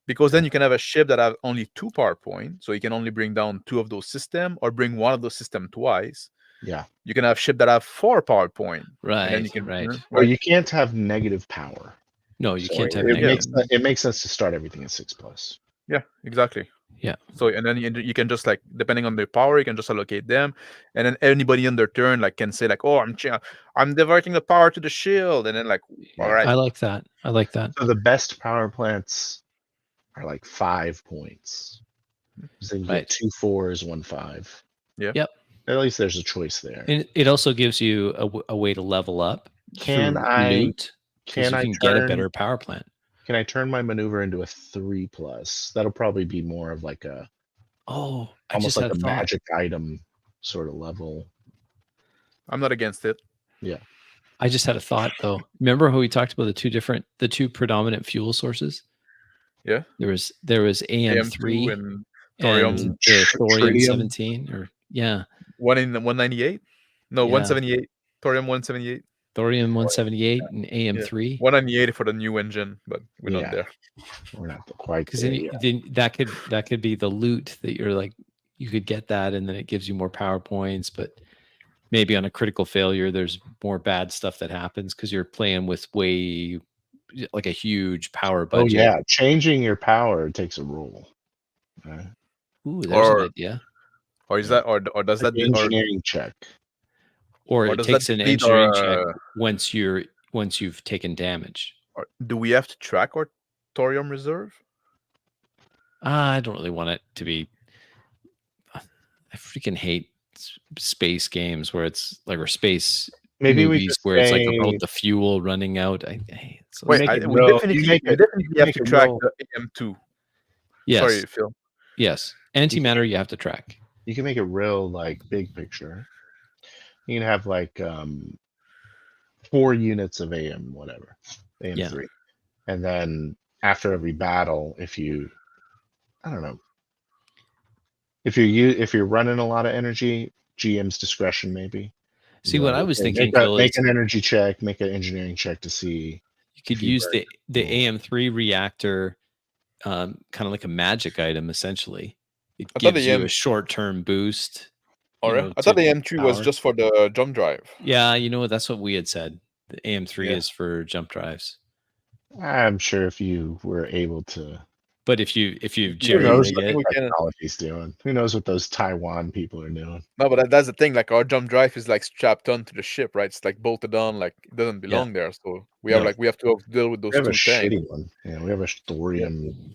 Because then you can have a ship that have only 2 power points, so you can only bring down 2 of those system, or bring one of those system twice. Yeah. You can have ship that have 4 power point, Right. and then you can right. Or you can't have negative power. No, you So can't have it negative. makes sense to start everything at 6+. Yeah, exactly. Yeah. So and then you can just like depending on their power, you can just allocate them, and then anybody on their turn like can say like, oh, I'm diverting the power to the shield, and then like, all right, I like that. I like that. So the best power plants are like 5 points. So you Right. get 2 4s, 1 5. Yeah. Yep. At least there's a choice there. And it also gives you a way to level up. Can through I loot? Because you can get a better power plant. Can I turn my maneuver into a 3+? That'll probably be more of like a Oh, I almost just like had a a thought. magic item sort of level. I'm not against it. I just had a thought though. Remember how we talked about the two predominant fuel sources? Yeah. There was AM3 and and thorium, the thorium tritium. 17, or yeah, 198. No, Yeah. 178. Thorium 178. thorium 178 and AM3. 198 for the new engine, but we're Yeah. not there. We're not quite Because there then, yet. then that could be the loot that you're like, you could get that and then it gives you more power points, but maybe on a critical failure there's more bad stuff that happens because you're playing with way like a huge power budget. Oh yeah, changing your power takes a roll. Right? Ooh, there's Or- an idea. Or is Yeah. that or does Like that the or engineering check. Or Or it does takes that an deplete engineering our, check once you've taken damage. or do we have to track our thorium reserve? I don't really want it to be. I freaking hate space games where it's like, or space Maybe we movies just where it's like say- about the fuel running out. I hate it. So Wait, make it we real- definitely, you make we it- definitely have make to it track real- the AM2. yes, Sorry, Phil. yes, antimatter you have to track. You can make it real like big picture. You can have like 4 units of AM, whatever. AM3. And then after every battle, if you I don't know. If you're running a lot of energy, GM's discretion maybe. See, what I was Okay, thinking, make Phil, is an energy check, make an engineering check to see. you could if you use burn the fuel. AM3 reactor, kind of like a magic item. Essentially, it I thought gives the you AM a short-term boost. Or you know, I thought to the AM2 was power. just for the jump drive. Yeah, you know what? That's what we had said. The AM3 Yeah. is for jump drives. I'm sure if you were able to. But if you Who jerry knows rig what it, the we can- technology's doing? Who knows what those Taiwan people are doing? No, but that's the thing. Like our jump drive is like strapped onto the ship, right? It's like bolted on, like it doesn't belong there. So we have No. we have to deal with those We have a two tanks. shitty one. Yeah, we have a thorium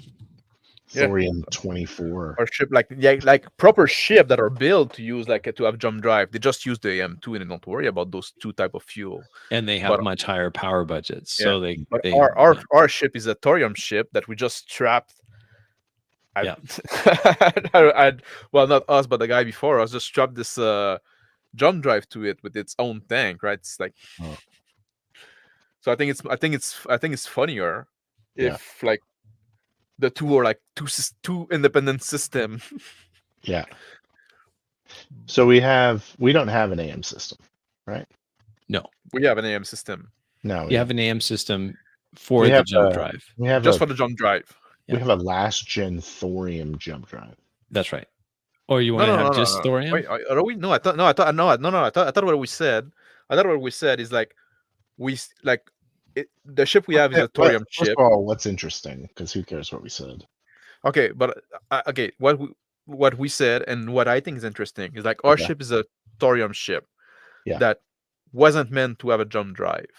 Yeah. Thorium 24. Or ship like proper ship that are built to use to have jump drive. They just use the AM2 and they don't worry about those two type of fuel. And they have But much higher power budgets. yeah, So they but they our ship is a thorium ship that we just strapped. Yeah. Well, not us, but the guy before us just strapped this jump drive to it with its own tank, right? It's like, Oh. so I think it's funnier Yeah. if like the two are like two independent system. Yeah. So we don't have an AM system, right? no. We have an AM system No. You have an AM system for We the have jump a- drive. We have just for the jump drive. we have a last gen thorium jump drive. That's right. Or you No, want to no, have no, just no, no. thorium? Wait, are we? No, I thought what we said. I thought what we said is like the ship we have is a thorium First ship. of all, what's interesting? Because who cares what we said? Okay, but okay, what we said and what I think is interesting is like our Okay. ship is a thorium ship Yeah. that wasn't meant to have a jump drive.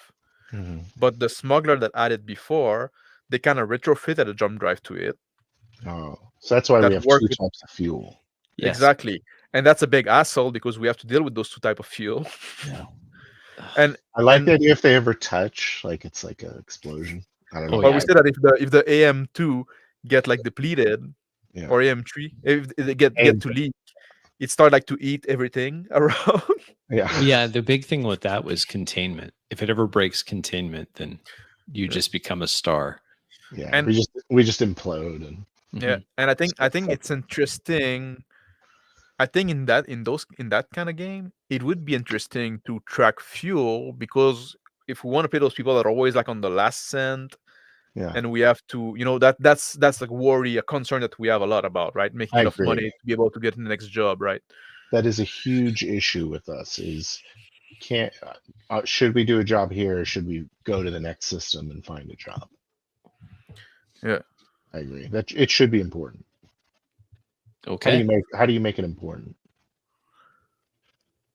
Mhm. But the smuggler that added before, they kind of retrofitted a jump drive to it. Oh, so that's why That we have work two with- types of fuel. Yes. Exactly. And that's a big asshole because we have to deal with those two type of fuel. Yeah. And I like and- the idea if they ever touch, like it's like an explosion. I don't know. Oh, but yeah. we said that if the AM2 get like depleted, Yeah. or AM3, if they get to leak, it start like to eat everything around. Yeah. Yeah, the big thing with that was containment. If it ever breaks containment, then you Yeah. just become a star. Yeah. And- we just implode and Yeah, Mhm. and I think Stuff like it's interesting. I think in that kind of game, it would be interesting to track fuel because if we want to pay those people that are always like on the last cent, yeah. and we have to, that's like a concern that we have a lot about, right? Making I enough agree. money to be able to get the next job, right? That is a huge issue with us. Is can't should we do a job here or should we go to the next system and find a job? Yeah. I agree. That it should be important. Okay. How do you make it important?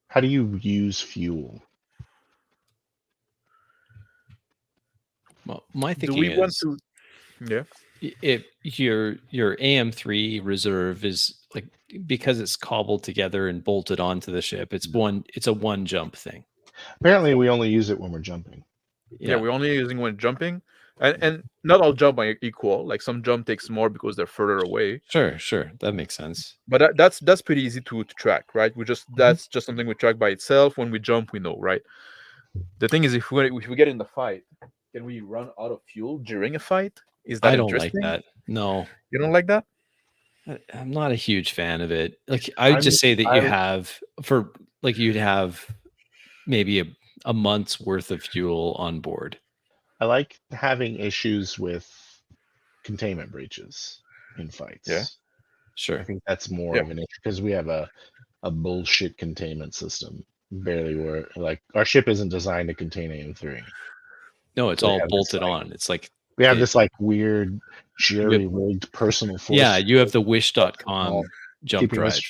How do you use fuel? Well, my Do thinking we want is to? Yeah. if your AM3 reserve is like, because it's cobbled together and bolted onto the ship, it's a one jump thing. Apparently, we only use it when we're jumping. Yeah, we're only using when jumping, and not all jump are equal. Like some jump takes more because they're further away. Sure, that makes sense. But that's pretty easy to track, right? That's just something we track by itself. When we jump, we know, right? The thing is, if we get in the fight, can we run out of fuel during a fight? Is that I don't like interesting? that. No, You don't like that? I'm not a huge fan of it. Like I would just say that you'd have maybe a month's worth of fuel on board. I like having issues with containment breaches in fights. Yeah. I Sure. think that's more Yeah. of an issue because we have a bullshit containment system. Barely work. Like our ship isn't designed to contain AM3. No, it's We all have this, bolted like- on. It's like, We have It- this like weird jerry-rigged personal force. yeah, you have the wish.com Oh, jump keeping drive. us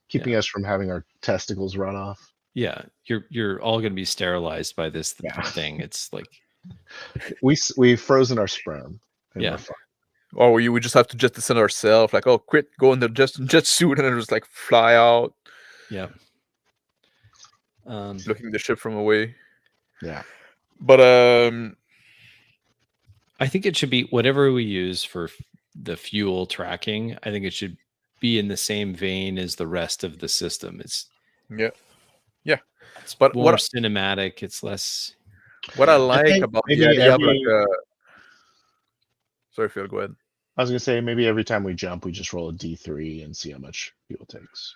keeping us from having our testicles run off. Yeah, you're all going to be sterilized by this Yeah. thing. It's like, We've frozen our sperm. And Yeah. we're fine. Or we would just have to just descend ourselves, like, oh, quit, go in the jet suit, and then just like fly out, yeah. looking the ship from away. Yeah. But I think it should be whatever we use for the fuel tracking. I think it should be in the same vein as the rest of the system. It's but more cinematic. It's less. what I like think about maybe the idea of every- like sorry, Phil, go ahead. I was gonna say maybe every time we jump, we just roll a D3 and see how much fuel takes.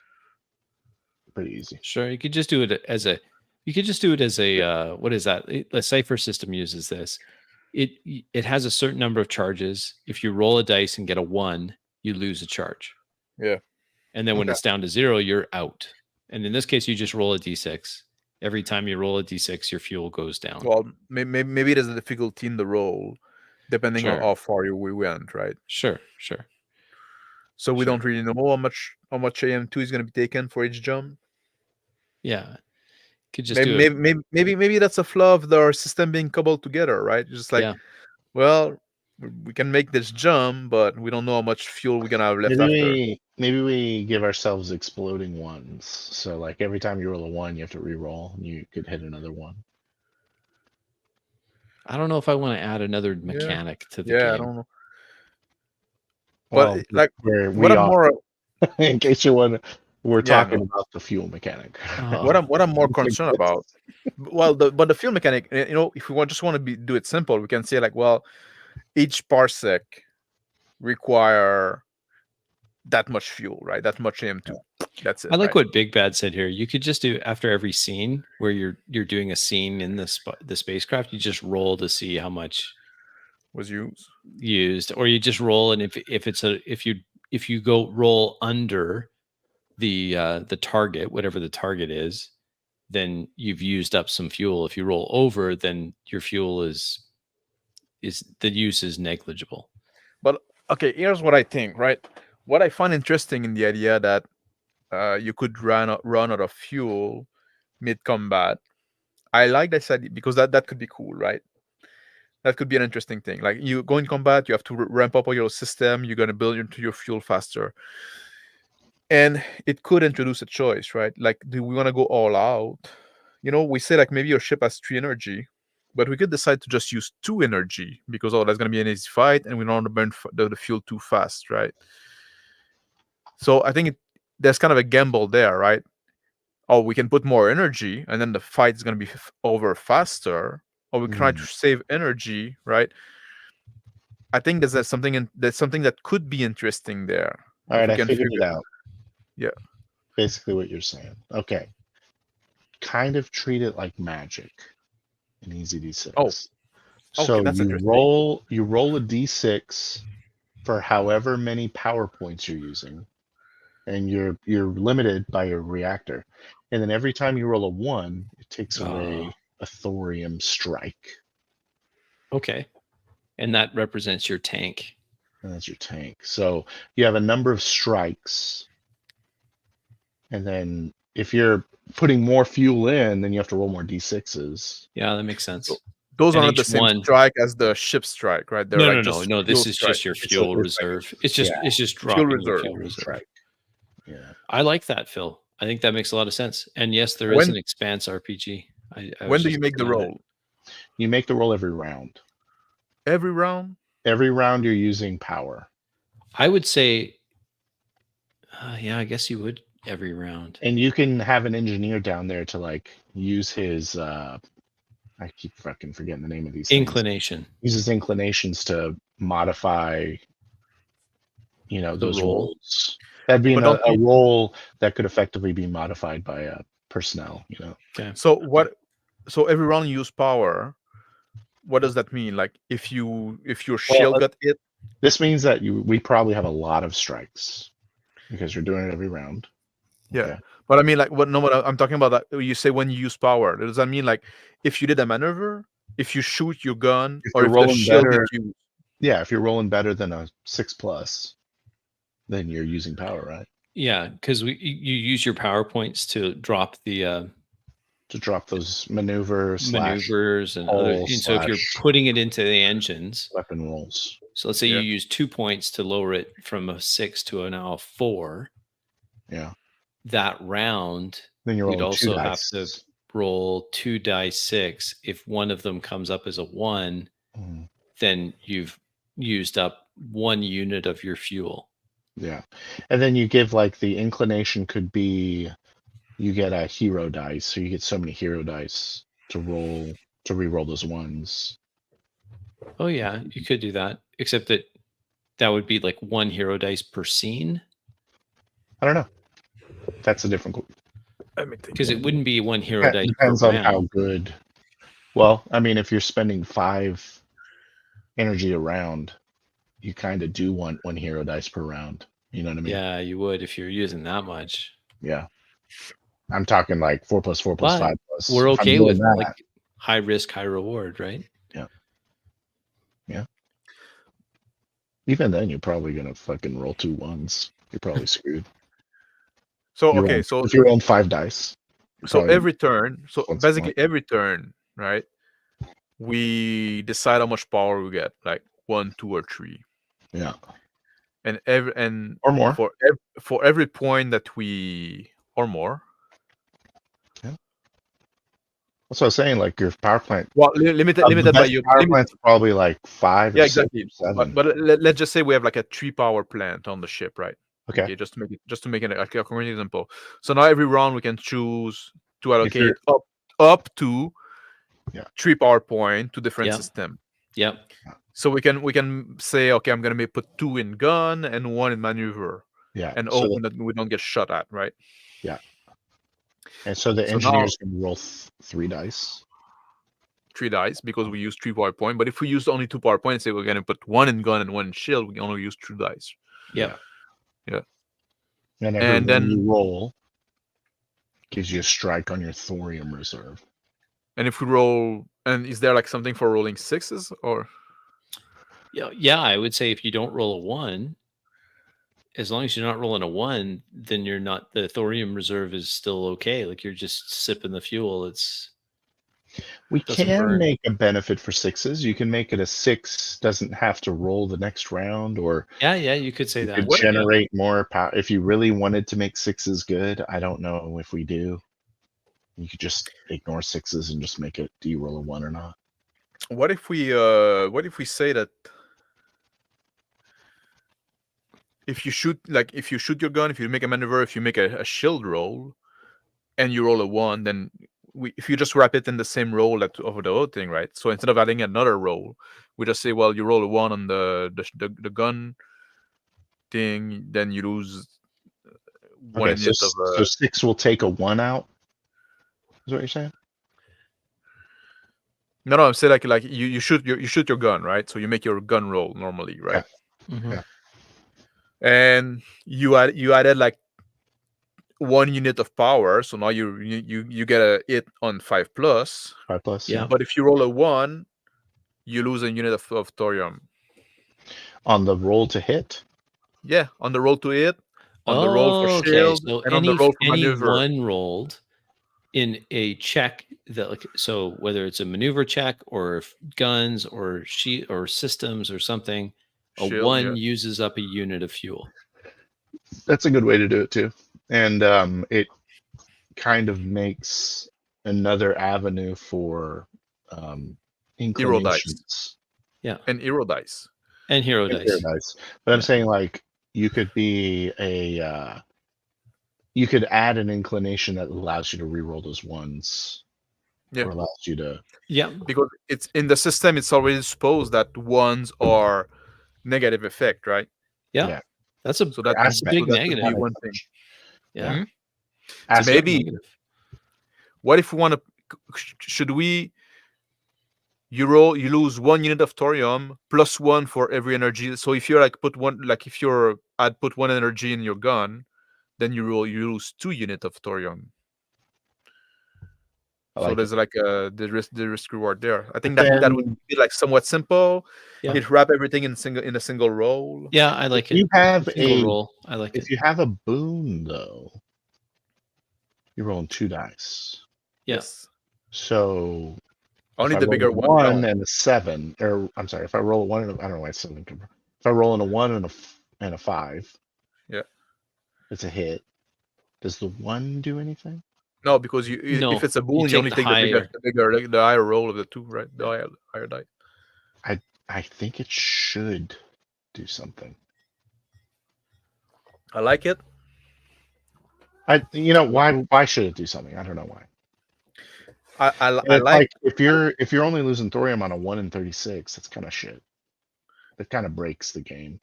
Pretty easy. Sure, you could just do it as a. You could just do it as a. What is that? The Cipher system uses this. It has a certain number of charges. If you roll a dice and get a 1, you lose a charge. Yeah. And then when Okay. it's down to 0, you're out. And in this case, you just roll a d6. Every time you roll a d6, your fuel goes down. Well, maybe there's a difficulty in the roll, depending on Sure. how far we went, right? Sure. So we Sure. don't really know how much AM2 is going to be taken for each jump. Yeah. Could just do Maybe that's a flaw of our system being cobbled together, right? Just like, Yeah. well, We can make this jump, but we don't know how much fuel we're gonna have left after. Maybe we give ourselves exploding ones. So like every time you roll a 1, you have to re-roll, and you could hit another 1. I don't know if I want to add another mechanic to the Yeah, I game. don't know. Well, But like, we what I'm are, more in case you want, we're Yeah, talking no. about the fuel mechanic. what I'm more concerned about, well, but the fuel mechanic, you know, if we just want to do it simple, we can say like, well, each parsec require that much fuel, right? That much AM2. That's it. I like right? what Big Bad said here. You could just do after every scene where you're doing a scene in the spacecraft, you just roll to see how much was used, or you just roll, and if you go roll under the target, whatever the target is, then you've used up some fuel. If you roll over, then your fuel is the use is negligible. But okay, here's what I think, right? What I find interesting in the idea that you could run out of fuel mid combat. I like that idea because that could be cool, right? That could be an interesting thing. Like you go in combat, you have to ramp up all your system. You're gonna build into your fuel faster, and it could introduce a choice, right? Like, do we want to go all out? You know, we say like maybe your ship has 3 energy, but we could decide to just use 2 energy because that's going to be an easy fight, and we don't want to burn the fuel too fast, right? So I think there's kind of a gamble there, right? Oh, we can put more energy, and then the fight is going to be over faster, or we try to save energy, right? I think there's something that could be interesting there. All right, I figured it out. Yeah. Basically what you're saying. Okay. Kind of treat it like magic in EZd6. Oh. So Okay, that's you interesting. roll a d6 for however many power points you're using, and you're limited by your reactor. And then every time you roll a 1, it takes away a thorium strike. Okay. And that represents your tank. And that's your tank. So you have a number of strikes. And then if you're putting more fuel in, then you have to roll more d6s. Yeah, that makes sense. Those are not the same strike as the ship strike, right? They're no. This is just your fuel reserve. It's just dropping your fuel reserve. Yeah, I like that, Phil. I think that makes a lot of sense. And yes, there is an Expanse RPG. When do you make the roll? You make the roll every round. Every round? Every round you're using power. I would say, yeah, I guess you would every round. And you can have an engineer down there to like use his I keep fucking forgetting the name of these inclination. Uses inclinations to modify, those rolls. That'd be a roll that could effectively be modified by personnel. Okay. So every round you use power. What does that mean? Like if your shield got hit? This means that we probably have a lot of strikes because you're doing it every round. Yeah. Okay. But I mean, like, what I'm talking about, that you say when you use power, does that mean like if you did a maneuver, if you shoot your gun, or if the shield gets used? Yeah, if you're rolling better than a 6+, then you're using power, right? Yeah, because you use your power points to drop the those maneuvers and other. And so if you're putting it into the engines, weapon rolls. So let's say you use 2 points to lower it from a 6 to now a 4. Yeah. That round, then you'd also have to roll 2 dice 6. If one of them comes up as a 1, then you've used up 1 unit of your fuel. Yeah. And then you give like the inclination could be you get a hero dice, so you get so many hero dice to re-roll those ones. Oh yeah, you could do that. Except that would be like 1 hero dice per scene. I don't know. That's a different. Because it wouldn't be 1 hero dice. Depends on how good. Well, I mean, if you're spending 5 energy a round, you kind of do want 1 hero dice per round. You know what I mean? Yeah, you would if you're using that much. Yeah. I'm talking like 4+4 + 5+. We're okay with like high risk, high reward, right? Yeah. Yeah. Even then, you're probably gonna fucking roll 2 1s. You're probably screwed. So if you're on 5 dice. So every turn, basically every turn, right? We decide how much power we get. Like 1, 2, or 3. Yeah. And Or more. for every point that we or more. That's what I was saying. Like your power plant. Well, limited The by best your power plants are probably like 5 or Yeah, 6 exactly. or 7. But let's just say we have like a 3 power plant on the ship, right? Okay. Just to make it like a concrete example. So now every round we can choose to allocate up to 3 power point to different system. Yep. So we can say, okay, I'm gonna put 2 in gun and 1 in maneuver. Yeah. And hope that we don't get shot at, right? Yeah. And so the engineers can roll 3 dice. 3 dice because we use 3 power point. But if we use only 2 power points, say we're gonna put 1 in gun and 1 in shield, we can only use 2 dice. Yeah. And then you roll gives you a strike on your thorium reserve. And if we roll, and is there like something for rolling 6s or? Yeah, I would say if you don't roll a 1, as long as you're not rolling a 1, then you're not, the thorium reserve is still okay. Like you're just sipping the fuel. We can make a benefit for 6s. You can make it a 6 doesn't have to roll the next round, or yeah, you could say that. Could generate more power if you really wanted to make 6s good. I don't know if we do. You could just ignore 6s and just make it. Do you roll a 1 or not? What if we say that if you shoot your gun, if you make a maneuver, if you make a shield roll, and you roll a 1, then if you just wrap it in the same roll of the whole thing, right? So instead of adding another roll, we just say, well, you roll a 1 on the gun thing, then you lose 1 Okay, unit so 6 will take a 1 out. Is what you're saying? No, I'm saying like you shoot your gun, right? So you make your gun roll normally, right? Yeah. Mm-hmm. Yeah. And you added like 1 unit of power, so now you get a hit on 5+. 5+. Yeah. But if you roll a 1, you lose a unit of thorium. On the roll to hit? Yeah, on the roll to hit, on the roll for shield, so and on the roll for maneuver. 1 rolled in a check that, so whether it's a maneuver check or guns or systems or something, a 1 uses up a unit of fuel. That's a good way to do it too. And it kind of makes another avenue for hero dice. Yeah. And hero dice. And hero dice. But I'm saying, like, you could be you could add an inclination that allows you to reroll those 1s. Yeah. Or allows you to. Yeah. Because it's in the system, it's already supposed that 1s are negative effect, right? Yeah. That's a big negative. One thing. Yeah. So maybe what if we want to? Should we? You lose 1 unit of thorium plus 1 for every energy. So if you're like put 1 energy in your gun, then you lose 2 units of thorium. So there's like the risk reward there. I think that would be like somewhat simple. Yeah. You'd wrap everything in a single roll. Yeah, I like it. You have a roll. I like it. If you have a boon though, you're rolling 2 dice. Yes. So only the bigger 1 and a 7, or I'm sorry, if I roll a 1 and I don't know why 7 come from. If I roll in a 1 and a 5, yeah, it's a hit. Does the 1 do anything? No, because if it's a boon, you only take the higher roll of the 2, right? The higher die. I think it should do something. I like it. Why should it do something? I don't know why. I like if you're only losing thorium on a 1 in 36, that's kind of shit. That kind of breaks the game.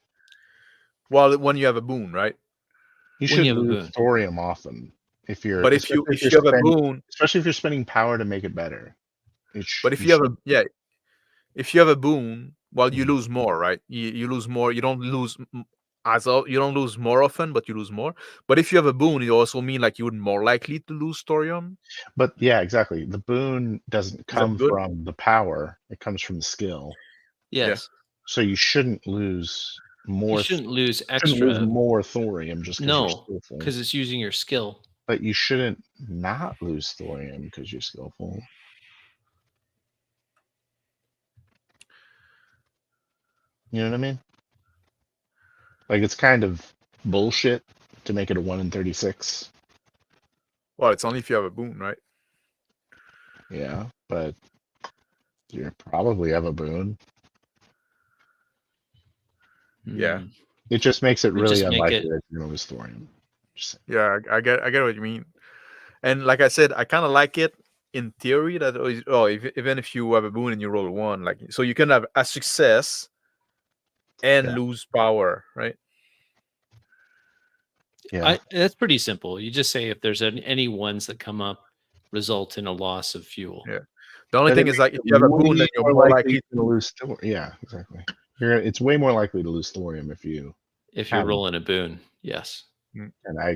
Well, when you have a boon, right? You should lose thorium often if you have a boon, especially if you're spending power to make it better. But if you have a boon, well, you lose more, right? You lose more. You don't lose you don't lose more often, but you lose more. But if you have a boon, it also mean like you would more likely to lose thorium. But yeah, exactly. The boon doesn't come from the power; it comes from the skill. Yes. Yeah. So you shouldn't lose more. You shouldn't lose extra. More thorium just because you're skillful. Because it's using your skill. But you shouldn't not lose thorium because you're skillful. You know what I mean? Like it's kind of bullshit to make it a 1 in 36. Well, it's only if you have a boon, right? Yeah, but you probably have a boon. Yeah. Hmm. It just makes it We really just make unlikely it- that you're gonna lose thorium. Just saying. Yeah, I get what you mean. And like I said, I kind of like it in theory that even if you have a boon and you roll a 1, like so you can have a success and Yeah. lose power, right? Yeah. That's pretty simple. You just say if there's any ones that come up result in a loss of fuel. Yeah. The only But thing it is like if makes you have a it boon, then way you're more likely. to lose thorium. Yeah, exactly. It's way more likely to lose thorium if you If you're have, rolling a boon, yes. and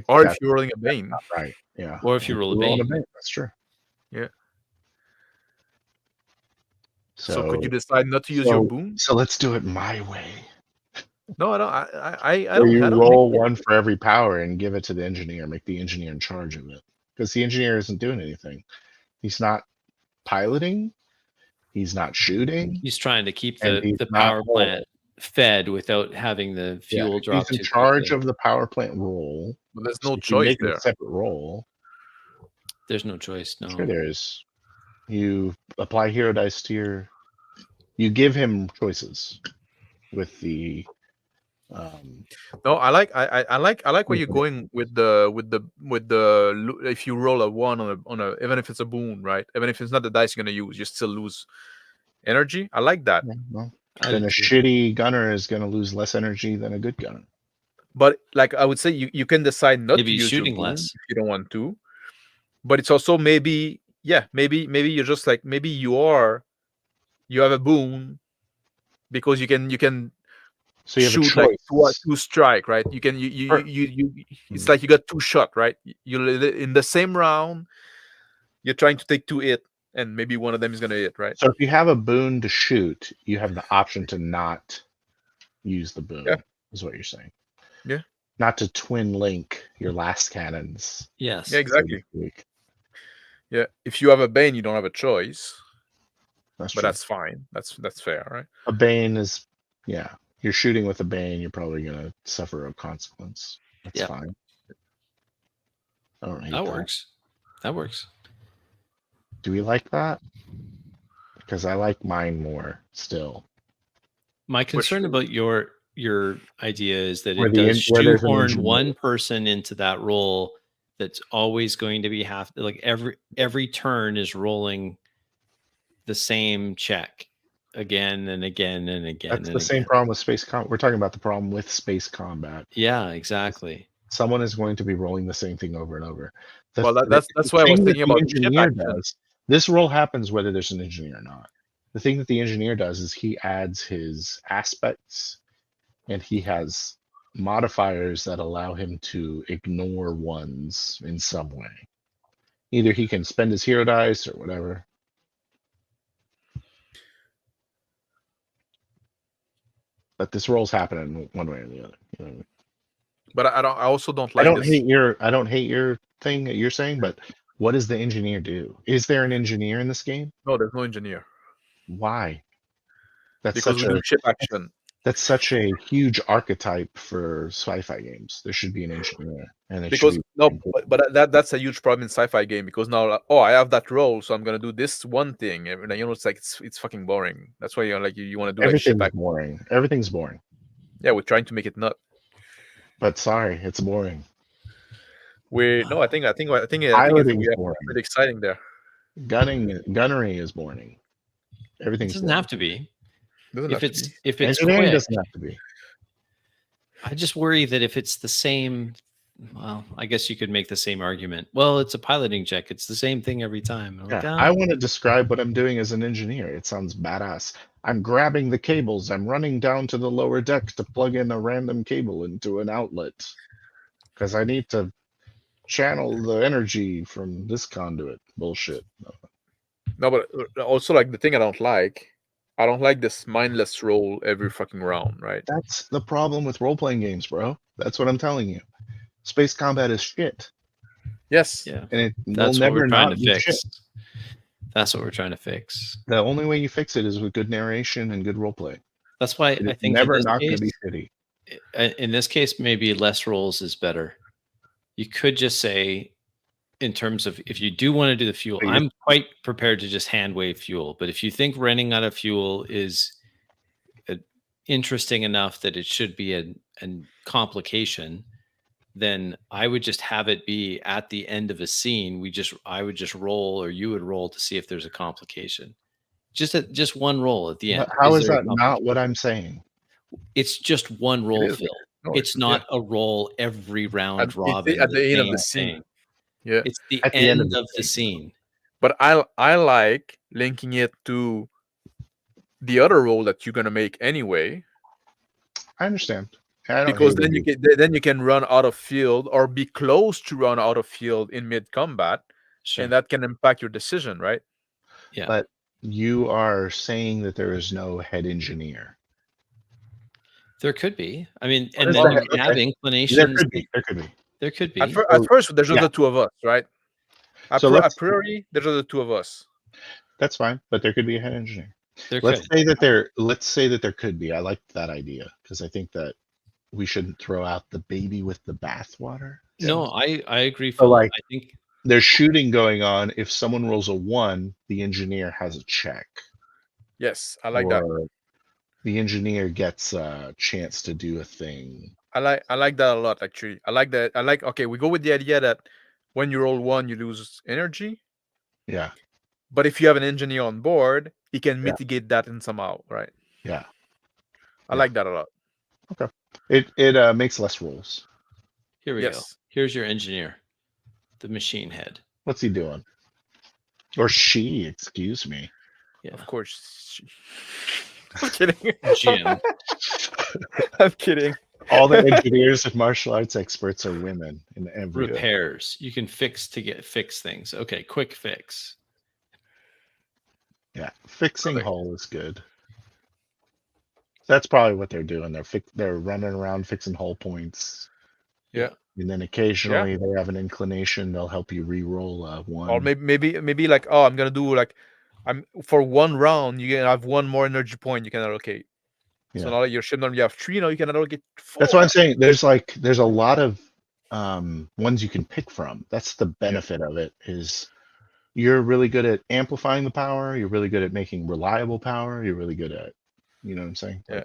Or if that's you're rolling a bane. not right. Yeah. Or if you roll a roll bane. that's true. Yeah. So, So could you decide not to use your boon? So let's do it my way. No, I don't. I Where don't. you I don't roll make it. one for every power and give it to the engineer. Make the engineer in charge of it because the engineer isn't doing anything. He's not piloting. He's not shooting. He's trying to keep And the he's not power rolling. plant fed without having the fuel drop He's in too charge quickly. of the power plant roll. But there's So no if you choice make it there. a separate roll. There's no choice. No. Sure, there is. You apply hero dice to your. You give him choices with the. No, I like where you're going with the if you roll a 1 on a even if it's a boon, right? Even if it's not the dice you're gonna use, you still lose energy. I like that. Well, I then do a too. shitty gunner is going to lose less energy than a good gunner. But like I would say, you can decide not Maybe to use your shooting boon less. if you don't want to. But it's also maybe you're just like maybe you have a boon because you can So you have shoot a like choice. two strike, right? You can it's like you got 2 shot, right? You in the same round, you're trying to take 2 hit, and maybe one of them is gonna hit, right? So if you have a boon to shoot, you have the option to not use the boon. Yeah. Is what you're saying. Yeah. Not to twin link your last cannons. Yes. Yeah, exactly. So to speak. Yeah, if you have a bane, you don't have a choice, That's but true. that's fine. That's fair, right? A bane is, yeah. You're shooting with a bane, you're probably gonna suffer a consequence. That's Yeah. fine. I don't hate That works. That works. Do we like that? Because I like mine more still. My concern about your idea is that Where it the does where there's an shoehorn engineer. one person into that role that's always going to be like every turn is rolling the same check again and again and again. That's and the same again. problem with space combat. We're talking about the problem with space combat. Yeah, exactly. Someone is going to be rolling the same thing over and over. Well, that's why I was thing that thinking about the ship engineer action. does. This roll happens whether there's an engineer or not. The thing that the engineer does is he adds his aspects, and he has modifiers that allow him to ignore ones in some way. Either he can spend his hero dice or whatever. But this roll's happening one way or the other. You know? But I also don't like I don't this. hate your thing that you're saying, but what does the engineer do? Is there an engineer in this game? No, there's no engineer Why? That's because we do ship action. That's such a huge archetype for sci-fi games. There should be an engineer, and it Because should be no, but that's a huge problem in sci-fi game because now like, I have that role, so I'm gonna do this one thing, and you know it's like it's fucking boring. That's why you're like you want to do like ship everything's action. boring. Everything's boring. Yeah, we're trying to make it not. But sorry, it's boring. I think Piloting is we are boring. pretty exciting there. Gunnery is boring. It Everything's doesn't boring. have to be. Doesn't If have to it's be. if it's Engineering quick, doesn't have to be. I just worry that if it's the same, well, I guess you could make the same argument. Well, it's a piloting check. It's the same thing every time. I'm like, Yeah, "Ah." I want to describe what I'm doing as an engineer. It sounds badass. I'm grabbing the cables. I'm running down to the lower deck to plug in a random cable into an outlet because I need to channel the energy from this conduit. Bullshit. No, but also like the thing I don't like this mindless roll every fucking round, right? That's the problem with role-playing games, bro. That's what I'm telling you. Space combat is shit, Yes. Yeah, and it will that's what never we're trying not to be fix. shit. That's what we're trying to fix. The only way you fix it is with good narration and good roleplay. That's why I It's think never not going to be in this case, maybe less rolls is better. You could just say, in terms of if you do want to do the fuel, But I'm quite prepared to just hand wave fuel. But if you think running out of fuel is interesting enough that it should be a complication, then I would just have it be at the end of a scene. I would just roll, or you would roll to see if there's a complication. Just one roll at the end. How is there a that not what I'm saying? It's just one roll, is. Phil. No, it's not a roll every round robin. at the end of same the scene. thing. Yeah. It's the At the end end of the scene. But I like linking it to the other role that you're gonna make anyway, I understand. I don't because hate then you can run out of field or be close to run out of field in mid combat, Sure. and that can impact your decision, right? Yeah. But you are saying that there is no head engineer. There could be. I mean, What and is then that? you have Okay. inclinations. There could be. There could be. There could be. At first, there's just the two of us, right? A priori, there's just the two of us. That's fine, but there could be a head engineer. There Let's could. say that there could be. I like that idea because I think that we shouldn't throw out the baby with the bathwater. No, I agree. So, Phil. like, I think there's shooting going on. If someone rolls a 1, the engineer has a check. Yes, I like that. Or the engineer gets a chance to do a thing. I like that a lot, actually. I like that. Okay, we go with the idea that when you roll 1, you lose energy. Yeah. But if you have an engineer on board, he can mitigate that in somehow, right? Yeah. I like that a lot. Okay. It makes less rolls. here we go. Here's your engineer, the machine head. What's he doing? Or she, excuse me. Yeah. Of course. I'm kidding. Jim. I'm kidding. All the engineers and martial arts experts are women in every Repairs. You can fix things. Okay, quick fix. Yeah, fixing hull is good. That's probably what they're doing. They're running around fixing hull points. Yeah. And then occasionally they have an inclination. They'll help you re-roll 1. Or maybe like, oh, I'm gonna do like, for 1 round you can have 1 more energy point you can allocate. So now that your ship you have 3, now you can allocate 4. That's what I'm saying. There's a lot of ones you can pick from. That's the benefit of it. Is you're really good at amplifying the power. You're really good at making reliable power. You're really good at, you know what I'm saying? Yeah.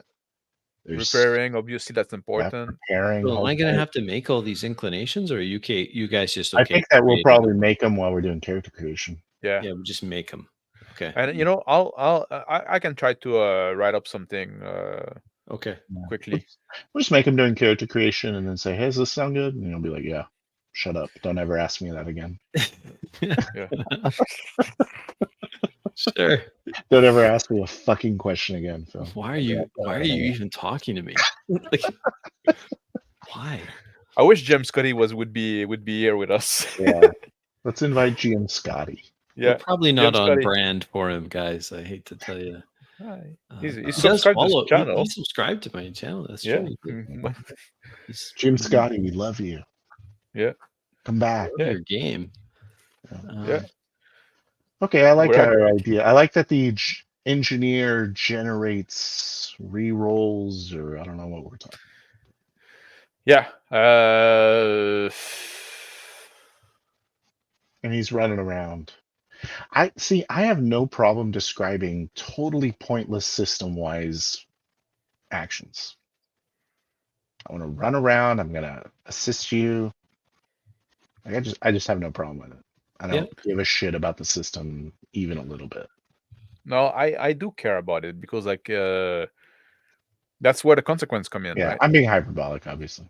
Like, repairing, obviously, that's important. Repairing. Well, am I going to have to make all these inclinations, or are you guys just okay? I think that we'll probably make them while we're doing character creation. Yeah. Yeah, we'll just make them. Okay. And I can try to write up something okay quickly. We'll just make them doing character creation and then say, hey, does this sound good? And you'll be like, yeah, shut up. Don't ever ask me that again. Sure. Don't ever ask me a fucking question again, Phil. Why are you even talking to me? Like, why? I wish Jim Scotty would be here with us. Yeah. Let's invite GM Scotty. Yeah. We're probably not Jim on Scotty. brand for him, guys. I hate to tell you. He's subscribed to this channel. He's subscribed to my channel. That's true. Jim Scotty, we love you. Yeah. Come back. Your game. Yeah. Okay, I like our idea. I like that the engineer generates re-rolls, or I don't know what we're talking. Yeah. And he's running around. I have no problem describing totally pointless system-wise actions. I want to run around. I'm gonna assist you. Like I just have no problem with it. I don't give a shit about the system even a little bit. No, I do care about it because like that's where the consequences come in. Yeah, right? I'm being hyperbolic, obviously.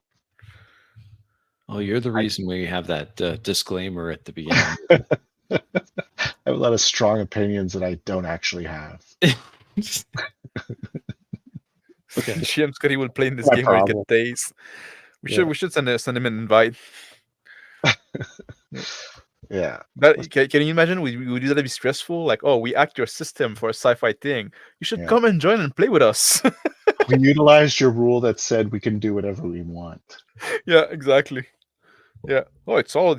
Oh, you're the reason we have that disclaimer at the beginning. I have a lot of strong opinions that I don't actually have. Okay. GM Scotty will play in this game where he get days. We should send him an invite. Yeah. Can you imagine? Would that be stressful? Like, oh, we act your system for a sci-fi thing. You should come and join and play with us. We utilized your rule that said we can do whatever we want. Yeah, exactly. Yeah. Oh, it's all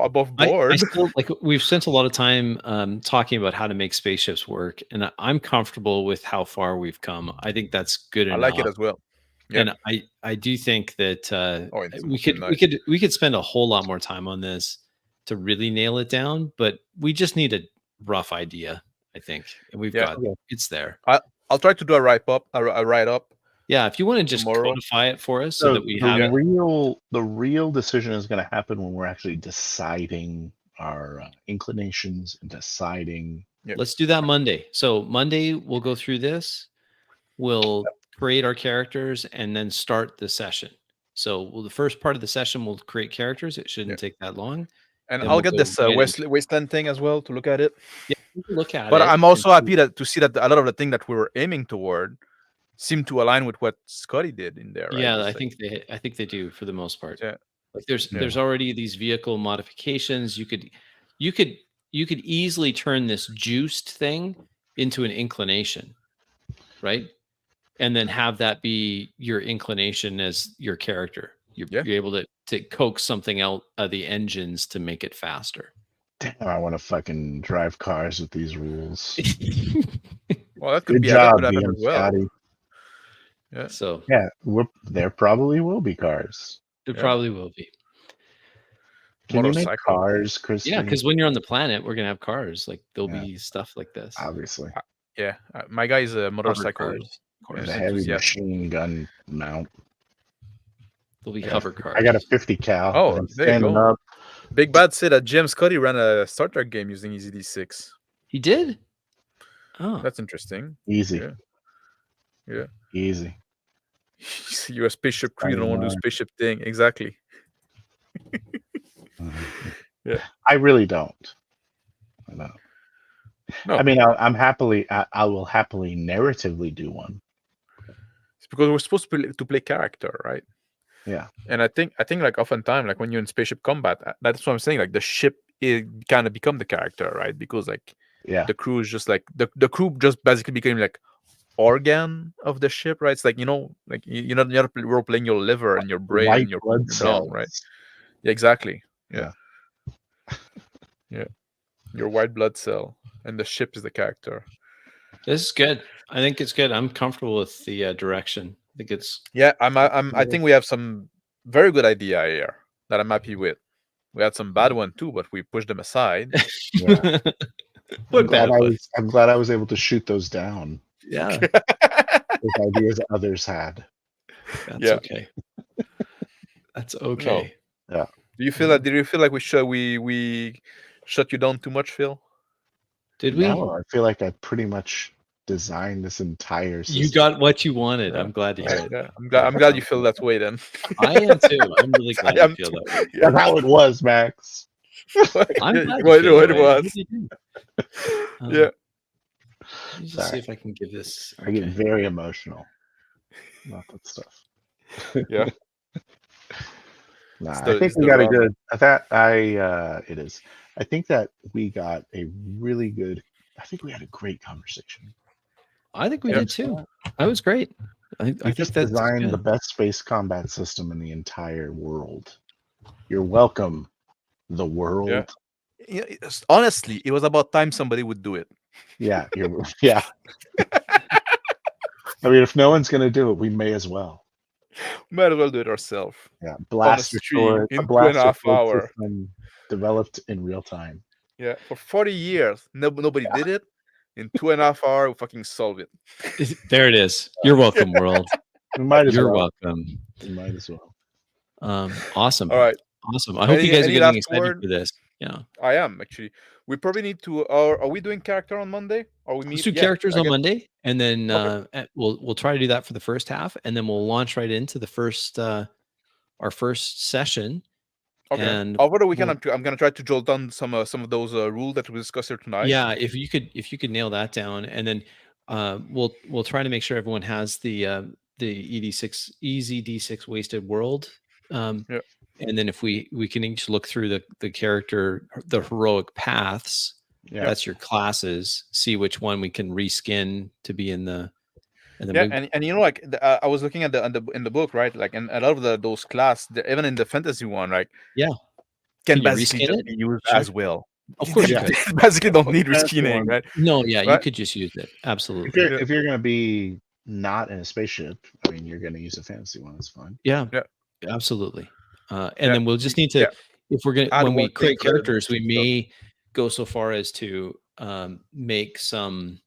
above I board. still like we've spent a lot of time talking about how to make spaceships work, and I'm comfortable with how far we've come. I think that's good I enough. like it as well. Yeah. And I do think that Oh, it's we could nice. we could spend a whole lot more time on this to really nail it down, but we just need a rough idea, I think. And we've Yeah. got it's there. I'll try to do a write up. Yeah, if you want to just Tomorrow. codify it for us so So that we have the real decision is going to happen when we're actually deciding our inclinations and deciding. Yeah. Let's do that Monday. So Monday we'll go through this. We'll create our characters and then start the session. So the first part of the session we'll create characters. It shouldn't take that long. And Then I'll we'll get go this right into- wasteland thing as well to look at it. Yeah, we can look at But it. I'm also and happy to see that a lot of the thing that we were aiming toward seem to align with what Scotty did in there. Right? Yeah, It's I like- think they do for the most part. Yeah. Like there's already these vehicle modifications. You could easily turn this juiced thing into an inclination, right? And then have that be your inclination as your character. You're able to coax something out of the engines to make it faster. Damn, I want to fucking drive cars with these rules. Well, that could Good be job, that could happen DM as well. Scotty. Yeah. So Yeah, there probably will be cars. it probably will be. Can you make Motorcycle. cars, Chris? Yeah, because when you're on the planet, we're gonna have cars. Like there'll be stuff like this. obviously Yeah. My guy is a motorcycle. cars, of course. the heavy enthusiast. machine gun mount. There'll be hover cars. I got a 50 cal. Oh, I'm there you standing go. up. Big Bad said that Jim Scotty ran a Star Trek game using EZd6. He did. Oh, That's interesting. Easy. Yeah. Easy. You're a spaceship crew. You don't want to do spaceship thing. Exactly. Yeah. I really don't. No. I mean, I will happily narratively do one. It's because we're supposed to play character, right? Yeah. And I think like oftentimes, like when you're in spaceship combat, that's what I'm saying. Like the ship is kind of become the character, right? Because like the crew is just like the crew just basically became like organ of the ship, right? It's like like you're not role playing your liver and your brain White and your blood cells, right? Yeah, exactly. Yeah. Yeah. Your white blood cell, and the ship is the character. this is good. I think it's good. I'm comfortable with the direction. I think it's I think we have some very good idea here that I'm happy with. We had some bad one too, but we pushed them aside. Yeah. I'm glad I was able to shoot those down. Yeah. Those ideas others had. That's okay. That's okay. No. Yeah. Do you feel that? Did you feel like we shut you down too much, Phil? Did we? No, I feel like I pretty much designed this entire system. You got what you wanted. I'm glad to hear it. Yeah. I'm glad you feel that way then. I am too. I'm really glad you feel that way. That's how it was, Max. I'm glad it was. Yeah. Let me just see if I can give this. I get very emotional about that stuff. Yeah. Nah, I think we got a good. It is. I think that we got a really good. I think we had a great conversation. I think we did too. That was great. I think just that's designed good. the best space combat system in the entire world. You're welcome, the world. Yeah. Honestly, it was about time somebody would do it. Yeah, yeah. I mean, if no one's gonna do it, we may as well. Might as well do it ourselves. Yeah, blaster sword in 2.5 hours. Developed in real time. Yeah, for 40 years, nobody did it. In 2.5 hours, we fucking solve it. There it is. You're welcome, world. We might as You're well. welcome. We might as well. Awesome. All right. Awesome. I hope you guys are getting excited for this. Yeah. I am actually. We probably need to. Are we doing character on Monday? Or we Let's do characters on Monday, and then we'll try to do that for the first half, and then we'll launch right into the first our first session. Okay. And over the weekend, I'm gonna try to jolt down some of those rules that we discussed here tonight. Yeah, if you could nail that down, and then we'll try to make sure everyone has the EZd6 wasted world. And then if we can each look through the character, the heroic paths. Yeah. That's your classes. See which one we can reskin to be in the And then Yeah, and you know, like I was looking at in the book, right? Like, and a lot of those class, even in the fantasy one, like Yeah. can Can you basically reskin just it? be used Sure. as well. Of course you Yeah. could. Basically, don't need That's the reskinning, one. right? No, yeah, you Right. could just use it. If Absolutely. you're if you're gonna be not in a spaceship, I mean, you're gonna use a fantasy one. That's fine. Yeah. Yeah. Absolutely. And Yeah. then we'll just need to, Yeah. if we're gonna, Add when we one thing create for the characters, we stuff. may go so far as to make some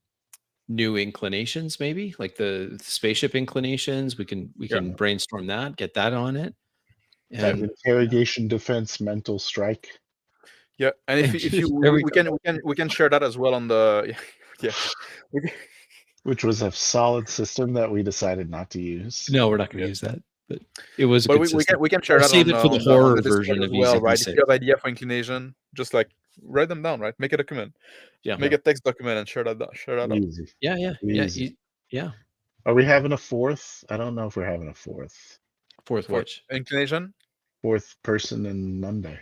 new inclinations, maybe like the spaceship inclinations. We can brainstorm that, get that on it. That And interrogation, defense, mental strike, Yeah, and if you There we we can share that as well on the yeah. We can- which was a solid system that we decided not to use. no, we're not going to Yeah. use that. But it was a But good we system. can share I'll that save on, it for the on horror the Discord version as of well, right? If EZd6. you have idea for inclination, just like write them down, right? Make a document, Yeah. make a text document, and share that out. Easy. Yeah. Easy. Yeah. Are we having a fourth? I don't know if we're having a fourth. Fourth For which? inclination. Fourth person in Monday.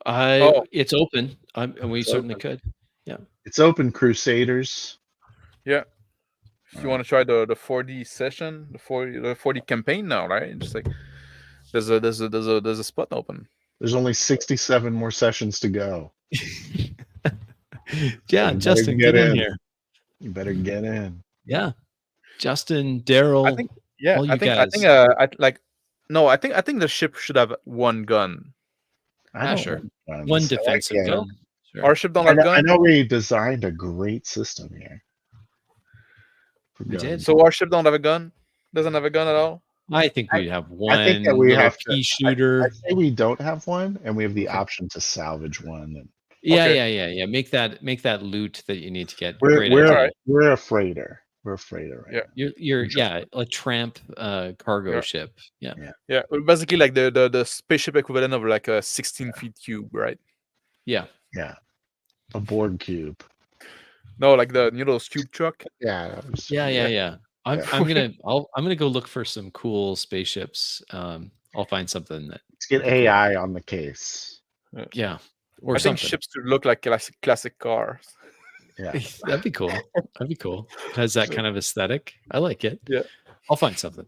Oh. It's open, and we It's certainly open. could. Yeah. It's open, Crusaders. Yeah. If you want to try the 4D session, the 4D campaign now, right? Just like there's a spot open. There's only 67 more sessions to go. Yeah, You Justin, better get in here. You better get in. Yeah, Justin, Daryl. I think. Yeah, all you I think. guys. I like. No, I think the ship should have one gun. I don't Sure. want guns. One I like defensive guns. gun. Sure. Our ship don't I have know, gun. I know we designed a great system here. for We did. guns. So our ship don't have a gun. Doesn't have a gun at all. I think we'd have one I think that we little have to. pea shooter. I say we don't have one, and we have the Okay. option to salvage one. And Yeah, Okay. yeah. Make that loot that you need to get. we're Great we're idea. Alright. we're a freighter. We're a freighter, right? Yeah. You're Interesting. a tramp cargo Yeah. ship. Yeah. Yeah, basically like the spaceship equivalent of like a 16 feet cube, right? Yeah. Yeah. A board cube. No, like those tube truck. Yeah. that was- Yeah. I'm Yeah. gonna go look for some cool spaceships. I'll find something that Let's get AI on the case. yeah, or I think something. ships should look like classic cars. Yeah. That'd be cool. It has that kind of aesthetic. I like it. Yeah. I'll find something.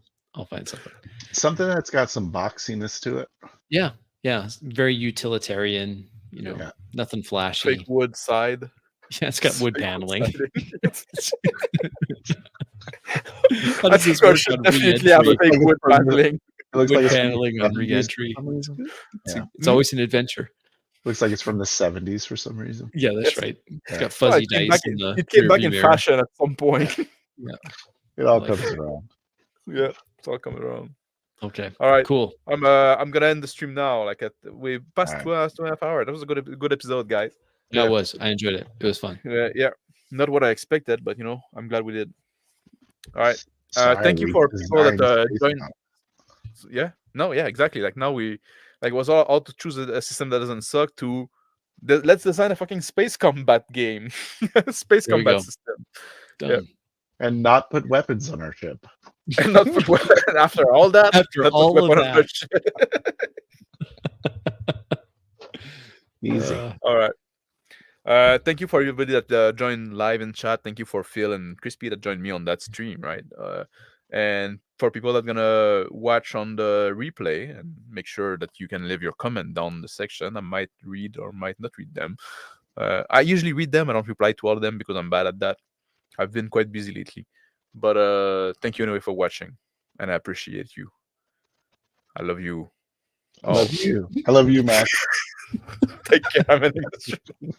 Something that's got some boxiness to it. Yeah. It's very utilitarian. Yeah. Nothing flashy. Fake wood side. Yeah, it's got wood Fake paneling. siding. How I does think this our work ship on definitely have a re-entry? fake wood paneling. It looks Wood like it's from the paneling on 70s re-entry. for some reason. Yeah. It's always an adventure. Looks like it's from the 70s for some reason. Yeah, that's Yes. right. It's Yeah. got fuzzy it came dice back in the it came back rearview in mirror. fashion at some point. It all Like comes it. around. Yeah, it's all coming around. Okay. All right. Cool. I'm gonna end the stream now. Like we passed Alright. 2.5 hours. That was a good episode, guys. That was. I enjoyed it. It was fun. Yeah, not what I expected, but I'm glad we did. All right. Sorry, Thank you we for people that designed space joined. now. Yeah. No. Yeah. Exactly. Like now we it was all to choose a system that doesn't suck. Let's design a fucking space combat game, space There we combat go. system, Done. And not put weapons on our ship. and not put weapon after all that. After not put all of weapon on our that. ship. Easy. All right. Thank you for everybody that joined live in chat. Thank you for Phil and Crispy that joined me on that stream, right? And for people that are gonna watch on the replay, and make sure that you can leave your comment down in the section. I might read or might not read them. I usually read them. I don't reply to all of them because I'm bad at that. I've been quite busy lately. But thank you anyway for watching, and I appreciate you. I love you. I love you. I love you, Max. Take care. I'm ending the stream.